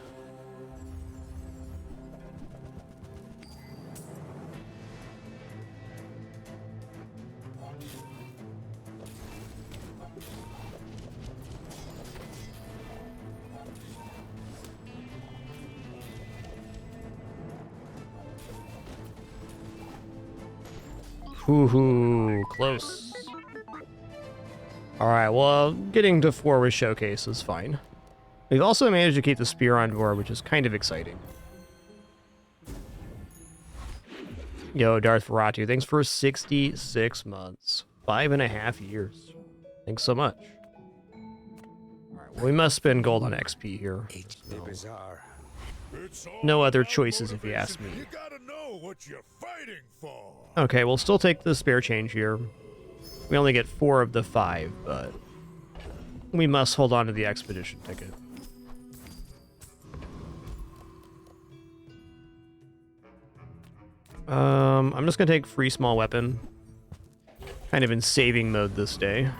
Woohoo, close. Alright, well, getting to 4 with Showcase is fine. We've also managed to keep the spear on board, which is kind of exciting. Yo, Darth Veratu, thanks for 66 months. 5.5 years. Thanks so much. Alright, well, we must spend gold on XP here. No other choices if you ask me. You gotta know what you're fighting for. Okay, we'll still take the spare change here. We only get 4 of the 5, but we must hold on to the expedition ticket. I'm just gonna take free small weapon. Kind of in saving mode this day.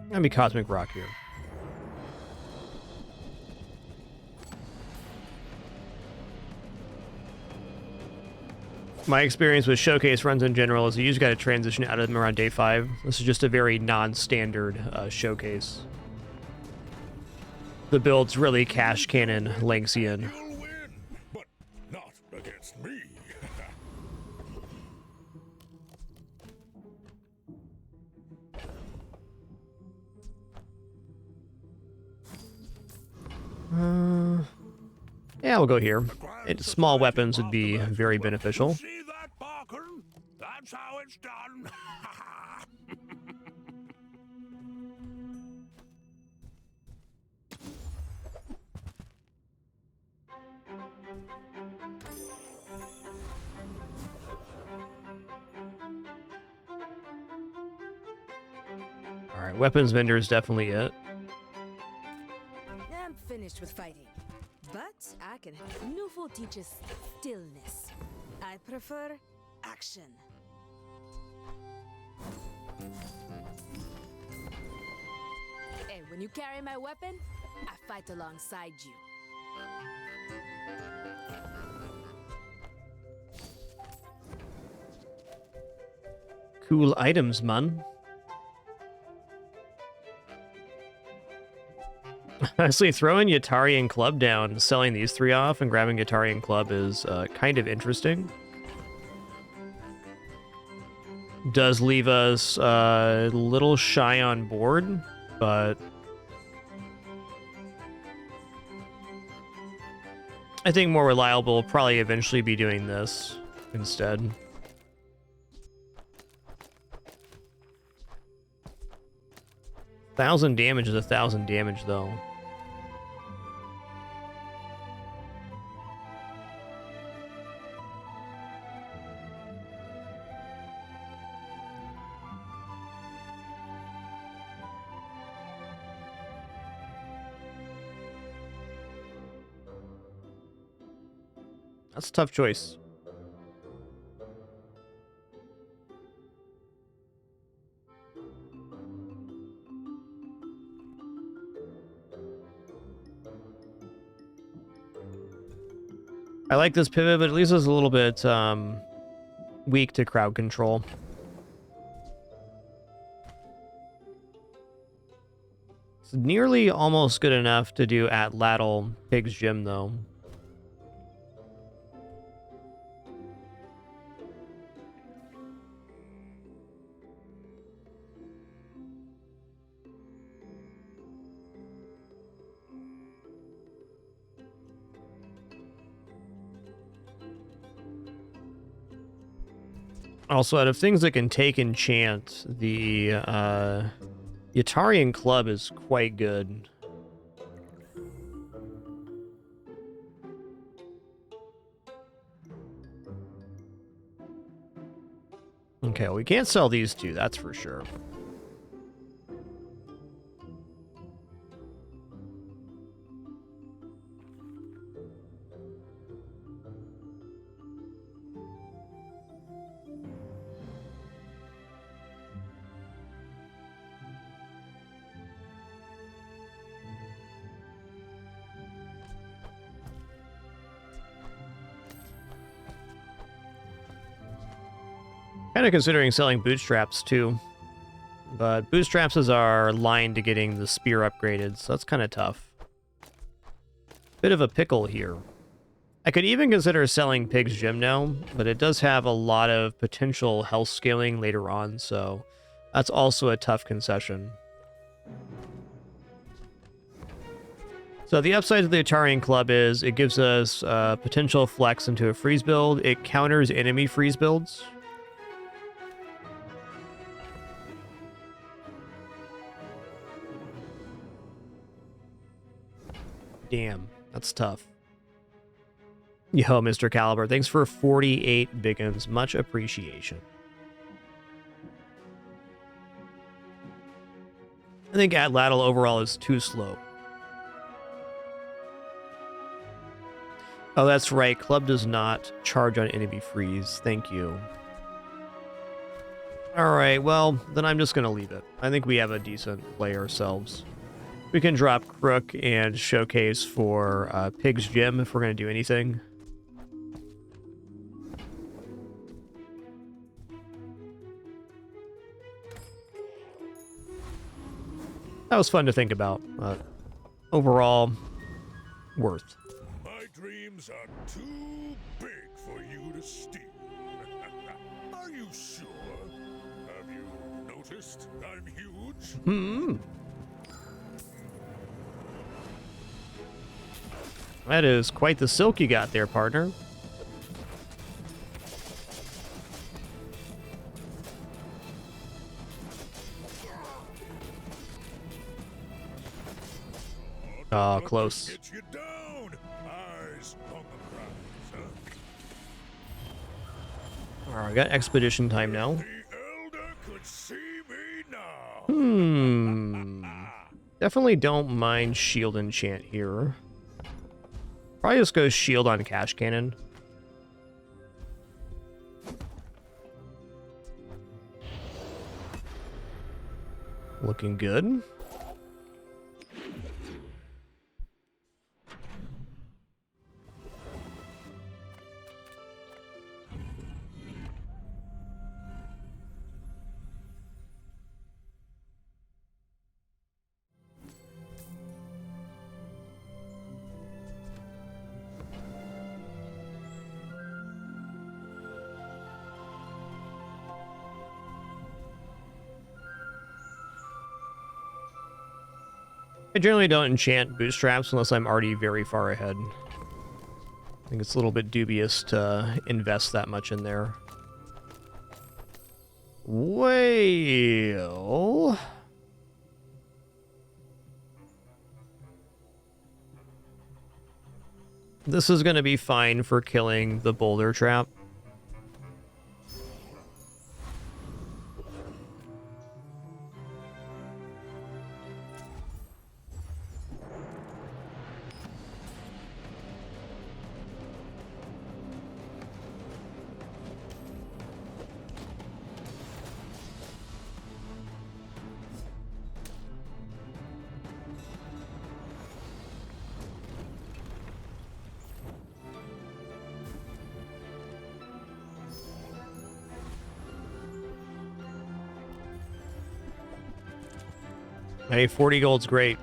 Gonna be Cosmic Rock here. My experience with Showcase runs in general is you usually got to transition out of them around day 5. This is just a very non-standard Showcase. The build's really cash cannon Lanxian. You'll win, but not against me. Yeah, we'll go here. Small weapons would be very beneficial. See that, Barker? That's how it's done. Alright, weapons vendor is definitely it. I'm finished with fighting, but I can. Nufo teaches stillness. I prefer action. And when you carry my weapon, I fight alongside you. Cool items, man. Honestly, throwing Yatari and Club down, selling these 3 off, and grabbing Yatari and Club is kind of interesting. Does leave us a little shy on board, but I think more reliable will probably eventually be doing this instead. 1,000 damage is 1,000 damage, though. That's a tough choice. I like this pivot, but at least it's a little bit weak to crowd control. It's nearly almost good enough to do at Laddle Pig's Gym, though. Also, out of things that can take enchant, the Yatarian Club is quite good. Okay, well, we can't sell these two, that's for sure. Kind of considering selling bootstraps too, but bootstraps is our line to getting the spear upgraded, so that's kind of tough. Bit of a pickle here. I could even consider selling Pig's Gym now, but it does have a lot of potential health scaling later on, so that's also a tough concession. So the upside of the Atarian Club is it gives us potential flex into a freeze build. It counters enemy freeze builds. Damn, that's tough. Yo, Mr. Caliber, thanks for 48 biggins. Much appreciation. I think Atlatl overall is too slow. Oh, that's right. Club does not charge on enemy freeze. Thank you. Alright, well, then I'm just going to leave it. I think we have a decent play ourselves. We can drop Crook and Showcase for Pig's Gym if we're going to do anything. That was fun to think about. Overall, worth. My dreams are too big for you to steal. Are you sure? Have you noticed I'm huge? Hmm. That is quite the silk you got there, partner. Oh, close. Get you down. Eyes on the prize, huh? Alright, we got expedition time now. The Elder could see me now. Definitely don't mind shield enchant here. Probably just go shield on cash cannon. Looking good. I generally don't enchant bootstraps unless I'm already very far ahead. I think it's a little bit dubious to invest that much in there. Well... this is going to be fine for killing the boulder trap. Hey, 40 gold's great.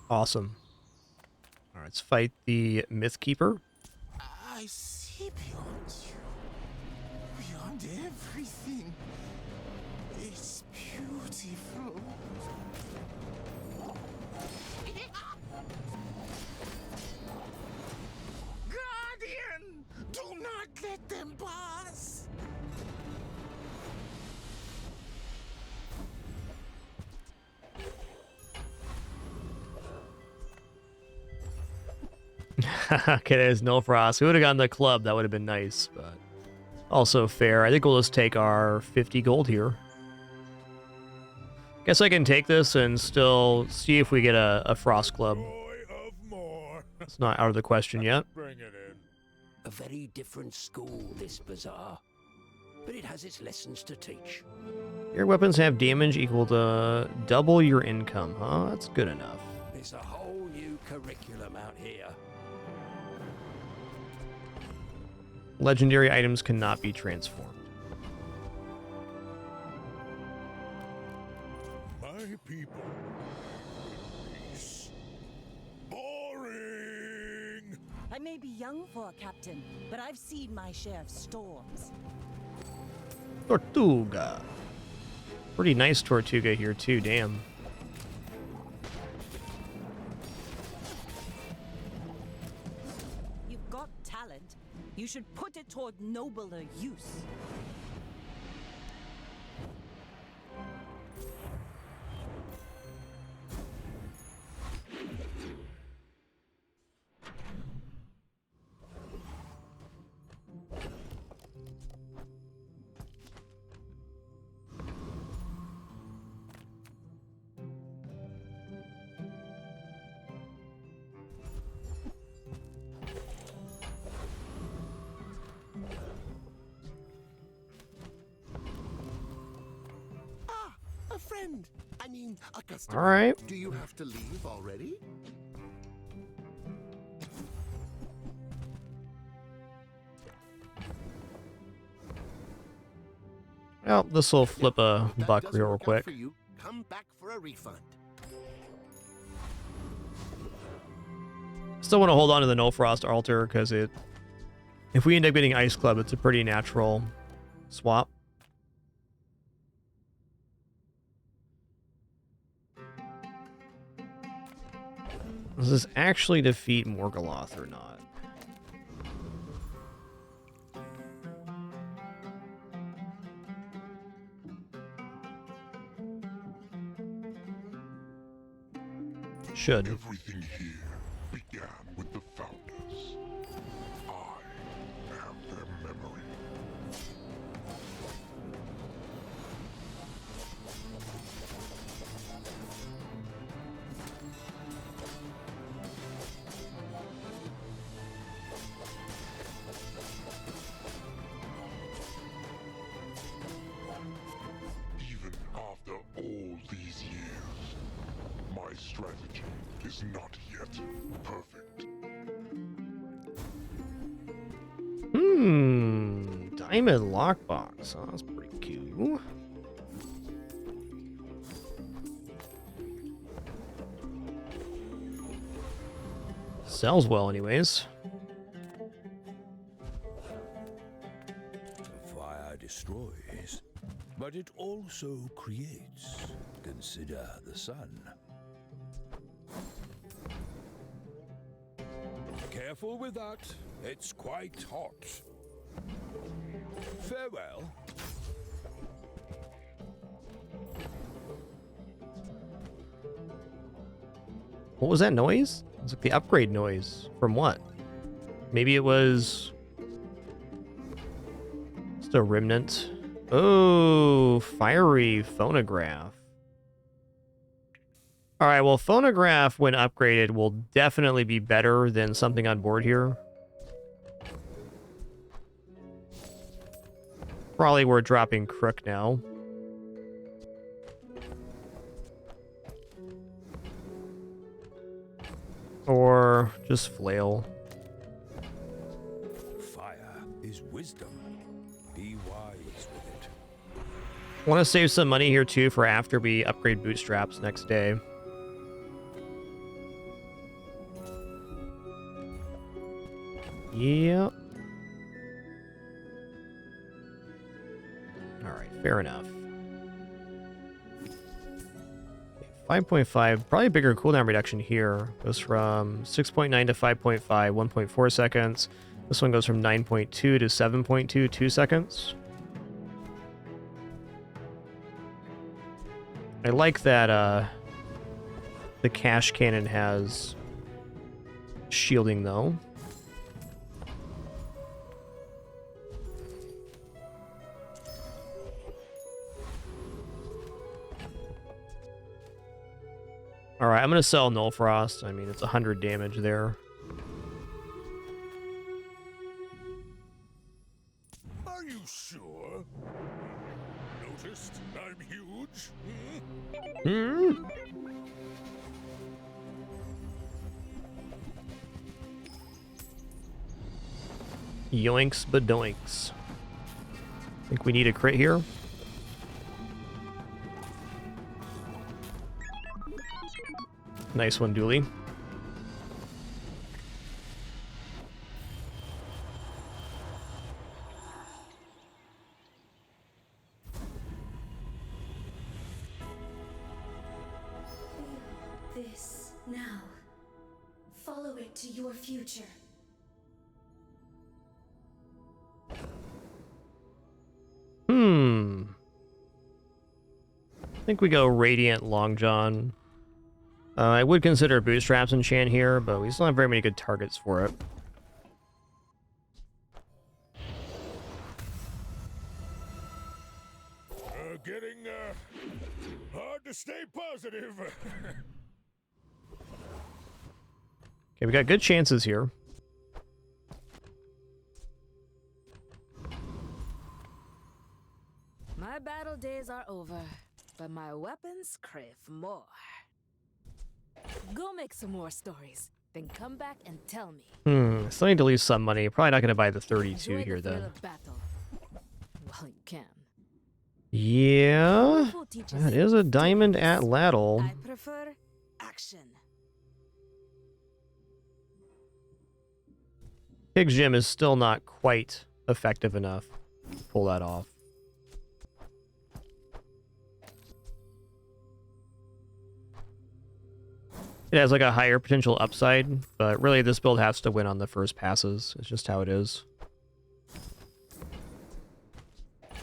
Awesome. All right, let's fight the Myth Keeper. I see beyond you. Beyond everything. It's beautiful. Guardian! Do not let them pass! Okay, there's no frost. We would have gotten the club. That would have been nice, but also fair. I think we'll just take our 50 gold here. Guess I can take this and still see if we get a frost club. It's not out of the question yet. Bring it in. A very different school, this bazaar. But it has its lessons to teach. Your weapons have damage equal to double your income, huh? That's good enough. There's a whole new curriculum out here. Legendary items cannot be transformed. My people. Peace. Boring. I may be young for a captain, but I've seen my share of storms. Tortuga. Pretty nice Tortuga here too, damn. You've got talent. You should put it toward nobler use. A friend. I mean, a customer. All right. Do you have to leave already? Well, this will flip a If that buck doesn't real work out quick. for you, come back for a refund. Still want to hold on to the No Frost altar because if we end up getting Ice Club, it's a pretty natural swap. Does this actually defeat Morgoloth or not? Should. Everything here began with the founders. I have their memory. Even after all these years, my strategy is not yet perfect. Diamond lockbox. Oh, that's pretty cool. Sells well, anyways. Fire destroys, but it also creates. Consider the sun. Careful with that. It's quite hot. Farewell. What was that noise? It's like the upgrade noise. From what? Maybe it was just a remnant. Oh, fiery phonograph. All right, well, phonograph, when upgraded, will definitely be better than something on board here. Probably we're dropping Crook now. Just flail. Fire is wisdom. Be wise with it. Want to save some money here too for after we upgrade bootstraps next day. Yep. Alright, fair enough. 5.5, probably a bigger cooldown reduction here. Goes from 6.9 to 5.5, 1.4 seconds. This one goes from 9.2 to 7.2, 2 seconds. I like that the cash cannon has shielding though. Alright, I'm going to sell Null Frost. I mean, it's 100 damage there. Are you sure? Noticed I'm huge? Hmm? Yoinks badoinks. Think we need a crit here. Nice one, Dooley. This now. Follow it to your future. I think we go Radiant Long John. I would consider Bootstraps enchant here, but we still have very many good targets for it. Getting hard to stay positive. Okay, we got good chances here. My battle days are over, but my weapons crave more. Go make some more stories, then come back and tell me. Still need to lose some money. Probably not going to buy the 32 Enjoy here, the thrill then. of battle. Well, you can. Yeah, that is a diamond at Laddle. I prefer action. Pig's Gym is still not quite effective enough to pull that off. It has like a higher potential upside, but really this build has to win on the first passes. It's just how it is.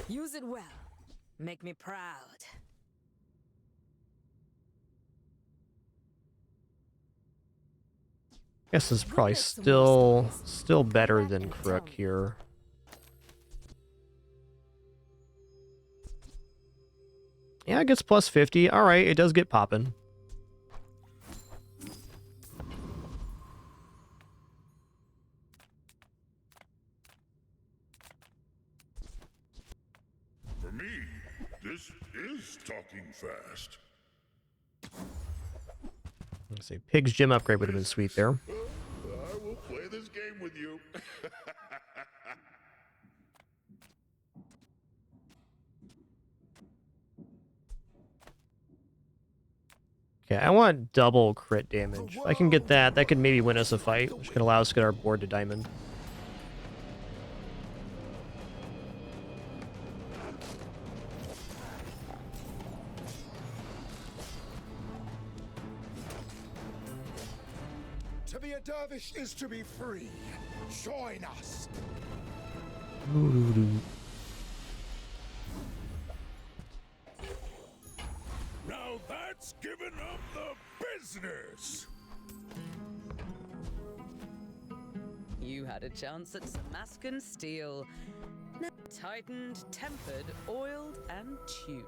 Use it well. Make me proud. Guess this is probably still better than Crook here. Yeah, it gets plus 50. All right, it does get popping. For me, this is talking fast. Let's see, Pig's Gym upgrade would have been sweet there. I will play this game with you. Okay, I want double crit damage. If I can get that, that could maybe win us a fight, which could allow us to get our board to diamond. To be a dervish is to be free. Join us. Now that's giving up the business. You had a chance at Damascus steel. Now tightened, tempered, oiled, and tuned.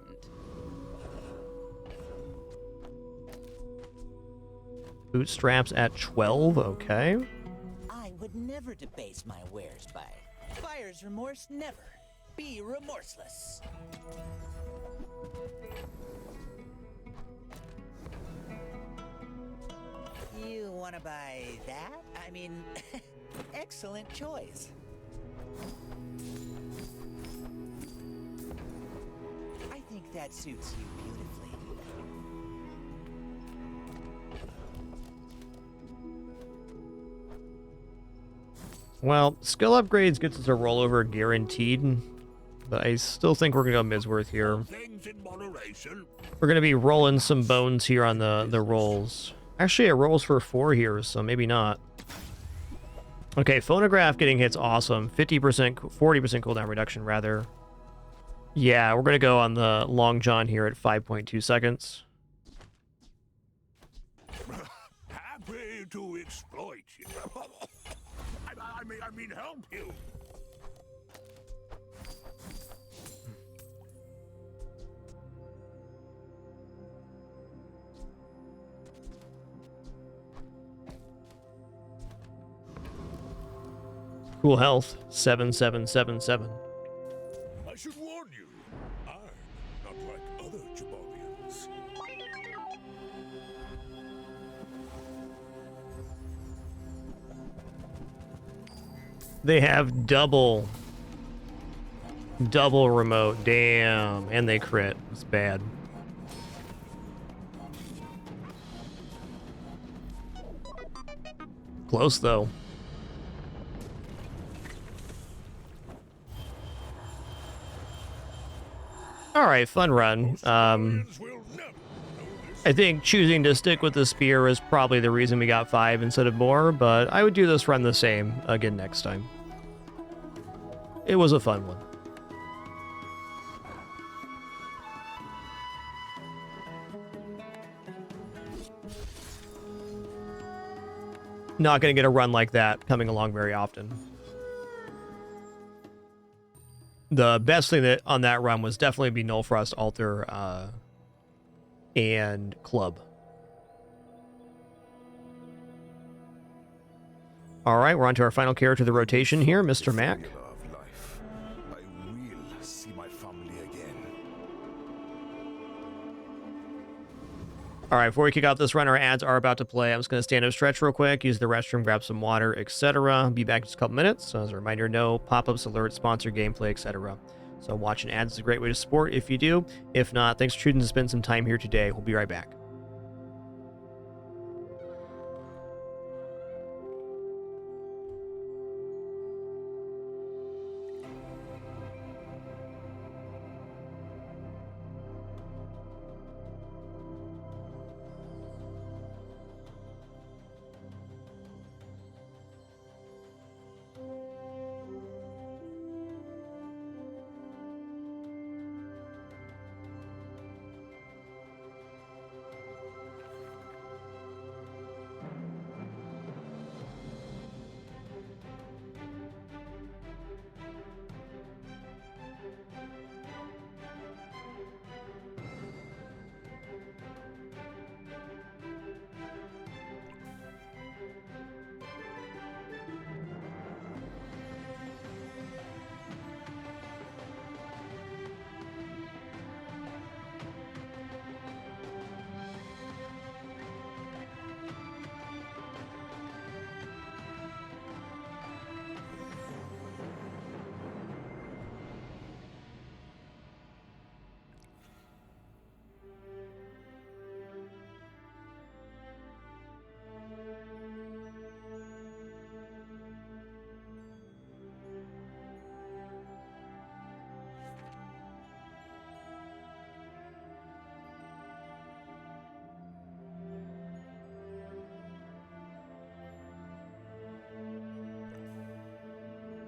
Bootstraps at 12, okay. I would never debase my wares by buyer's remorse, never. Be remorseless. You wanna buy that? I mean, excellent choice. I think that suits you beautifully. Well, skill upgrades gets us a rollover guaranteed, but I still think we're gonna go Mizworth here. Things in moderation. We're gonna be rolling some bones here on the rolls. Actually, it rolls for 4 here, so maybe not. Okay, phonograph getting hits awesome. 50%, 40% cooldown reduction rather. Yeah, we're gonna go on the Long John here at 5.2 seconds. Happy to exploit you. I mean, help you. Cool health, 7777. I should warn you, I'm not like other Jabarians. They have double remote. Damn, and they crit. It's bad. Close though. All right, fun run. I think choosing to stick with the spear is probably the reason we got 5 instead of more, but I would do this run the same again next time. It was a fun one. Not going to get a run like that coming along very often. The best thing that on that run was definitely be Nullfrost Altar and Club. All right, we're on to our final character of the rotation here, Mr. Mac. I will see my family again. All right, before we kick off this run, our ads are about to play. I'm just going to stand up, stretch real quick, use the restroom, grab some water, etc. Be back in just a couple minutes. So as a reminder, no pop-ups, alerts, sponsor, gameplay, etc. So watching ads is a great way to support if you do. If not, thanks for choosing to spend some time here today. We'll be right back.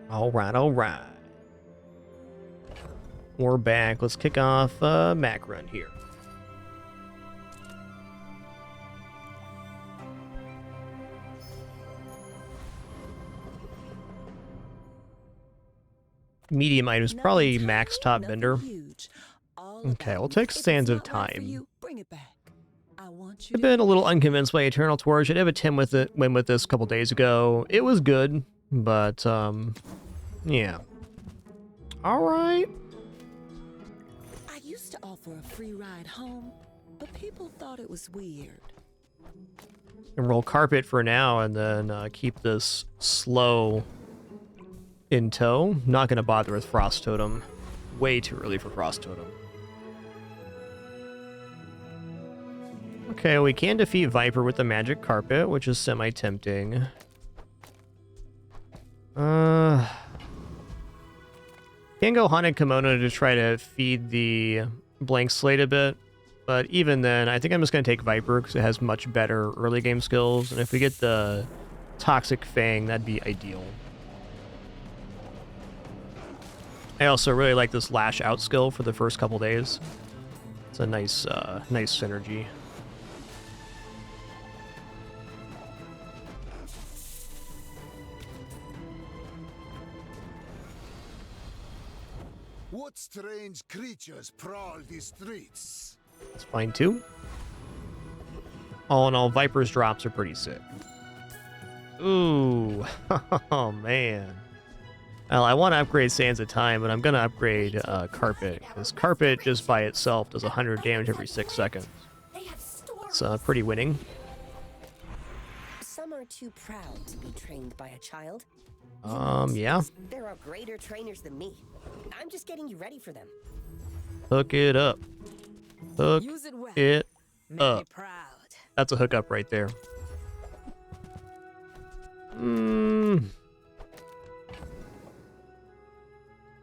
All right. We're back. Let's kick off Mac run here. Medium items, probably max top vendor. Okay, we'll take Sands of Time. I've been a little unconvinced by Eternal Torch. I did have a 10 with it, win with this a couple days ago. It was good, but yeah. All right. I used to offer a free ride home, but people thought it was weird. And roll Carpet for now, and then keep this slow in tow. Not going to bother with Frost Totem. Way too early for Frost Totem. Okay, we can defeat Viper with the Magic Carpet, which is semi-tempting. Can go Haunted Kimono to try to feed the Blank Slate a bit. But even then, I think I'm just going to take Viper because it has much better early game skills. And if we get the Toxic Fang, that'd be ideal. I also really like this Lash Out skill for the first couple days. It's a nice synergy. What strange creatures prowl these streets? It's fine too. All in all, Viper's drops are pretty sick. Ooh, oh man. Well, I want to upgrade Sands of Time, but I'm going to upgrade Carpet, because Carpet just by itself does 100 damage every 6 seconds. It's pretty winning. Some are too proud to be trained by a child. Yeah. There are greater trainers than me. I'm just getting you ready for them. Hook it up. Hook it up. That's a hookup right there.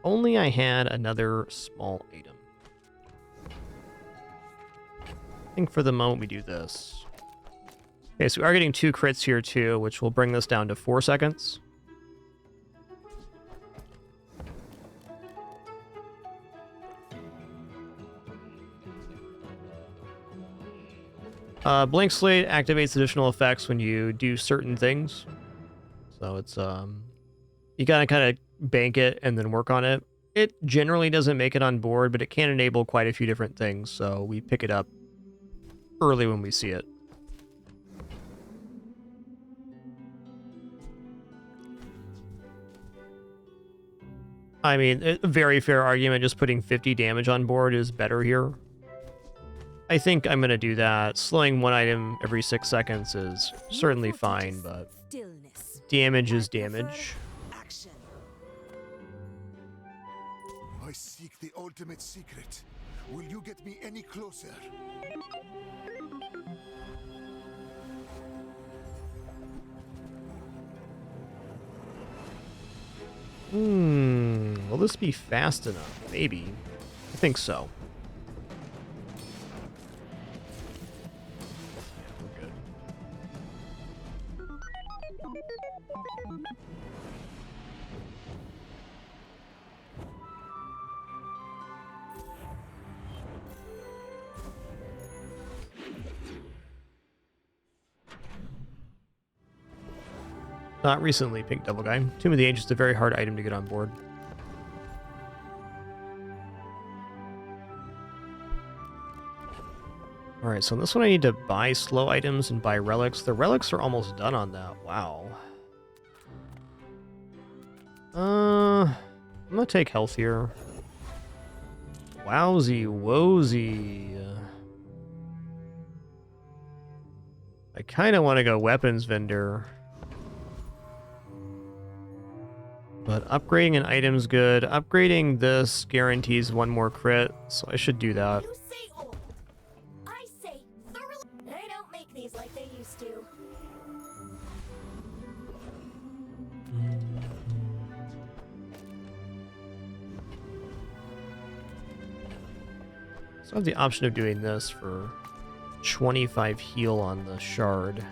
Only I had another small item. I think for the moment we do this. Okay, so we are getting 2 crits here too, which will bring this down to 4 seconds. Blank Slate activates additional effects when you do certain things. So it's, you gotta kind of bank it and then work on it. It generally doesn't make it on board, but it can enable quite a few different things, so we pick it up early when we see it. I mean, a very fair argument, just putting 50 damage on board is better here. I think I'm going to do that. Slowing one item every 6 seconds is certainly fine, but damage is damage. I seek the ultimate secret. Will you get me any closer? Will this be fast enough? Maybe. I think so. Not recently, Pink Devil Guy. Tomb of the Ancients is a very hard item to get on board. Alright, so on this one I need to buy slow items and buy relics. The relics are almost done on that. Wow. I'm gonna take health here. Wowsy wozy. I kind of want to go weapons vendor. But upgrading an item's good. Upgrading this guarantees 1 more crit, so I should do that. You say old. I say thoroughly. They don't make these like they used to. So I have the option of doing this for 25 heal on the shard.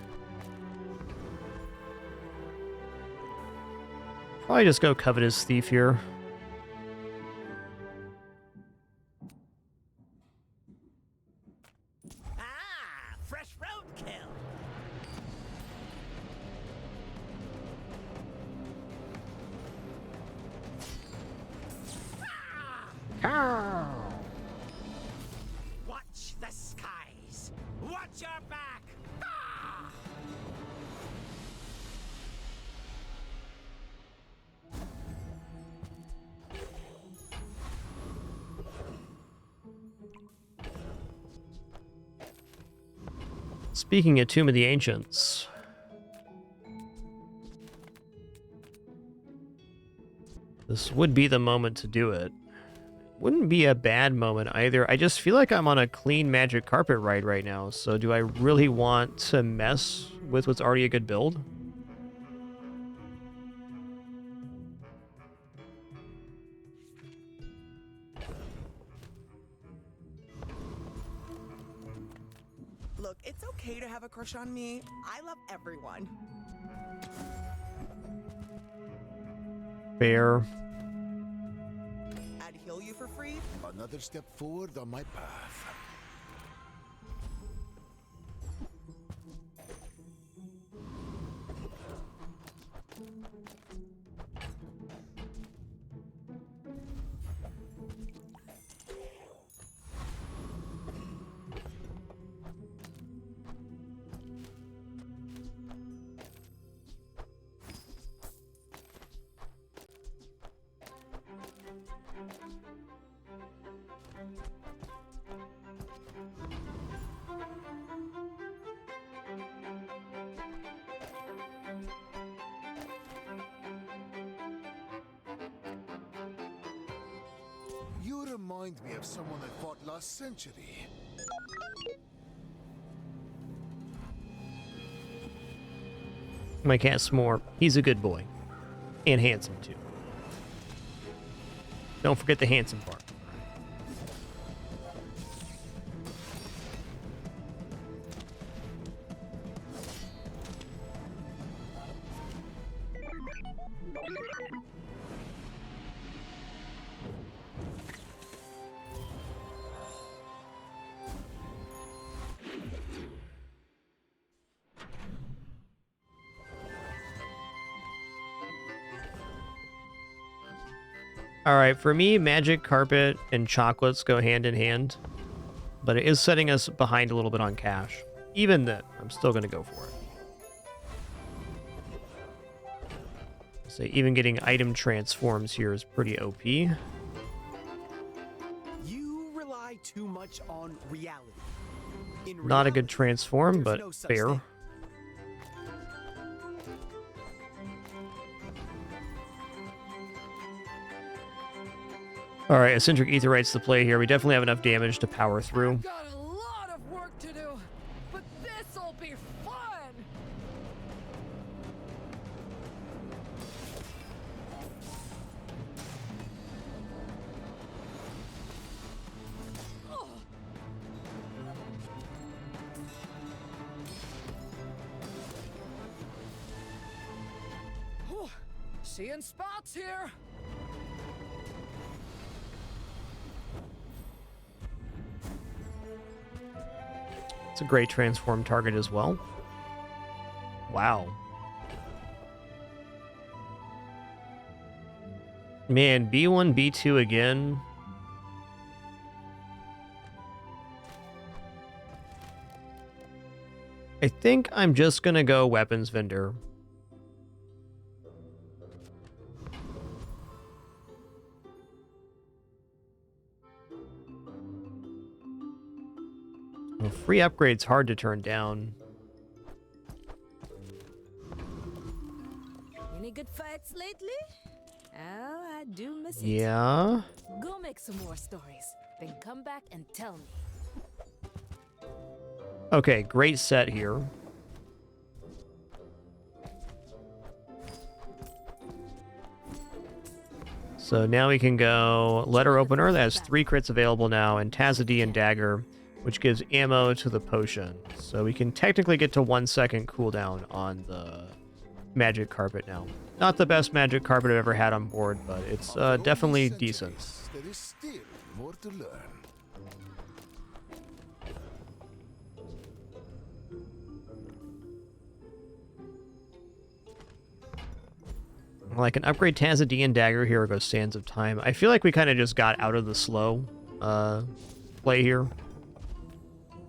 Probably just go Covetous Thief here. Fresh roadkill. Watch the skies. Watch your back. Speaking of Tomb of the Ancients, this would be the moment to do it. Wouldn't be a bad moment either. I just feel like I'm on a clean magic carpet ride right now, so do I really want to mess with what's already a good build? Look, it's okay to have a crush on me. I love everyone. Fair. I'd heal you for free. Another step forward on my path. You remind me of someone I fought last century. My cat S'more, he's a good boy. And handsome, too. Don't forget the handsome part. Alright, for me, magic carpet and chocolates go hand in hand, but it is setting us behind a little bit on cash. Even then, I'm still going to go for it. So even getting item transforms here is pretty OP. You rely too much on reality. Not a good transform, but fair. Alright, Eccentric Aetheryte's the play here. We definitely have enough damage to power through. Got a lot of work to do, but this'll be fun! Oh. Oh, seeing spots here! It's a great transform target as well. Wow. Man, B1, B2 again. I think I'm just gonna go weapons vendor. Well, free upgrade's hard to turn down. Any good fights lately? Oh, I do miss it. Yeah. Go make some more stories, then come back and tell me. Okay, great set here. So now we can go letter opener. That has 3 crits available now, and Tazadian Dagger, which gives ammo to the potion. So we can technically get to 1 second cooldown on the magic carpet now. Not the best magic carpet I've ever had on board, but it's definitely decent. There is still more to learn. Well, I can upgrade Tazadian Dagger here or go Sands of Time. I feel like we kind of just got out of the slow play here.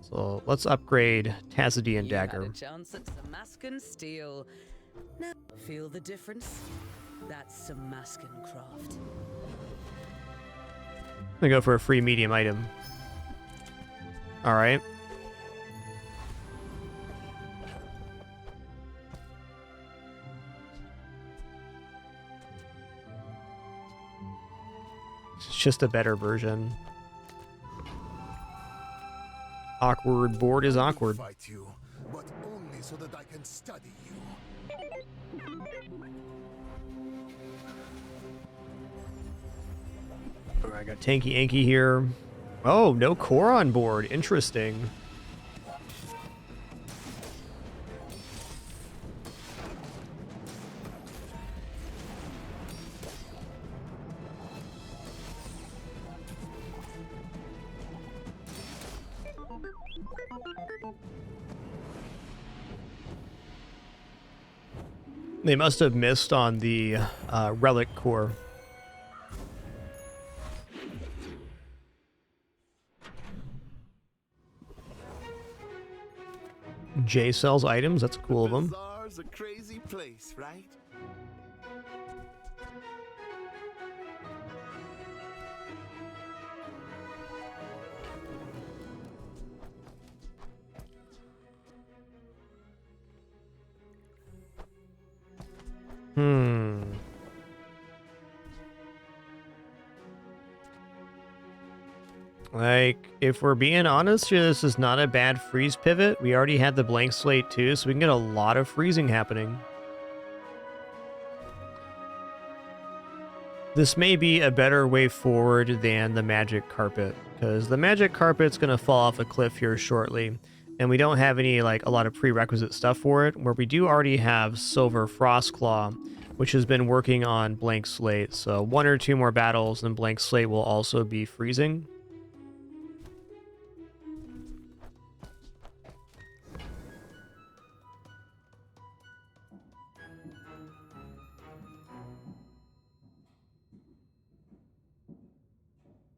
So let's upgrade Tazadian Dagger. You had a chance at Damascus steel. Now feel the difference? That's Damascus craft. I'm gonna go for a free medium item. Alright. just a better version. Awkward board is awkward. Fight you, but only so that I can study you. Alright, I got Tanky Anky here. Oh, no core on board. Interesting. They must have missed on the relic core. Jay sells items. That's cool of him. Bazaar's a crazy place, right? Like, if we're being honest here, this is not a bad freeze pivot. We already had the blank slate too, so we can get a lot of freezing happening. This may be a better way forward than the magic carpet, because the magic carpet's going to fall off a cliff here shortly, and we don't have any, like, a lot of prerequisite stuff for it, where we do already have Silver Frostclaw, which has been working on blank slate, so 1 or 2 more battles and blank slate will also be freezing.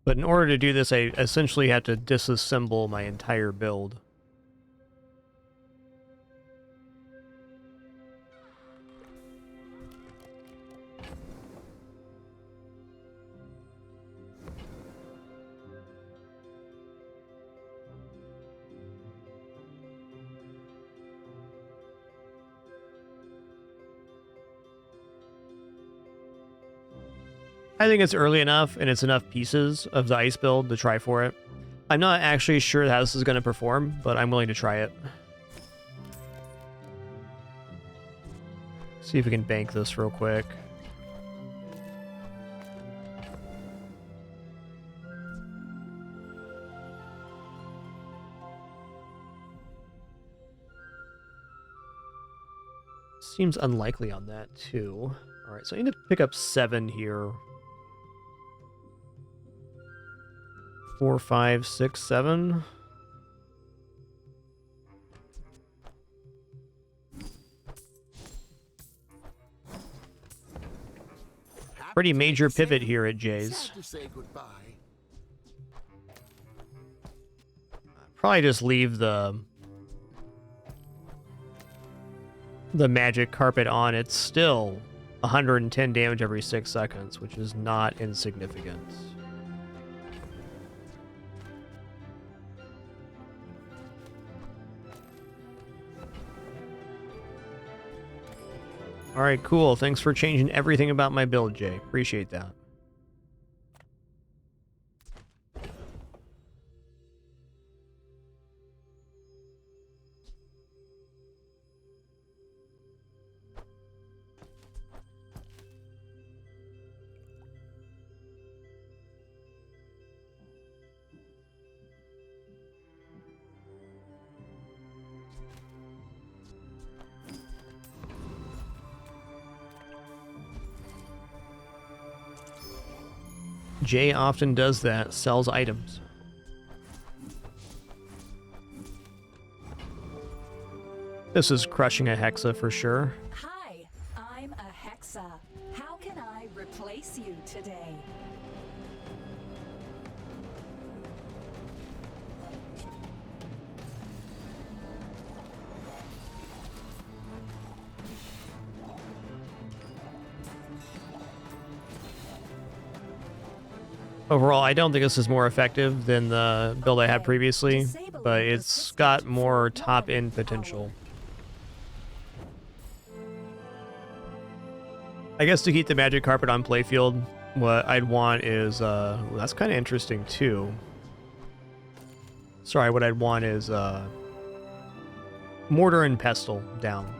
But in order to do this, I essentially have to disassemble my entire build. I think it's early enough, and it's enough pieces of the ice build to try for it. I'm not actually sure how this is going to perform, but I'm willing to try it. See if we can bank this real quick. Seems unlikely on that, too. Alright, so I need to pick up 7 here. 4, 5, 6, 7. Pretty major pivot here at Jay's. Probably just leave the magic carpet on. It's still 110 damage every 6 seconds, which is not insignificant. Alright, cool. Thanks for changing everything about my build, Jay. Appreciate that. Jay often does that, sells items. This is crushing a Hexa for sure. Hi, I'm a Hexa. How can I replace you today? Overall, I don't think this is more effective than the build I had previously, but it's got more top-end potential. I guess to keep the magic carpet on playfield what I'd want is, well, that's kind of interesting too. Sorry, what I'd want is, Mortar and Pestle down.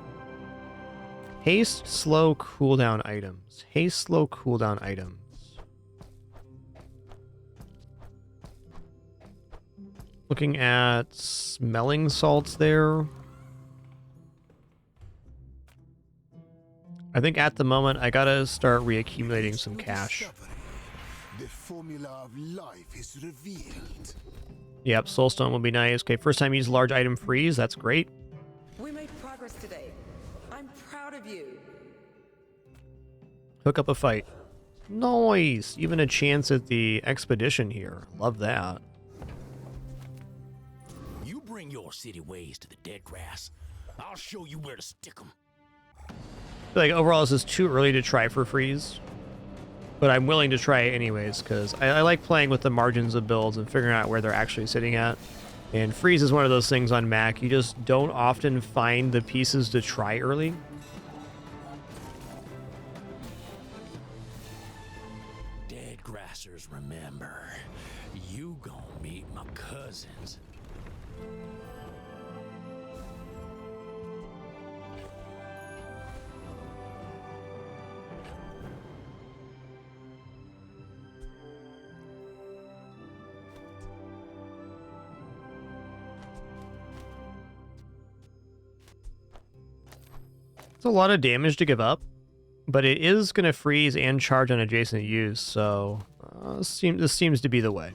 Haste, slow, cooldown items. Haste, slow, cooldown items. Looking at smelling salts there. I think at the moment I gotta start reaccumulating some cash. The formula of life is revealed. Yep, Soulstone will be nice. Okay, first time use large item freeze. That's great. We made progress today. I'm proud of you. Hook up a fight. Nice. Even a chance at the expedition here. Love that. You bring your city ways to the dead grass. I'll show you where to stick 'em. I feel like overall this is too early to try for freeze. But I'm willing to try it anyways, because I like playing with the margins of builds and figuring out where they're actually sitting at. And freeze is one of those things on Mac, you just don't often find the pieces to try early. Dead grassers, remember, you gon' meet my cousins. It's a lot of damage to give up, but it is going to freeze and charge on adjacent use, so this seems to be the way.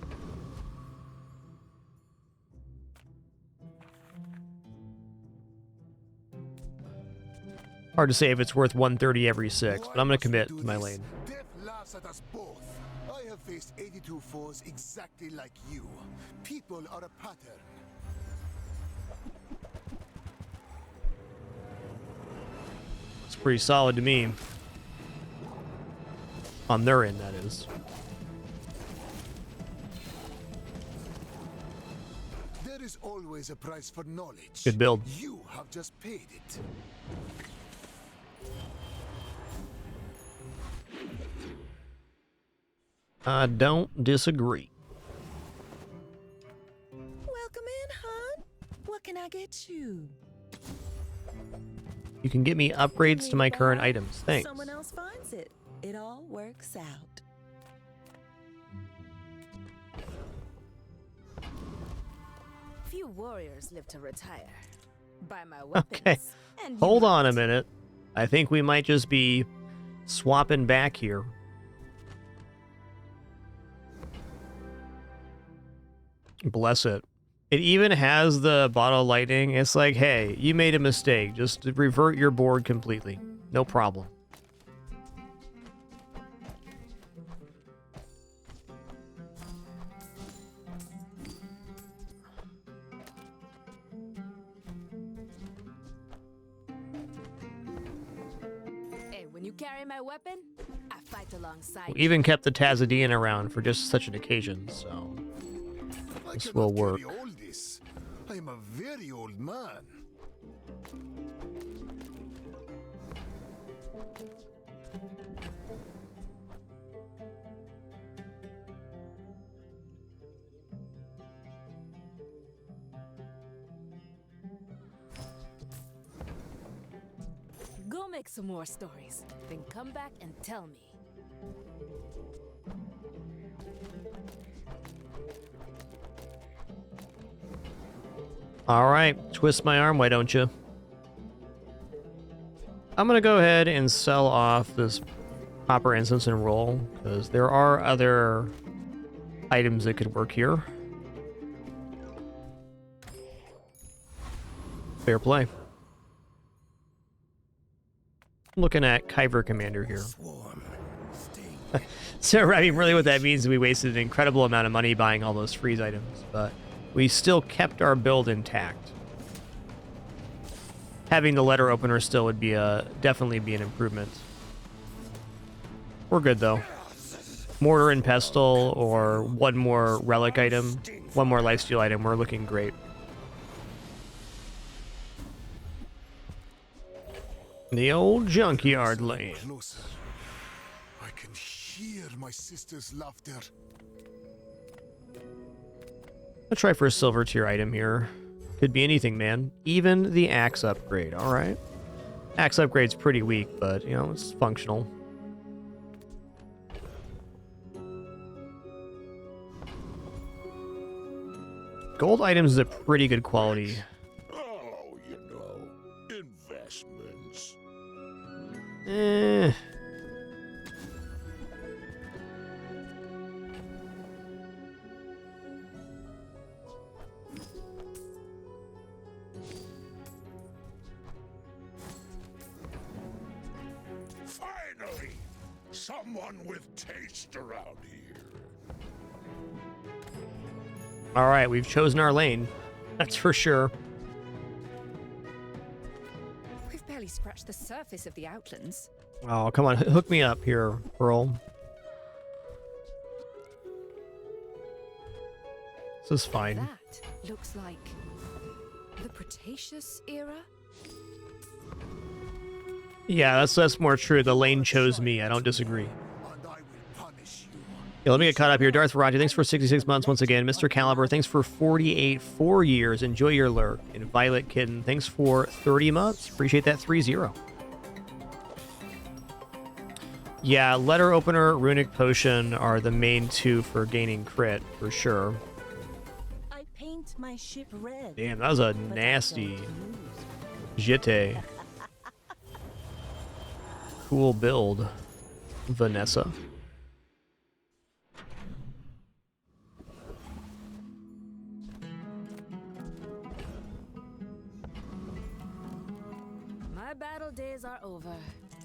Hard to say if it's worth 130 every 6, but I'm going to commit to my lane. Death laughs at us both. I have faced 82 foes exactly like you. People are a pattern. It's pretty solid to me. On their end, that is. There is always a price for knowledge. Good build. You have just paid it. I don't disagree. Welcome in, hon. What can I get you? You can get me upgrades to my current items. Thanks. Someone else finds it. It all works out. Few warriors live to retire. Buy my weapons. Okay. And Hold on a minute. I think we might just be swapping back here. Bless it. It even has the bottle lighting. It's like, hey, you made a mistake. Just revert your board completely. No problem. Hey, when you carry my weapon, I fight alongside We even kept the Tazadian around for just such an occasion, so this will work. All this. I am a very old man. Go make some more stories, then come back and tell me. All right, twist my arm, why don't you? I'm gonna go ahead and sell off this Hopper Instance and Roll, because there are other items that could work here. Fair play. Looking at Kyver Commander here. So, I mean, really what that means is we wasted an incredible amount of money buying all those freeze items, but we still kept our build intact. Having the letter opener still would be definitely be an improvement. We're good though. Mortar and Pestle or one more relic item, one more lifesteal item, we're looking great. The old junkyard lane. I can hear my sister's laughter. I'll try for a silver tier item here. Could be anything, man. Even the axe upgrade. All right. Axe upgrade's pretty weak, but, you know, it's functional. Gold items is a pretty good quality. Oh, you know, investments. Eh. Finally, someone with taste around here. All right, we've chosen our lane. That's for sure. We've barely scratched the surface of the Outlands. Oh, come on. Hook me up here, Pearl. This is fine. That looks like the Cretaceous era. Yeah, that's more true. The lane chose me. I don't disagree. Yeah, let me get caught up here. Darth Varaji, thanks for 66 months once again. Mr. Caliber, thanks for 48 4 years. Enjoy your lurk. And Violet Kitten, thanks for 30 months. Appreciate that 3-0. Yeah, Letter Opener, Runic Potion are the main two for gaining crit, for sure. I paint my ship red. Damn, that was a nasty Jete. Cool build, Vanessa. My battle days are over,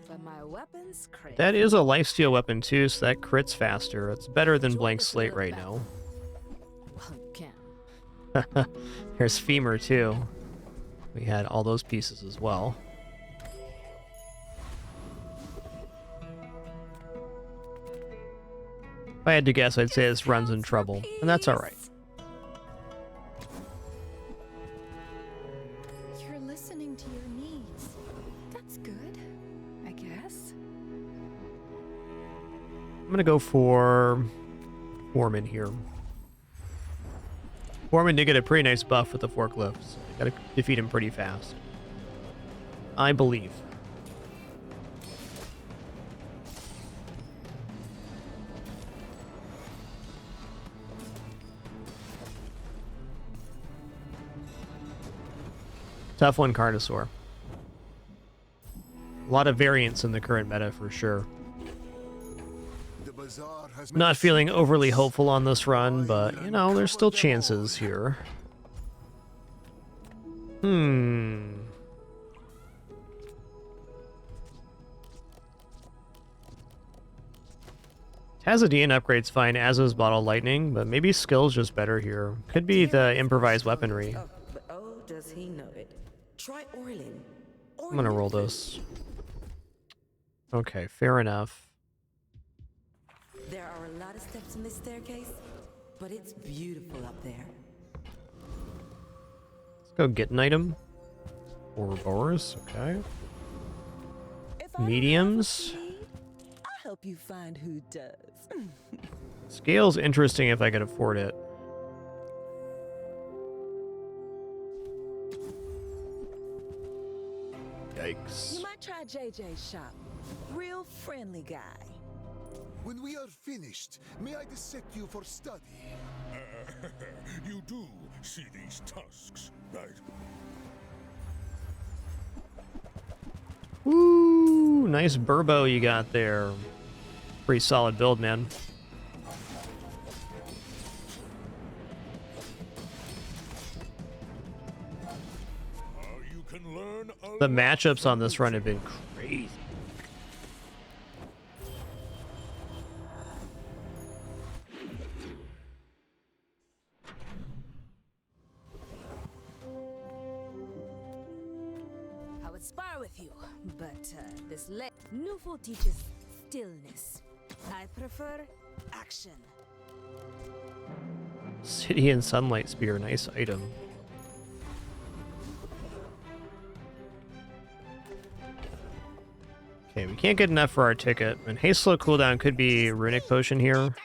but my weapons crit. That is a lifesteal weapon too, so that crits faster. It's better than Blank Slate right now. There's Femur too. We had all those pieces as well. If I had to guess, I'd say this run's in trouble, and that's all right. You're listening to your needs. That's good, I guess. I'm gonna go for Foreman here. Foreman did get a pretty nice buff with the forklifts. Gotta defeat him pretty fast, I believe. Tough one, Carnosaur. A lot of variance in the current meta for sure. Not feeling overly hopeful on this run, but, you know, there's still chances here. Tazadian upgrade's fine, as is Bottle Lightning, but maybe skill's just better here. Could be the improvised weaponry. Oh, does he know it? Try Orlin. I'm gonna roll this. Okay, fair enough. There are a lot of steps in this staircase, but it's beautiful up there. Let's go get an item. Ouroboros, okay. Mediums. I'll help you find who does. Scale's interesting if I could afford it. Yikes. You might try JJ's shop. Real friendly guy. When we are finished, may I dissect you for study? You do see these tusks, right? Ooh, nice burbo you got there. Pretty solid build, man. The matchups on this run have been crazy. I would spar with you, but this Nufo teaches stillness. I prefer action. City and Sunlight Spear, nice item. Okay, we can't get enough for our ticket. And haste slow cooldown could be runic potion here.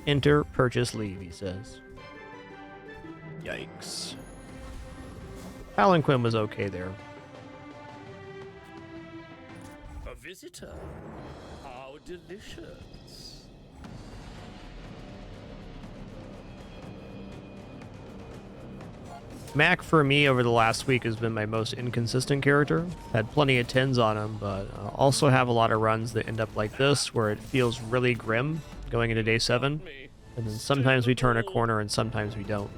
Enter purchase leave, he says. Yikes. Palanquin was okay there. A visitor? How delicious. Mac, for me, over the last week has been my most inconsistent character. Had plenty of 10s on him, but also have a lot of runs that end up like this, where it feels really grim going into day 7. And then sometimes we turn a corner and sometimes we don't.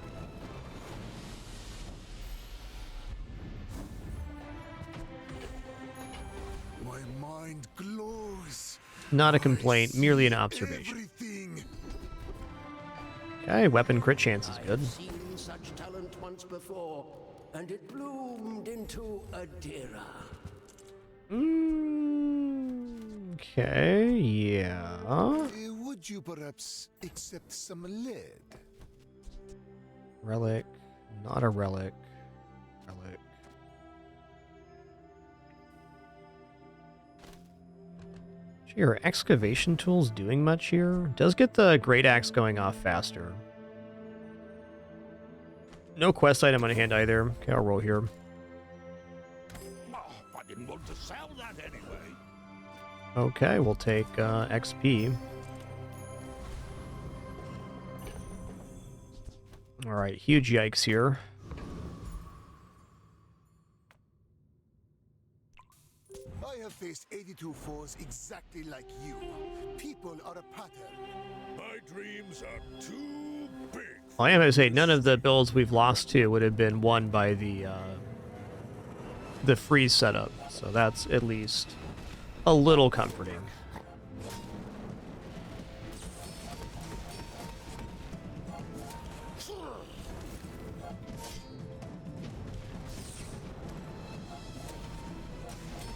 My mind glows. Not a complaint, merely an observation. Okay, weapon crit chance is good. I've seen such talent once before, and it bloomed into a Dira. Okay, yeah. Would you perhaps accept some lead? Relic, not a relic. Relic. Gee, are excavation tools doing much here? Does get the great axe going off faster. No quest item on hand either. Okay, I'll roll here. Oh, I didn't want to sell that anyway. Okay, we'll take XP. Alright, huge yikes here. I have faced 82 foes exactly like you. People are a pattern. My dreams are too big. Well, I am going to say none of the builds we've lost to would have been won by the freeze setup, so that's at least a little comforting.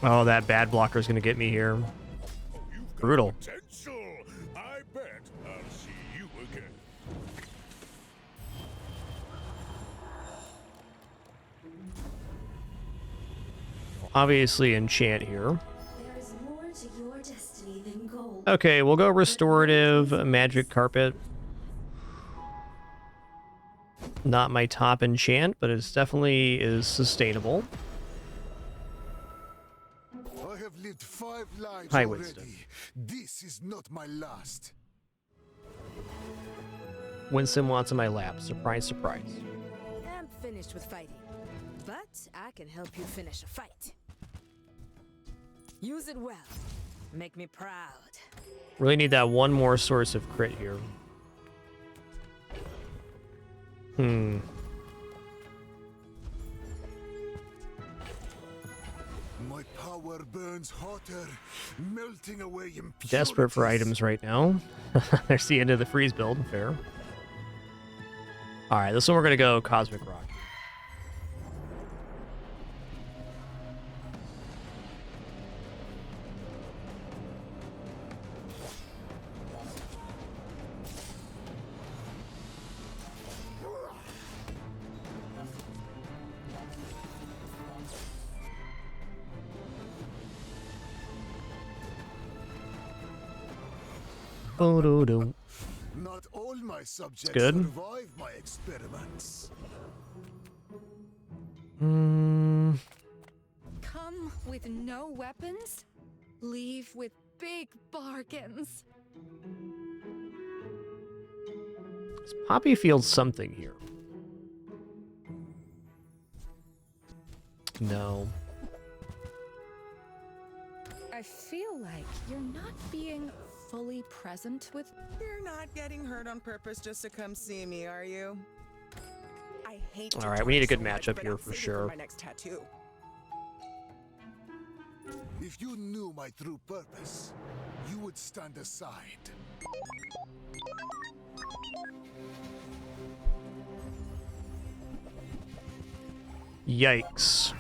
Oh, that bad blocker is going to get me here. Brutal. Potential. I bet I'll see you again. Obviously enchant here. There is more to your destiny than gold. Okay, we'll go restorative, magic carpet. Not my top enchant, but it definitely is sustainable. I have lived 5 lives High already. wisdom. This is not my last. Winston wants in my lap. Surprise, surprise. I'm finished with fighting, but I can help you finish a fight. Use it well. Make me proud. Really need that one more source of crit here. My power burns hotter, melting away impurities. Desperate for items right now. There's the end of the freeze build. Fair. Alright, this one we're going to go Cosmic Rock. Not all my subjects good. survive my experiments. Come with no weapons, leave with big bargains. Does Poppy feel something here? No. I feel like you're not being fully present with. You're not getting hurt on purpose just to come see me, are you? I hate to All right, talk we need a good so much, matchup but here I'm for saving sure. my next tattoo. If you knew my true purpose, you would stand aside. Yikes.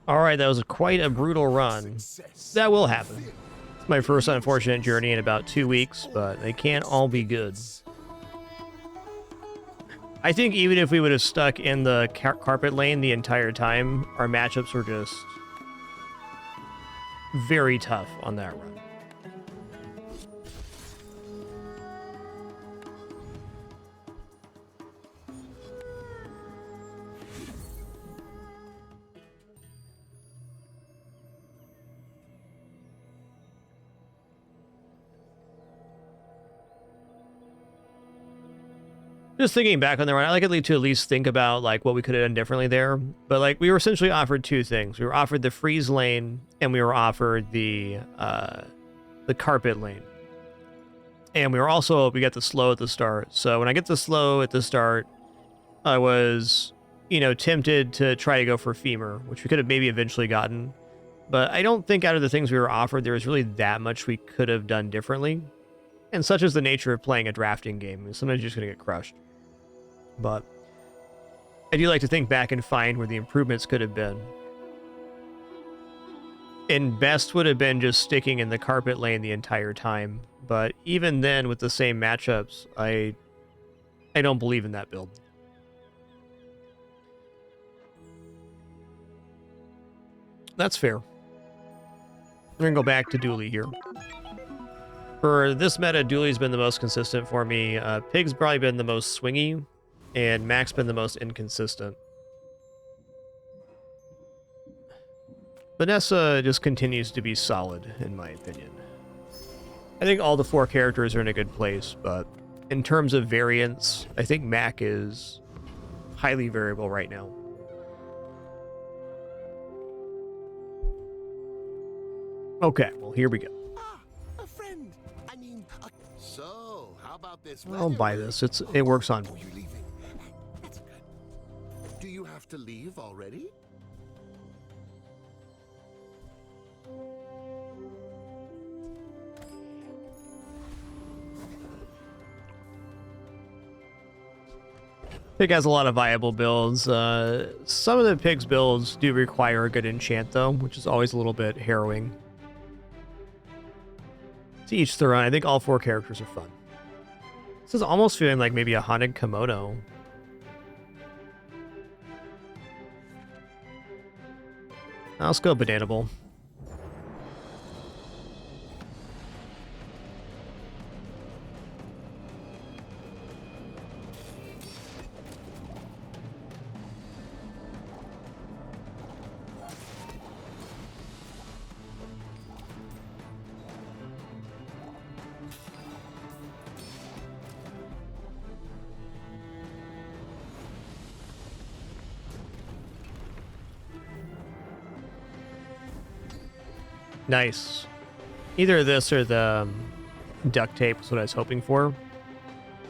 All right, that was quite a brutal run. That will happen. It's my first unfortunate journey in about 2 weeks, but they can't all be good. I think even if we would have stuck in the carpet lane the entire time, our matchups were just very tough on that run. Just thinking back on the run, I like to at least think about like what we could have done differently there. But like we were essentially offered two things. We were offered the freeze lane and we were offered the carpet lane. And we got the slow at the start. So when I get the slow at the start, I was, tempted to try to go for femur, which we could have maybe eventually gotten. But I don't think out of the things we were offered, there was really that much we could have done differently. And such is the nature of playing a drafting game. Sometimes you're just going to get crushed. But I do like to think back and find where the improvements could have been. And best would have been just sticking in the carpet lane the entire time. But even then, with the same matchups, I don't believe in that build. That's fair. We're going to go back to Dooley here. For this meta, Dooley's been the most consistent for me. Pig's probably been the most swingy, and Mac's been the most inconsistent. Vanessa just continues to be solid, in my opinion. I think all the 4 characters are in a good place, but in terms of variance, I think Mac is highly variable right now. Okay, well, here we go. A friend. I mean, so how about this? I'll buy this. It works on me. You're leaving. That's good. Do you have to leave already? Pig has a lot of viable builds. Some of the Pig's builds do require a good enchant, though, which is always a little bit harrowing. To each their own. I think all 4 characters are fun. This is almost feeling like maybe a haunted kimono. Let's go Banana Bowl. Nice. Either this or the duct tape is what I was hoping for.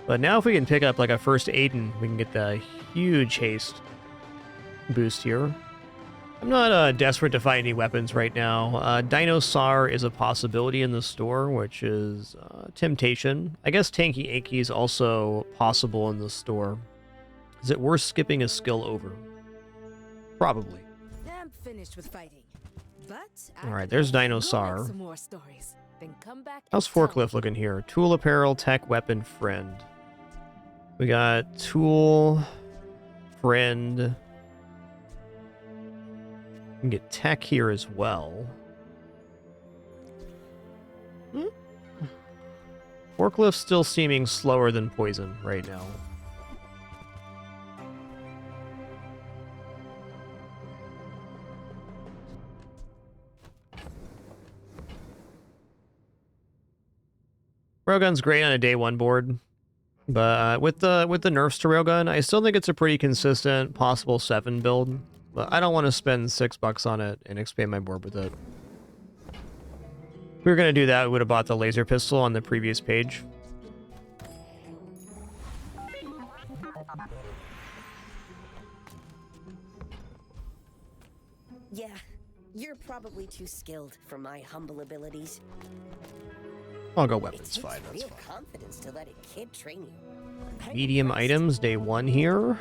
But now if we can pick up like a first Aiden, we can get the huge haste boost here. I'm not desperate to find any weapons right now. Dinosaur is a possibility in the store, which is temptation. I guess Tanky Anky is also possible in the store. Is it worth skipping a skill over? Probably. I'm finished with fighting. But Alright, there's Dinosaur. some more stories. Then come back. How's Forklift looking here? Tool, apparel, tech, weapon, friend. We got tool, friend. We can get tech here as well. Forklift's still seeming slower than poison right now. Railgun's great on a day 1 board, but with the nerfs to Railgun, I still think it's a pretty consistent possible 7 build. But I don't want to spend $6 on it and expand my board with it. If we were gonna do that, we would have bought the laser pistol on the previous page. Yeah, you're probably too skilled for my humble abilities. I'll go weapons 5. That's Real fine. confidence to let a kid train you. Medium items, day 1 here.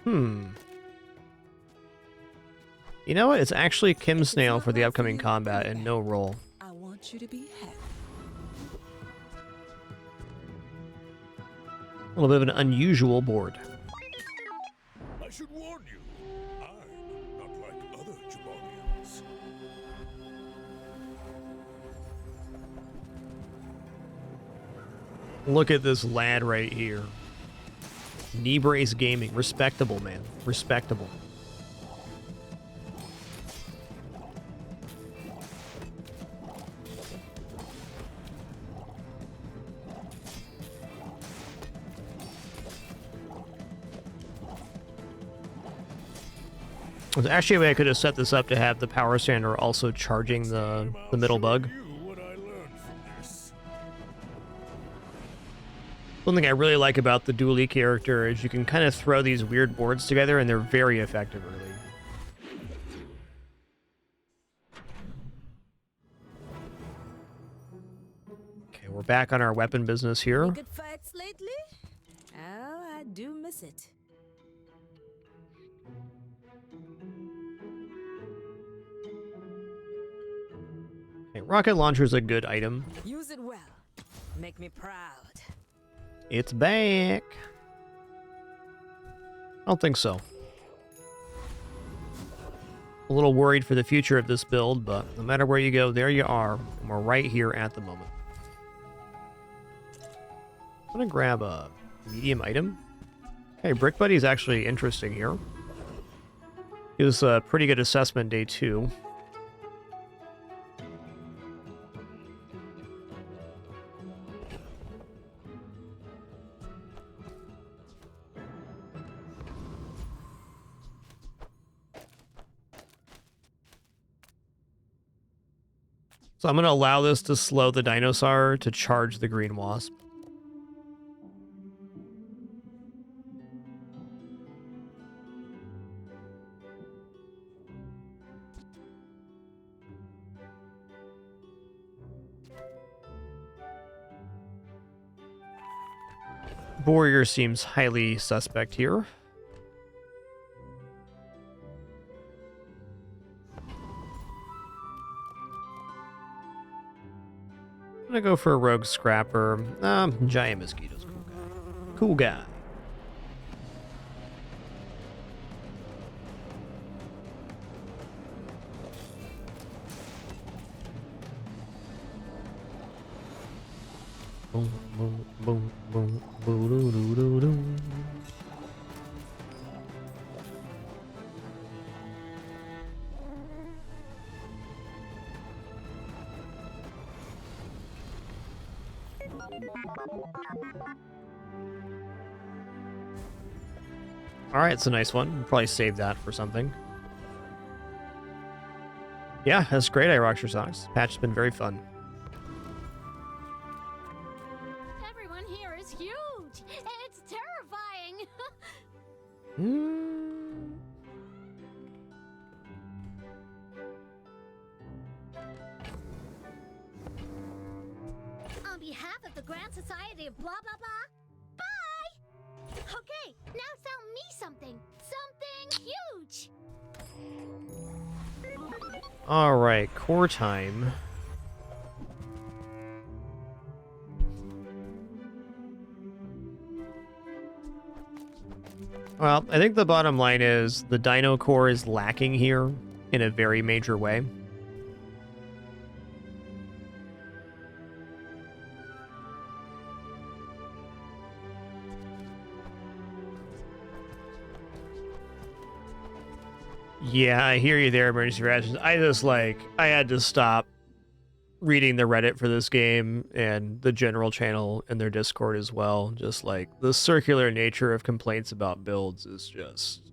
You know what? It's actually Kim Snail for the upcoming combat and no roll. I want you to be happy. A little bit of an unusual board. I should warn you, I'm not like other Jabonians. Look at this lad right here. Knee brace gaming. Respectable, man. Respectable. There's actually a way I could have set this up to have the power sander also charging the middle bug. One thing I really like about the Dooley character is you can kind of throw these weird boards together and they're very effective early. Okay, we're back on our weapon business here. Good fights lately? Oh, I do miss it. Okay, rocket launcher's a good item. Use it well. Make me proud. It's back. I don't think so. A little worried for the future of this build, but no matter where you go, there you are. And we're right here at the moment. I'm gonna grab a medium item. Okay, Brick Buddy's actually interesting here. It was a pretty good assessment day 2. So I'm going to allow this to slow the dinosaur to charge the green wasp. Warrior seems highly suspect here. I'm gonna go for a rogue scrapper. Giant mosquitoes, cool guy. Cool guy. Boom, boom, boom, boom, boo, doo, doo, doo, doo. Alright, it's a nice one. We'll probably save that for something. Yeah, that's great, I rocked your socks. Patch has been very fun. Everyone here is huge. It's terrifying. On behalf of the Grand Society of blah blah blah, bye. Okay, now sell me something. Something huge. Alright, core time. Well, I think the bottom line is the dino core is lacking here in a very major way. Yeah, I hear you there, Emergency Rations. I had to stop reading the Reddit for this game and the general channel and their Discord as well. Just like the circular nature of complaints about builds is just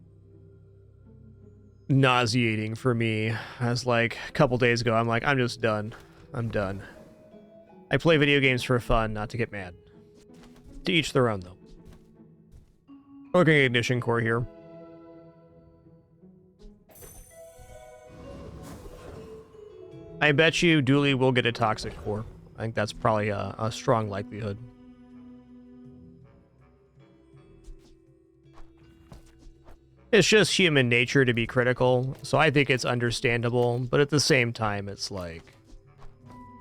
nauseating for me. As like a couple days ago, I'm like, I'm just done. I'm done. I play video games for fun, not to get mad. To each their own, though. Looking at Ignition Core here. I bet you Dooley will get a Toxic Core. I think that's probably a strong likelihood. It's just human nature to be critical, so I think it's understandable, but at the same time, it's like,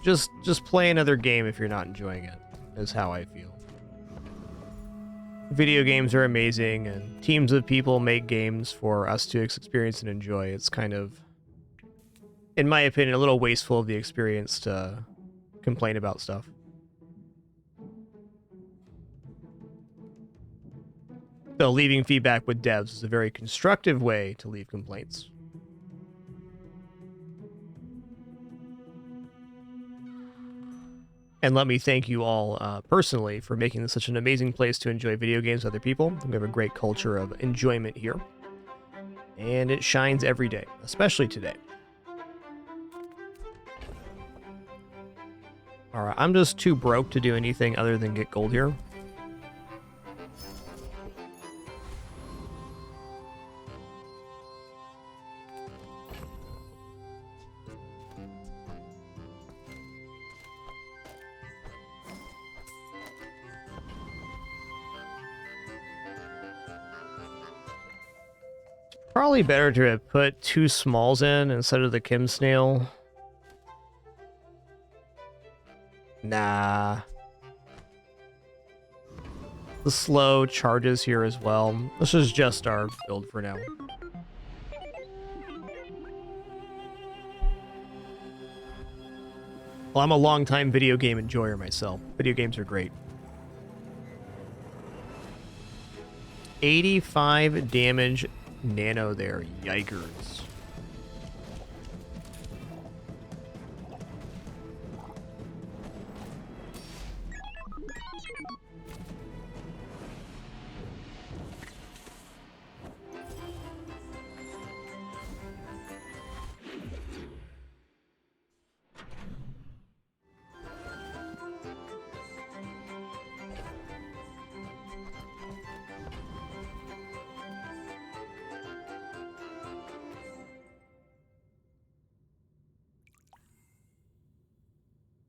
just play another game if you're not enjoying it, is how I feel. Video games are amazing, and teams of people make games for us to experience and enjoy. It's kind of, in my opinion, a little wasteful of the experience to complain about stuff. So leaving feedback with devs is a very constructive way to leave complaints. And let me thank you all personally for making this such an amazing place to enjoy video games with other people. We have a great culture of enjoyment here. And it shines every day, especially today. Alright, I'm just too broke to do anything other than get gold here. Probably better to have put 2 smalls in instead of the Kim Snail. Nah. The slow charges here as well. This is just our build for now. Well, I'm a longtime video game enjoyer myself. Video games are great. 85 damage nano there, yikers.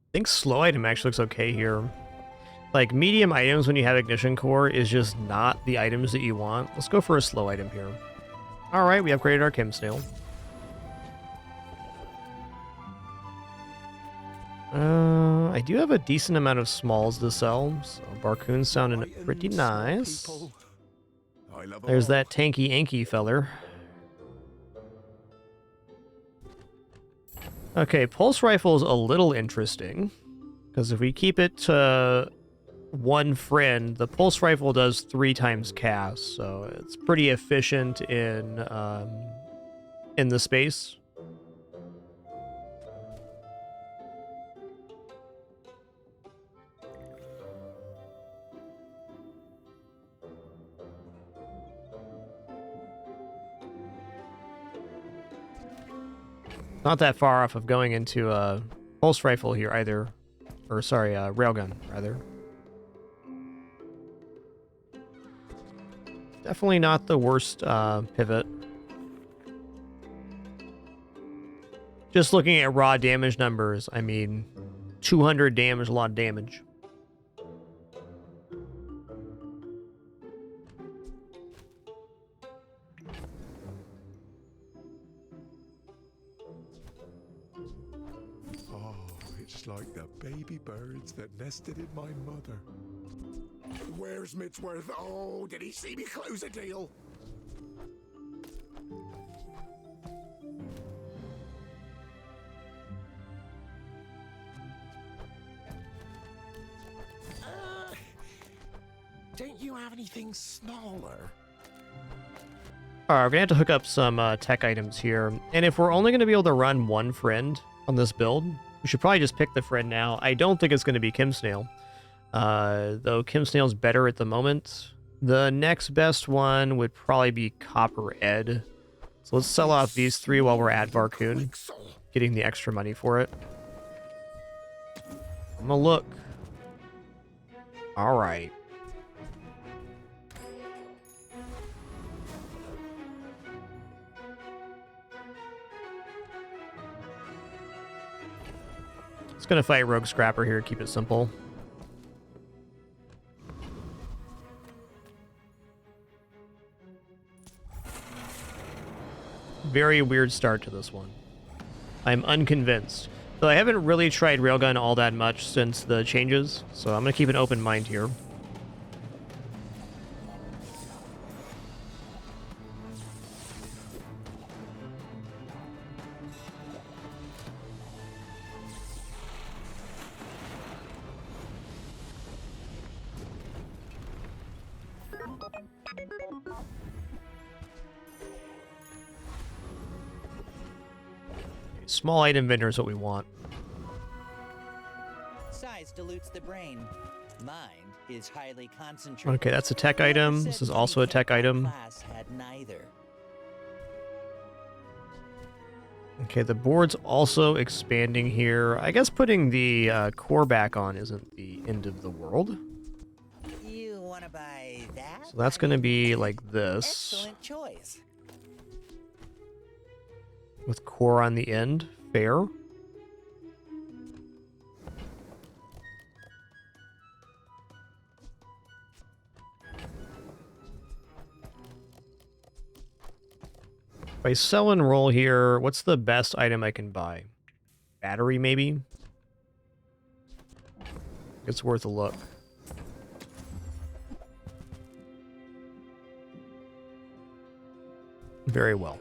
I think slow item actually looks okay here. Like, medium items when you have ignition core is just not the items that you want. Let's go for a slow item here. Alright, we upgraded our Kim Snail. I do have a decent amount of smalls to sell, so Barcoon's sounding pretty nice. There's that tanky anky feller. Okay, pulse rifle is a little interesting, because if we keep it to 1 friend, the pulse rifle does 3 times cast, so it's pretty efficient in the space. Not that far off of going into a pulse rifle here either. Or sorry, railgun, rather. Definitely not the worst pivot. Just looking at raw damage numbers, I mean, 200 damage, a lot of damage. Like the baby birds that nested in my mother. Where's Mitsworth? Oh, did he see me close a deal? Don't you have anything smaller? Alright, we're gonna have to hook up some tech items here. And if we're only gonna be able to run 1 friend on this build, we should probably just pick the friend now. I don't think it's going to be Kim Snail. Though Kim Snail's better at the moment. The next best one would probably be Copper Ed. So let's sell off these 3 while we're at Barcoon, getting the extra money for it. I'm gonna look. Alright. Just gonna fight Rogue Scrapper here, keep it simple. Very weird start to this one. I'm unconvinced. So I haven't really tried Railgun all that much since the changes, so I'm going to keep an open mind here. Small item vendor is what we want. Size dilutes the brain. Mind is highly concentrated. Okay, that's a tech item. This is also a tech item. Class had neither. Okay, the board's also expanding here. I guess putting the core back on isn't the end of the world. You want to buy that? So that's going to be like this. Excellent choice. With core on the end. Fair. If I sell and roll here, what's the best item I can buy? Battery, maybe? It's worth a look. Very well.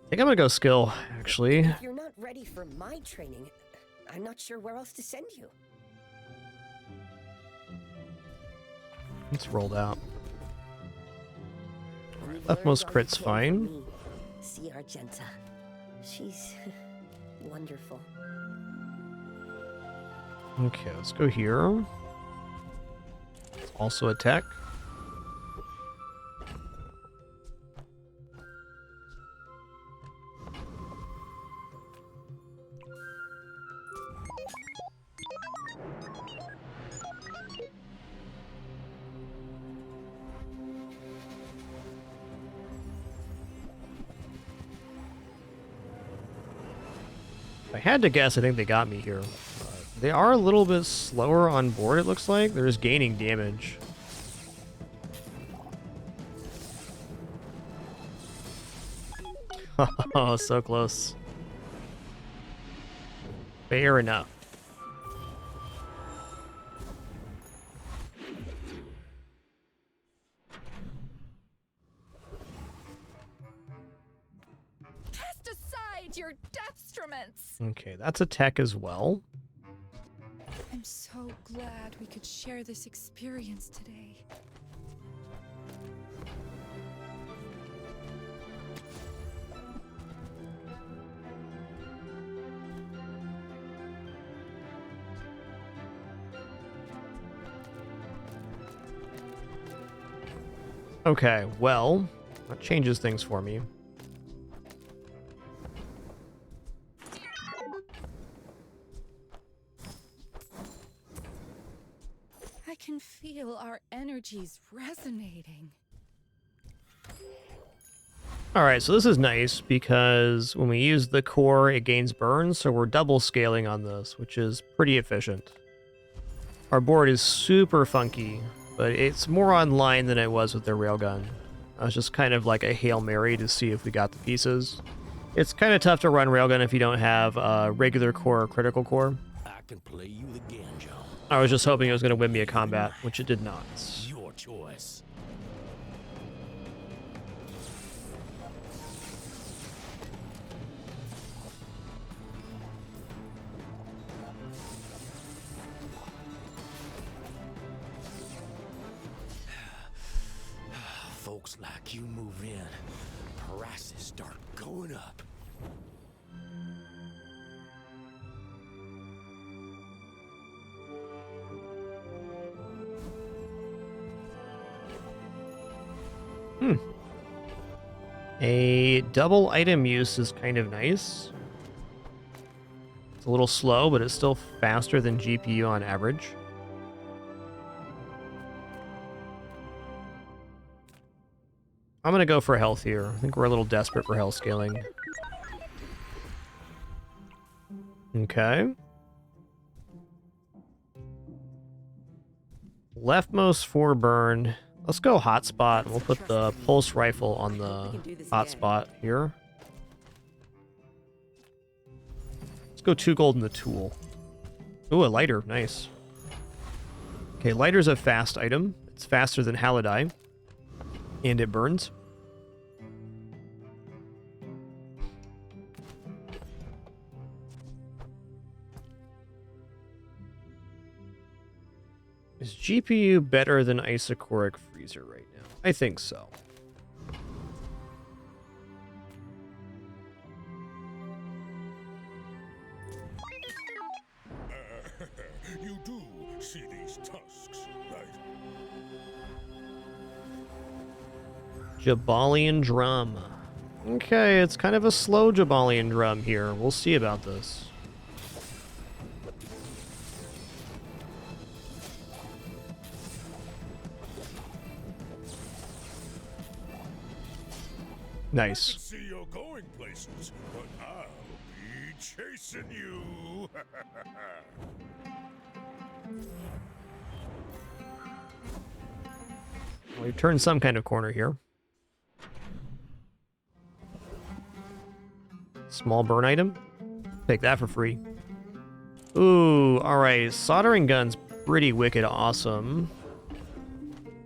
I think I'm gonna go skill, actually. If you're not ready for my training, I'm not sure where else to send you. It's rolled out. Leftmost crit's fine. See Argenta. She's wonderful. Okay, let's go here. It's also a tech. If I had to guess, I think they got me here. They are a little bit slower on board, it looks like. They're just gaining damage. Oh, so close. Fair enough. Cast aside your deathstruments. Okay, that's a tech as well. I'm so glad we could share this experience today. Okay, well, that changes things for me. I can feel our energies resonating. Alright, so this is nice because when we use the core, it gains burn, so we're double scaling on this, which is pretty efficient. Our board is super funky, but it's more online than it was with the railgun. I was just kind of like a Hail Mary to see if we got the pieces. It's kind of tough to run railgun if you don't have regular core or critical core. I can play you the banjo. I was just hoping it was going to win me a combat, which it did not. Your choice. Folks like you move in, prices start going up. A double item use is kind of nice. It's a little slow, but it's still faster than GPU on average. I'm gonna go for health here. I think we're a little desperate for health scaling. Okay. Leftmost 4 burn. Let's go hotspot. We'll put the pulse rifle on the hotspot here. Let's go 2 gold in the tool. Ooh, a lighter. Nice. Okay, lighter's a fast item. It's faster than Halidai. And it burns. Is GPU better than Isocoric Freezer right now? I think so. You do see these tusks, right? Jabalian Drum. Okay, it's kind of a slow Jabalian Drum here. We'll see about this. Nice. I can see you're going places, but I'll be chasing you. We've turned some kind of corner here. Small burn item. Take that for free. Ooh, alright. Soldering gun's pretty wicked awesome.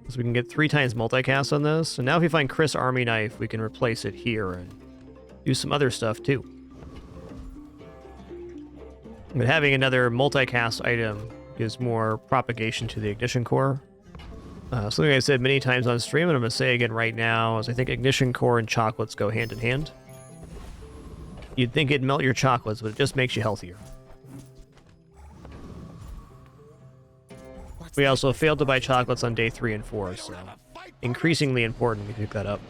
So we can get 3 times multicast on this. And now if we find Chris Army Knife, we can replace it here and do some other stuff too. But having another multicast item gives more propagation to the ignition core. Something I said many times on stream, and I'm going to say again right now, is I think ignition core and chocolates go hand in hand. You'd think it'd melt your chocolates, but it just makes you healthier. We also failed to buy chocolates on day 3 and 4, so increasingly important to pick that up.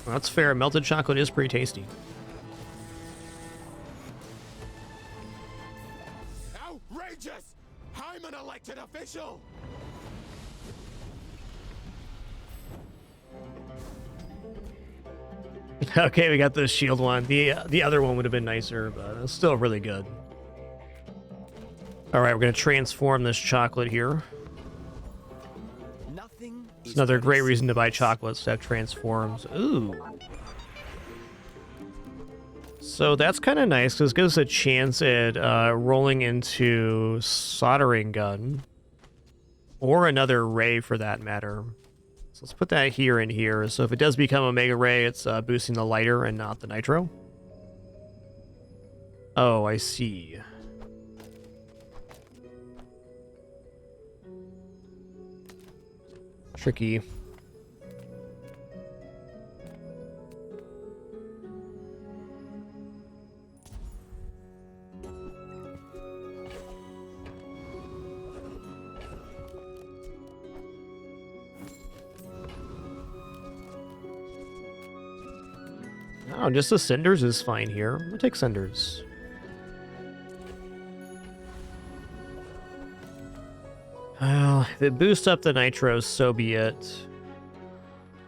Well, that's fair. Melted chocolate is pretty tasty. Outrageous! I'm an elected official! Okay, we got the shield one. The other one would have been nicer, but it's still really good. All right, we're going to transform this chocolate here. It's another great reason to buy chocolates, to have transforms. Ooh. So that's kind of nice, because it gives us a chance at rolling into soldering gun. Or another ray, for that matter. So let's put that here and here. So if it does become Omega Ray, it's boosting the lighter and not the nitro. Oh, I see. Tricky. Oh, just the cinders is fine here. We'll take cinders. Well, if it boosts up the nitros, so be it.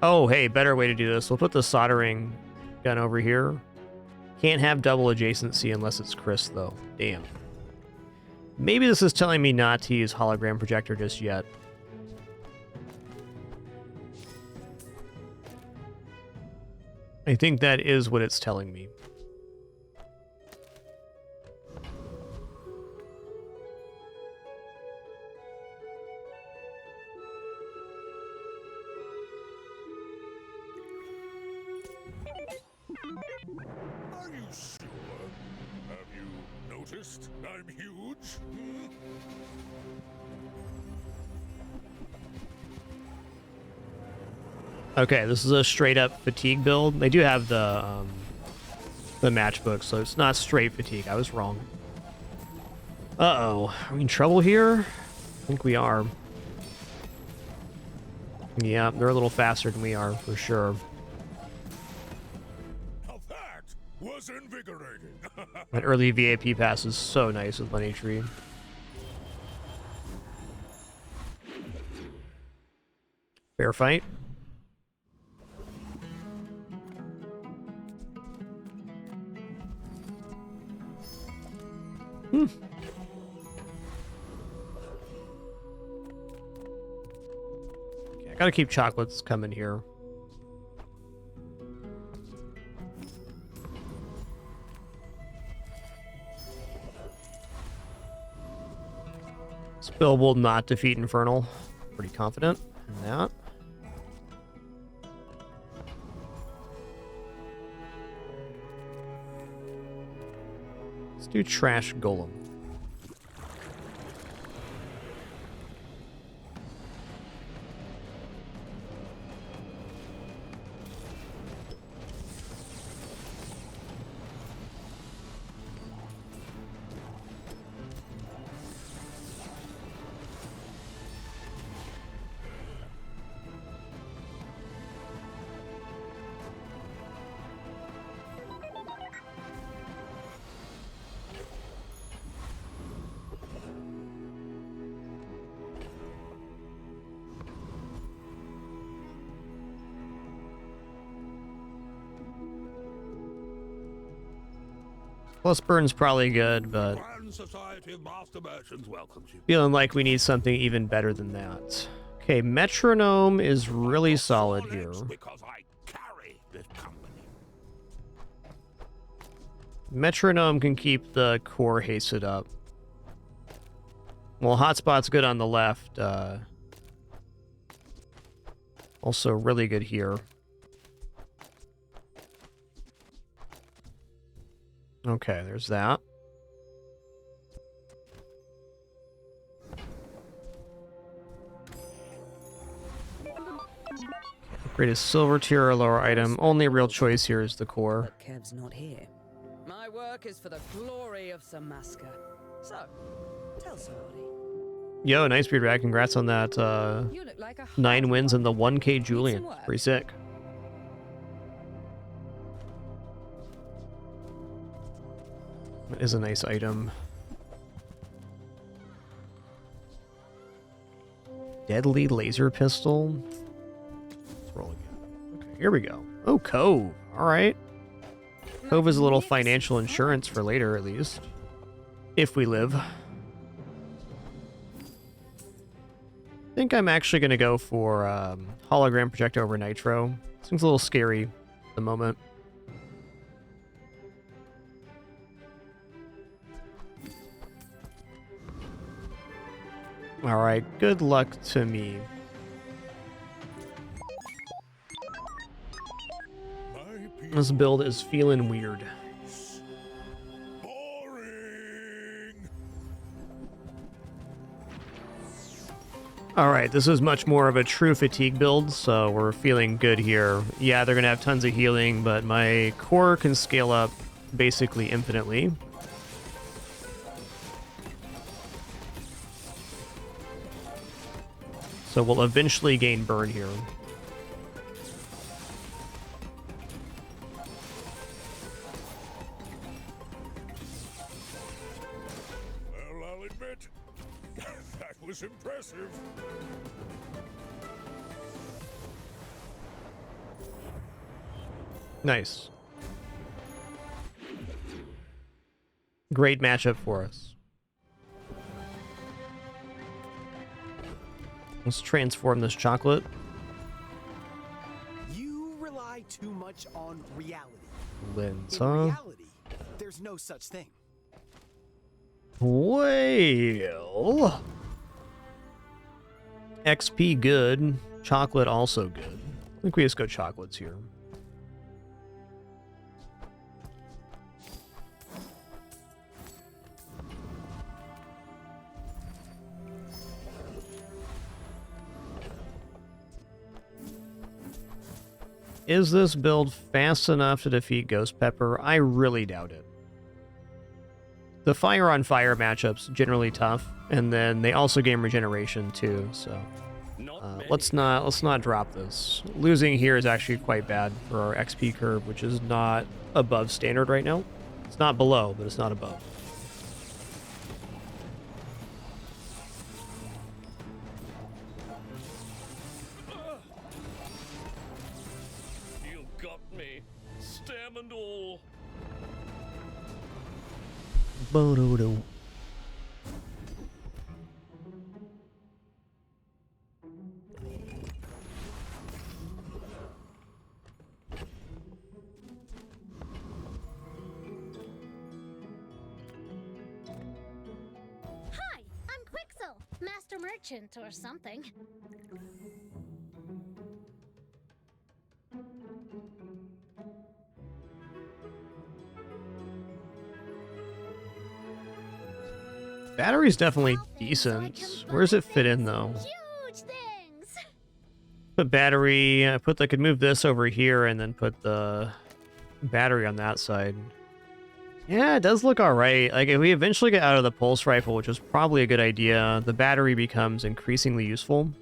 Oh, hey, better way to do this. We'll put the soldering gun over here. Can't have double adjacency unless it's Chris, though. Damn. Maybe this is telling me not to use hologram projector just yet. I think that is what it's telling me. Are you sure? Have you noticed I'm huge? Okay, this is a straight up fatigue build. They do have the matchbook, so it's not straight fatigue. I was wrong. Uh-oh. Are we in trouble here? I think we are. Yeah, they're a little faster than we are, for sure. Now that was invigorating. That early VAP pass is so nice with Money Tree. Fair fight. Hmm. Okay, I gotta keep chocolates coming here. Spill will not defeat Infernal. Pretty confident in that. Let's do Trash Golem. Plus burn's probably good, but Grand Society of Master Merchants welcomes you. feeling like we need something even better than that. Okay, Metronome is really solid here. Because I carry this company. Metronome can keep the core hasted up. Well, Hotspot's good on the left. Also really good here. Okay, there's that. Upgrade a silver tier or lower item. Only real choice here is the core. But Kev's not here. My work is for the glory of Samaska. So, tell somebody. Yo, nice beard rat. Congrats on that. You look like a 9 wins and the 1K Julian. Pretty sick. That is a nice item. Deadly laser pistol. Let's roll again. Okay, here we go. Oh, Cove. All right. Cove is a little financial insurance for later, at least. If we live. I think I'm actually going to go for hologram projector over nitro. This thing's a little scary at the moment. All right, good luck to me. This build is feeling weird. All right, this is much more of a true fatigue build, so we're feeling good here. Yeah, they're gonna have tons of healing, but my core can scale up basically infinitely. So we'll eventually gain burn here. Well, I'll admit, that was impressive. Nice. Great matchup for us. Let's transform this chocolate. You rely too much on reality. Lens, In huh? reality, there's no such thing. Well, XP good, chocolate also good. I think we just go chocolates here. Is this build fast enough to defeat Ghost Pepper? I really doubt it. The fire on fire matchup's generally tough, and then they also gain regeneration too. So let's not drop this. Losing here is actually quite bad for our XP curve, which is not above standard right now. It's not below, but it's not above. Bo-do-do. Hi, I'm Quixel, Master Merchant or something. Battery's definitely decent. Where does it fit in, though? Huge things! Put battery, I could move this over here and then put the battery on that side. Yeah, it does look alright. Like, if we eventually get out of the pulse rifle, which is probably a good idea, the battery becomes increasingly useful.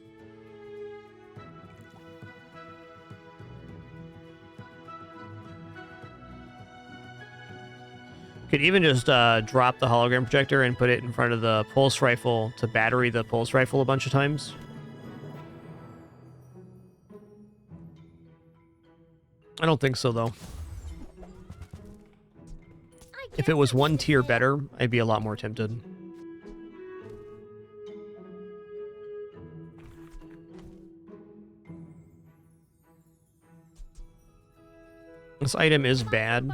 Could even just drop the hologram projector and put it in front of the pulse rifle to battery the pulse rifle a bunch of times. I don't think so, though. If it was one tier better, I'd be a lot more tempted. This item is bad,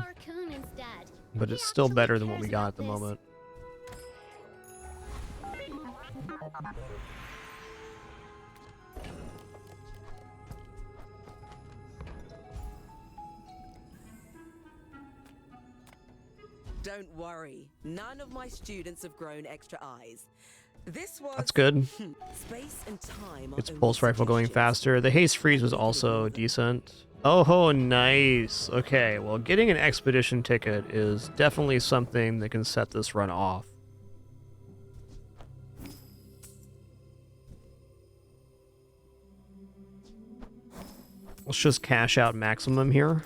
but it's still better than what we got at the moment. Don't worry, none of my students have grown extra eyes. This was That's good. Space and time. It's pulse rifle going faster. The haste freeze was also decent. Oh, nice. Okay, well, getting an expedition ticket is definitely something that can set this run off. Let's just cash out maximum here.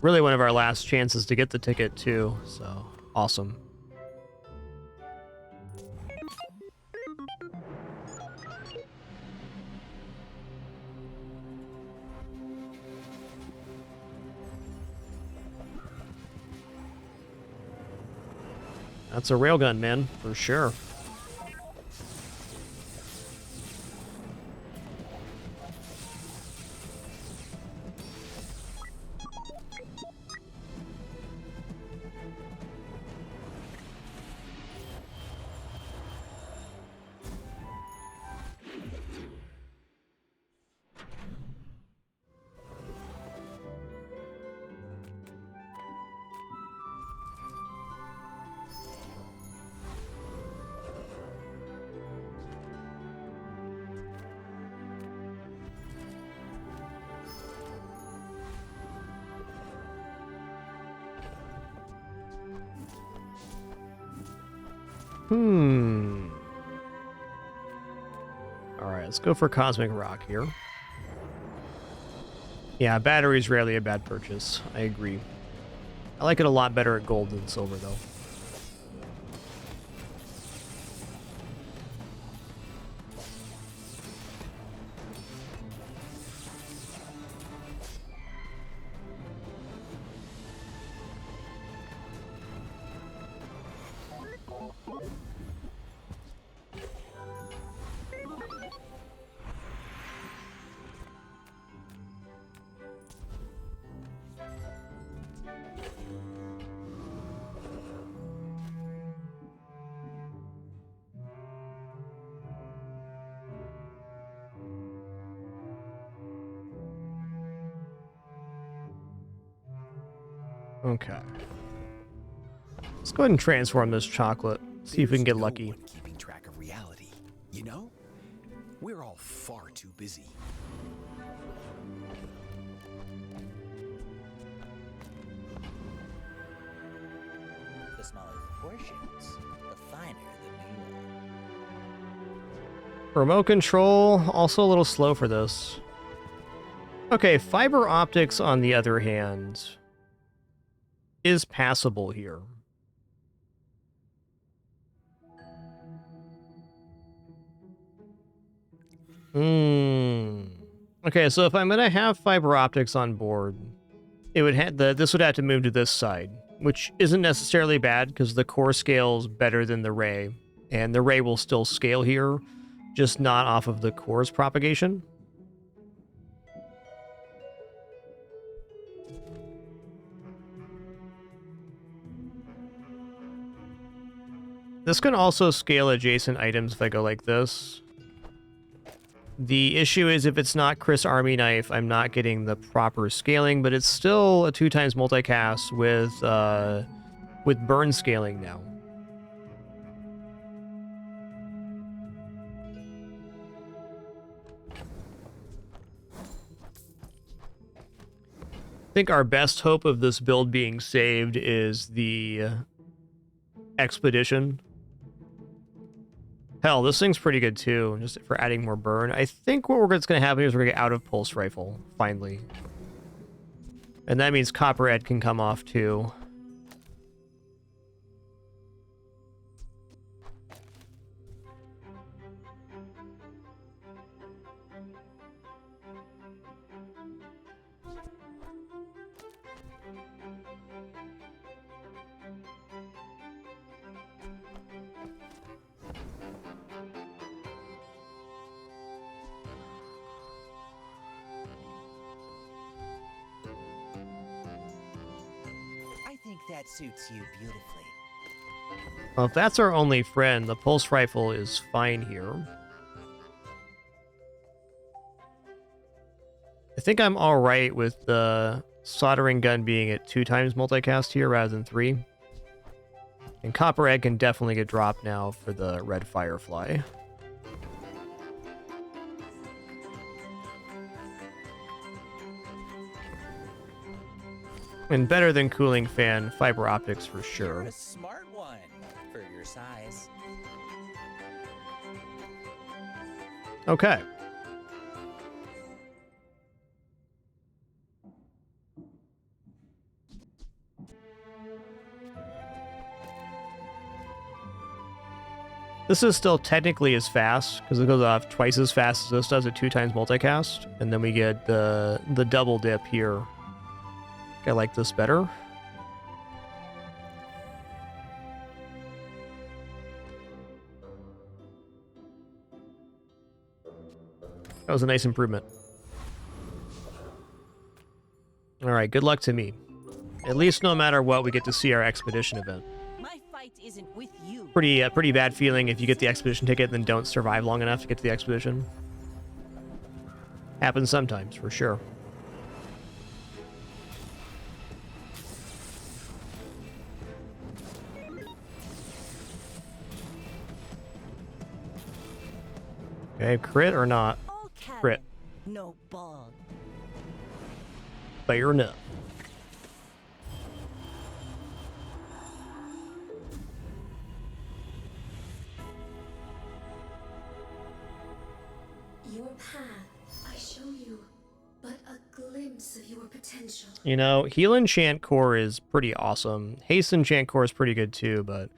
Really one of our last chances to get the ticket, too, so awesome. That's a railgun, man, for sure. Alright, let's go for Cosmic Rock here. Yeah, battery's rarely a bad purchase. I agree. I like it a lot better at gold than silver, though. Okay. Let's go ahead and transform this chocolate. See if we can get lucky. Keeping track of reality, you know? We're all far too busy. The smaller the portions, the finer the meal. Remote control, also a little slow for this. Okay, fiber optics, on the other hand, is passable here. Okay, so if I'm gonna have fiber optics on board, it would this would have to move to this side, which isn't necessarily bad because the core scales better than the ray, and the ray will still scale here, just not off of the core's propagation. This can also scale adjacent items if I go like this. The issue is if it's not Chris Army Knife, I'm not getting the proper scaling, but it's still a 2x multicast with burn scaling now. I think our best hope of this build being saved is the expedition. Hell, this thing's pretty good too, just for adding more burn. I think what's going to happen here is we're going to get out of pulse rifle, finally. And that means Copperhead can come off too. That suits you beautifully. Well, if that's our only friend, the pulse rifle is fine here. I think I'm alright with the soldering gun being at 2x multicast here rather than 3. And Copperhead can definitely get dropped now for the red Firefly. And better than cooling fan, fiber optics for sure. You're a smart one for your size. Okay. This is still technically as fast because it goes off twice as fast as this does at 2x multicast, and then we get the double dip here. I like this better. That was a nice improvement. Alright, good luck to me. At least no matter what, we get to see our expedition event. My fight isn't with you. Pretty bad feeling if you get the expedition ticket and then don't survive long enough to get to the expedition. Happens sometimes, for sure. Okay, crit or not? Crit. No ball. Fair enough. Your path, I show you but a glimpse of your potential. You know, Heal Enchant Core is pretty awesome. Haste Enchant Core is pretty good too, but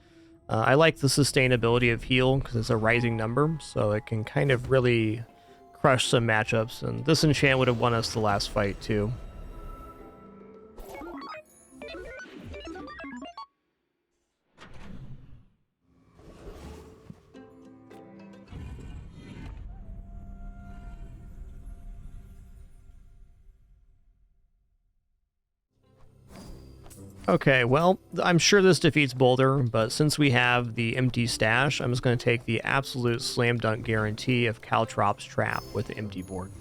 I like the sustainability of Heal because it's a rising number, so it can kind of really crush some matchups, and this enchant would have won us the last fight too. Okay, well, I'm sure this defeats Boulder, but since we have the empty stash, I'm just going to take the absolute slam dunk guarantee of Caltrop's Trap with the empty board.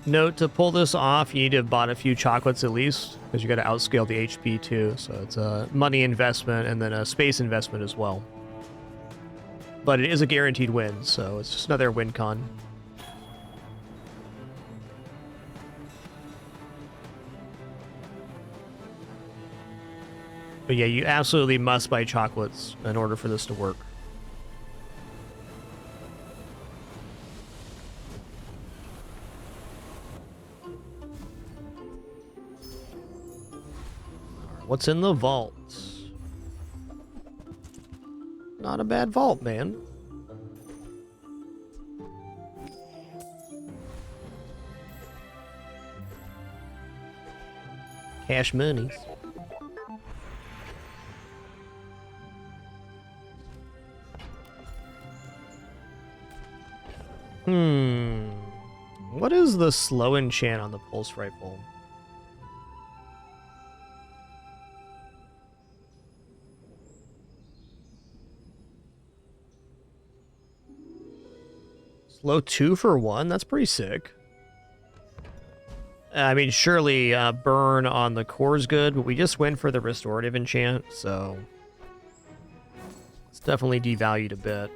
Note, to pull this off, you need to have bought a few chocolates at least, because you got to outscale the HP too, so it's a money investment and then a space investment as well. But it is a guaranteed win, so it's just another win con. But yeah, you absolutely must buy chocolates in order for this to work. What's in the vault? Not a bad vault, man. Cash monies. What is the slow enchant on the pulse rifle? Slow 2 for 1? That's pretty sick. I mean, surely burn on the core is good, but we just went for the restorative enchant, so it's definitely devalued a bit.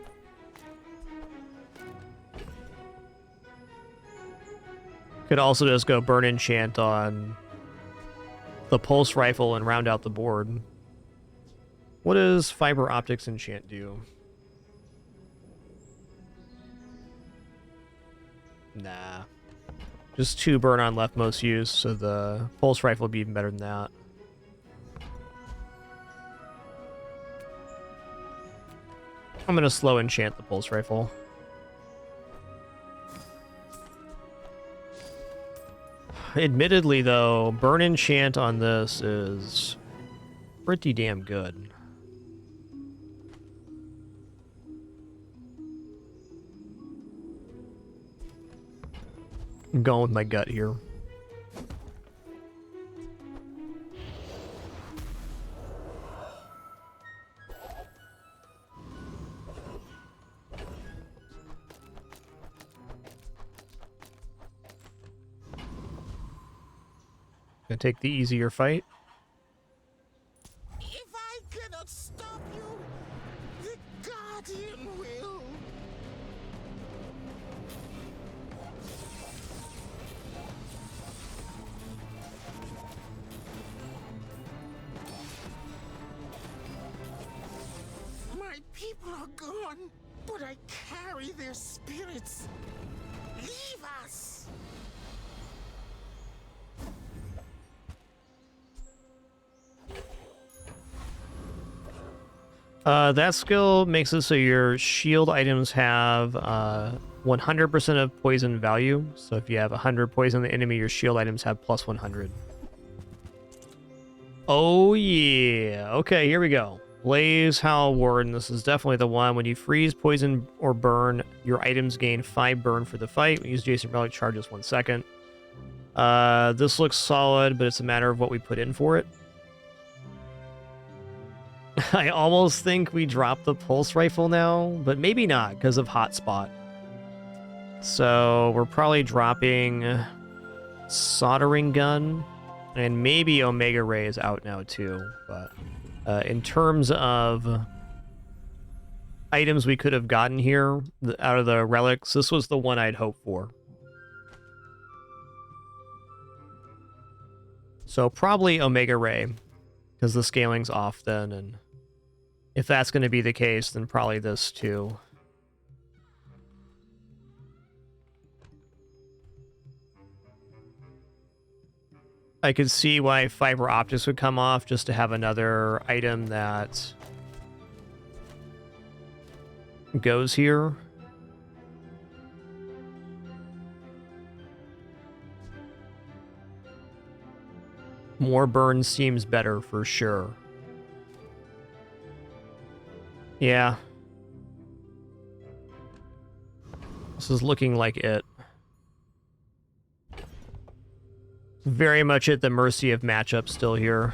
Could also just go burn enchant on the pulse rifle and round out the board. What does fiber optics enchant do? Nah. Just 2 burn on leftmost use, so the pulse rifle would be even better than that. I'm gonna slow enchant the pulse rifle. Admittedly, though, burn enchant on this is pretty damn good. I'm going with my gut here. Gonna take the easier fight. If I cannot stop you, the Guardian will. My people are gone, but I carry their spirits. Leave us! That skill makes it so your shield items have 100% of poison value. So if you have 100 poison on the enemy, your shield items have plus 100. Oh yeah. Okay, here we go. Blaze Howl Warden. This is definitely the one. When you freeze, poison, or burn, your items gain 5 burn for the fight. Use Jason Relic charges 1 second. This looks solid, but it's a matter of what we put in for it. I almost think we drop the pulse rifle now, but maybe not because of hotspot. So we're probably dropping soldering gun, and maybe Omega Ray is out now too. But in terms of items we could have gotten here out of the relics, this was the one I'd hope for. So probably Omega Ray, because the scaling's off then, and if that's going to be the case, then probably this too. I could see why fiber optics would come off, just to have another item that goes here. More burn seems better for sure. Yeah. This is looking like it. Very much at the mercy of matchup still here.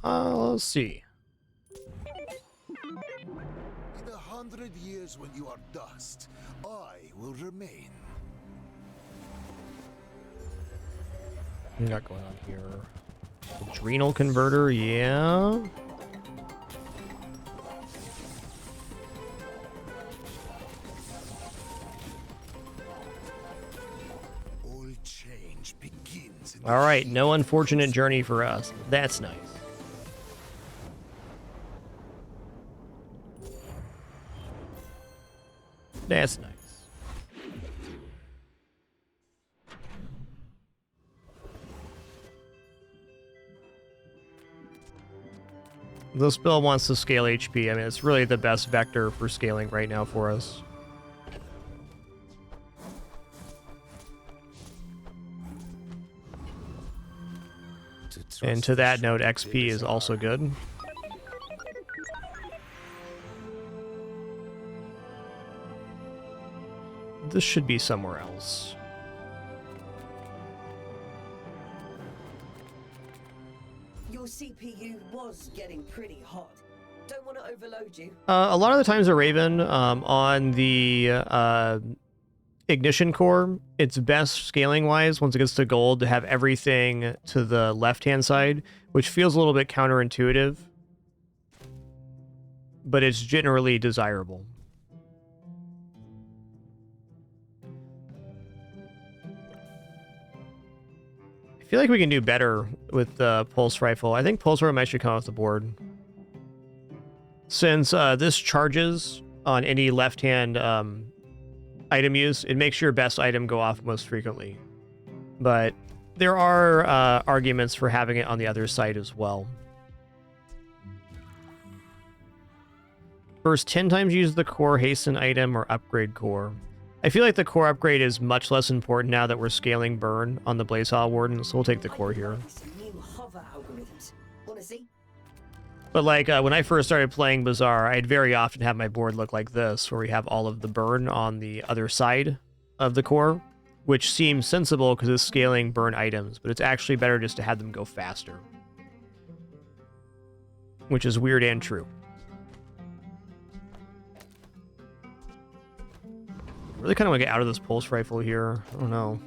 Let's see. In 100 years when you are dust, I will remain. What we got going on here? Adrenal converter, yeah. Begins All right, no unfortunate journey for us. That's nice. That's nice. This build wants to scale HP. I mean, it's really the best vector for scaling right now for us. And to that note, XP is also good. This should be somewhere else. Your CPU was getting pretty hot. Don't want to overload you. A lot of the times a Raven on the Ignition core, it's best scaling-wise, once it gets to gold, to have everything to the left-hand side, which feels a little bit counterintuitive, but it's generally desirable. I feel like we can do better with the Pulse Rifle. I think Pulse Rifle might should come off the board. Since this charges on any left-hand item use, it makes your best item go off most frequently. But there are arguments for having it on the other side as well. First 10 times use the core hasten item or upgrade core. I feel like the core upgrade is much less important now that we're scaling burn on the Blazehaw Warden, so we'll take the core here. New hover algorithms. Want to see? But like when I first started playing Bazaar, I'd very often have my board look like this, where we have all of the burn on the other side of the core, which seems sensible because it's scaling burn items, but it's actually better just to have them go faster. Which is weird and true. I really kind of want to get out of this Pulse Rifle here. I don't know.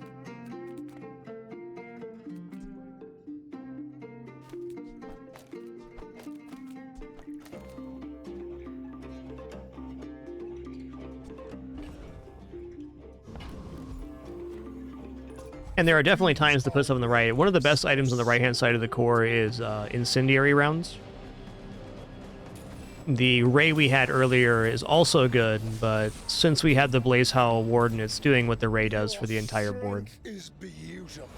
And there are definitely times to put stuff on the right. One of the best items on the right-hand side of the core is incendiary rounds. The ray we had earlier is also good, but since we had the Blazehaw Warden, it's doing what the ray does for the entire board. Is beautiful.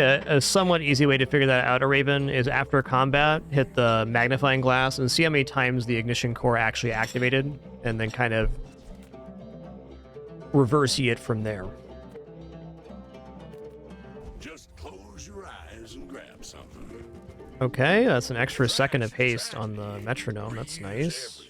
A somewhat easy way to figure that out, a Raven, is after combat, hit the magnifying glass and see how many times the ignition core actually activated, and then kind of reverse it from there. Just close your eyes and grab something. Okay, that's an extra second of haste on the metronome. That's nice.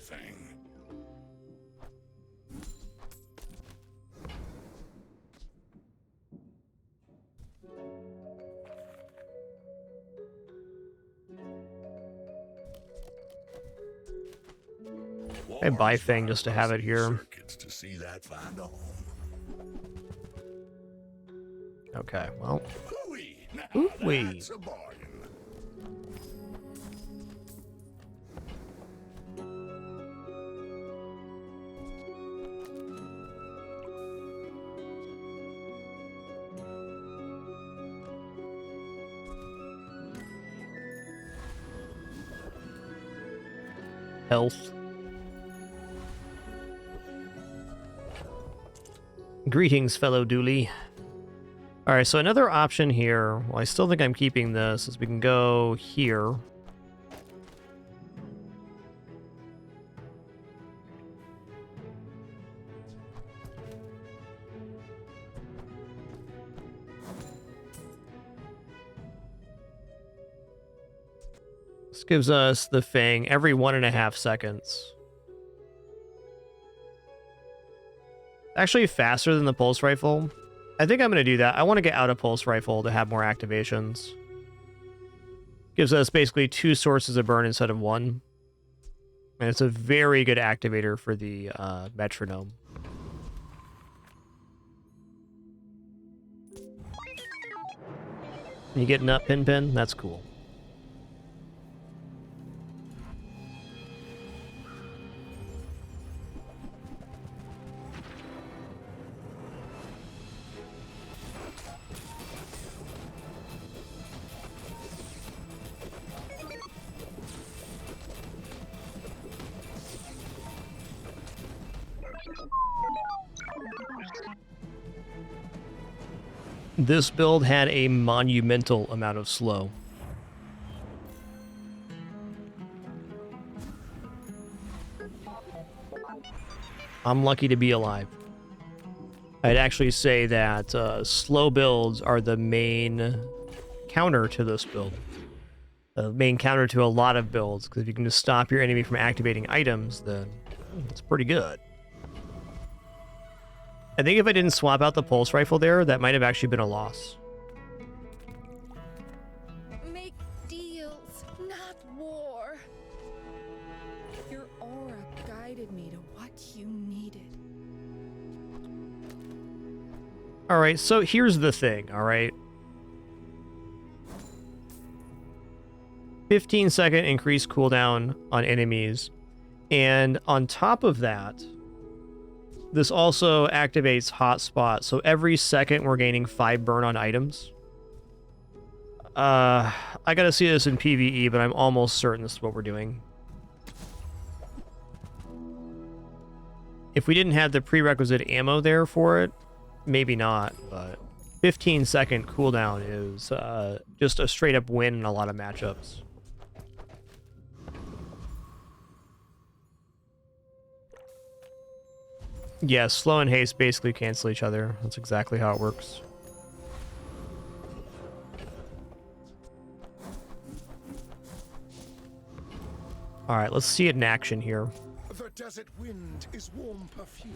I buy Fang just to have it here. To see that find a home. Okay, well. Now Ooh-wee. that's a bargain. Health. Greetings, fellow Dooley. Alright, so another option here, well, I still think I'm keeping this, is we can go here. This gives us the Fang every 1.5 seconds. Actually faster than the Pulse Rifle. I think I'm going to do that. I want to get out of Pulse Rifle to have more activations. Gives us basically 2 sources of burn instead of 1. And it's a very good activator for the metronome. You getting up, Pin Pin? That's cool. this build had a monumental amount of slow. I'm lucky to be alive. I'd actually say that slow builds are the main counter to this build. The main counter to a lot of builds, because if you can just stop your enemy from activating items, then it's pretty good. I think if I didn't swap out the pulse rifle there, that might have actually been a loss. Make deals, not war. Your aura guided me to what you needed. Alright, so here's the thing, alright? 15-second increased cooldown on enemies, and on top of that, this also activates hotspot, so every second we're gaining 5 burn on items. I gotta see this in PvE, but I'm almost certain this is what we're doing. If we didn't have the prerequisite ammo there for it, maybe not, but 15-second cooldown is just a straight-up win in a lot of matchups. Yeah, slow and haste basically cancel each other. That's exactly how it works. Alright, let's see it in action here. The desert wind is warm perfume.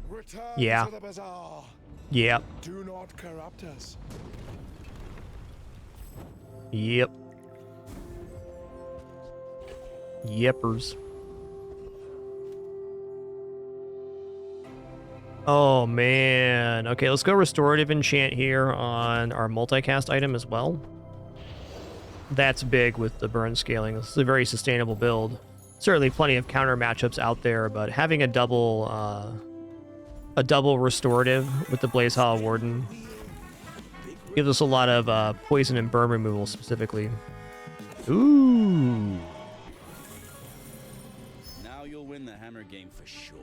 Return Yeah. to the bazaar. Yep. Do not corrupt us. Yep. Yepers. Oh, man. Okay, let's go restorative enchant here on our multicast item as well. That's big with the burn scaling. This is a very sustainable build. Certainly plenty of counter matchups out there, but having a double restorative with the Blaze Hollow Warden gives us a lot of poison and burn removal specifically. Ooh. Now you'll win the hammer game for sure.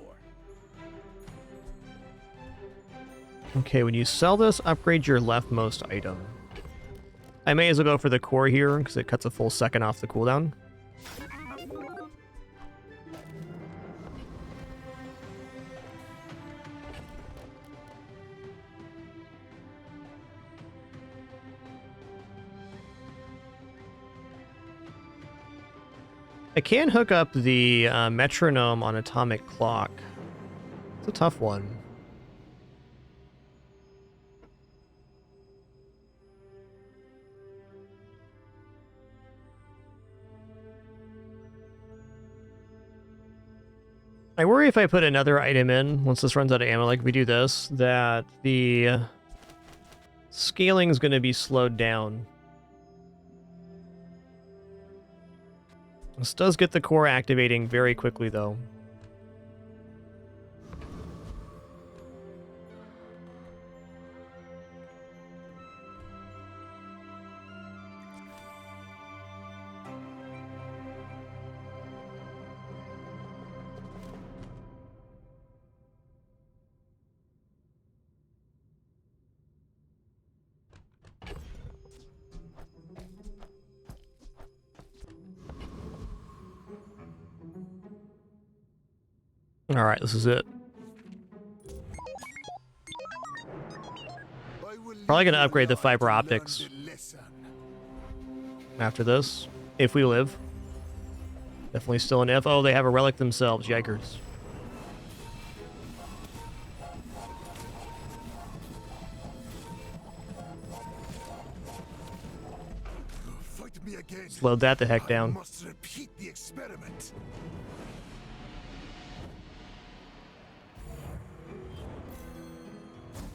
Okay, when you sell this, upgrade your leftmost item. I may as well go for the core here, because it cuts a full second off the cooldown. I can hook up the metronome on atomic clock. It's a tough one. I worry if I put another item in, once this runs out of ammo, like we do this, that the scaling is going to be slowed down. This does get the core activating very quickly, though. Alright, this is it. Probably gonna upgrade the fiber optics after this, if we live. Definitely still an F. Oh, they have a relic themselves, yikers. Fight me again. Slowed that the heck down. I must repeat the experiment.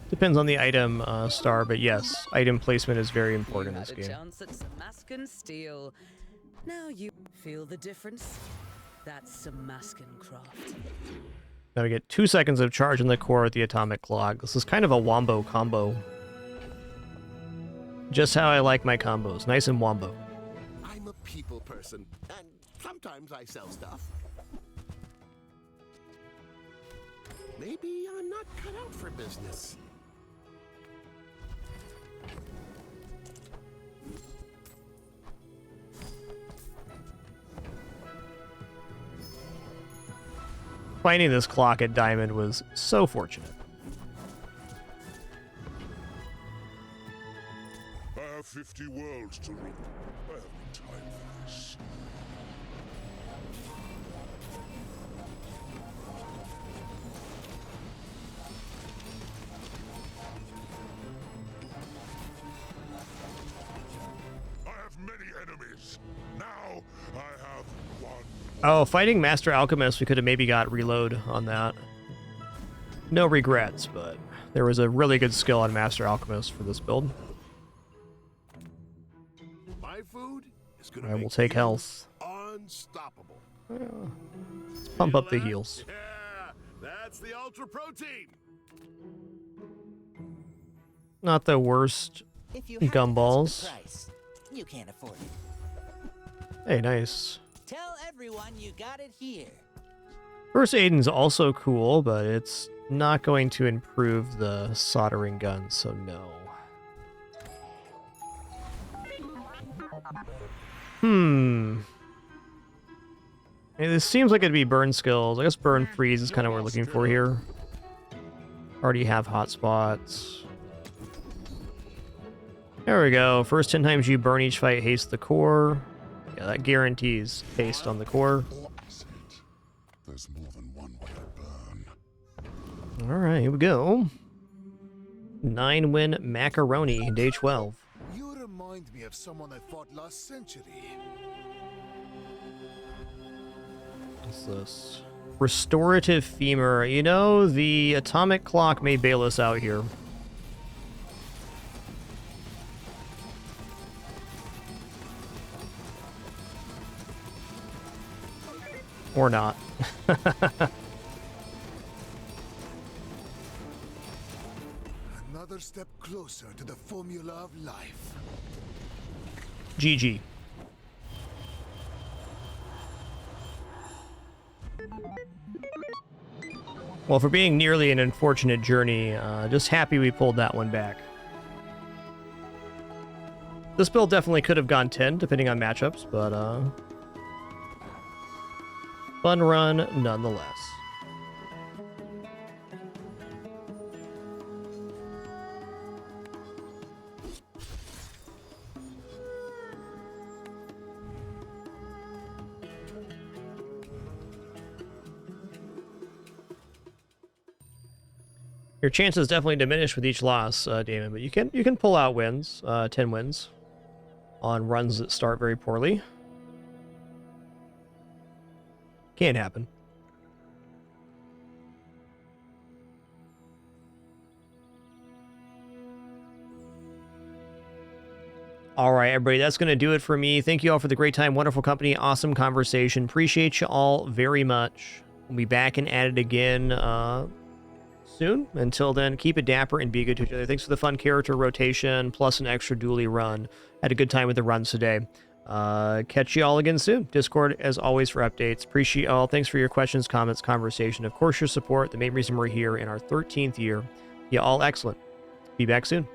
Depends on the item star, but yes, item placement is very important in this game. Chance at some Maskin steel. Now you feel the difference. That's some Maskin craft. Gotta get 2 seconds of charge in the core with the atomic clock. This is kind of a wombo combo. Just how I like my combos. Nice and wombo. I'm a people person, and sometimes I sell stuff. Maybe I'm not cut out for business. Finding this clock at Diamond was so fortunate. I have 50 worlds to rule. I have no time for this. I have many enemies. Now I have one. Oh, fighting Master Alchemist, we could have maybe got reload on that. No regrets, but there was a really good skill on Master Alchemist for this build. My food is gonna I will make take you health. unstoppable. Let's pump up the heals. Yeah, that's the ultra protein. Not the worst If you have to gumballs. ask the price, you can't afford it. Hey, nice. Tell everyone you got it here. First Aiden's also cool, but it's not going to improve the soldering gun, so no. Hey, this seems like it'd be burn skills. I guess burn freeze is kind of what we're looking for here. Already have hotspots. There we go. First 10 times you burn each fight, haste the core. Yeah, that guarantees haste on the core. There's more than one way to burn. Alright, here we go. 9-win macaroni, day 12. You remind me of someone I fought last century. What's this? Restorative femur. You know, the atomic clock may bail us out here. Or not. Another step closer to the formula of life. GG. Well, for being nearly an unfortunate journey, just happy we pulled that one back. This build definitely could have gone 10, depending on matchups, but fun run nonetheless. Your chances definitely diminish with each loss, Damon, but you can pull out wins, 10 wins, on runs that start very poorly. Can't happen. All right, everybody, that's going to do it for me. Thank you all for the great time, wonderful company, awesome conversation. Appreciate you all very much. We'll be back and at it again soon. Until then, keep it dapper and be good to each other. Thanks for the fun character rotation, plus an extra dually run. Had a good time with the runs today. Catch you all again soon. Discord, as always, for updates. Appreciate all. Thanks for your questions, comments, conversation. Of course, your support. The main reason we're here in our 13th year. Yeah, all excellent. Be back soon.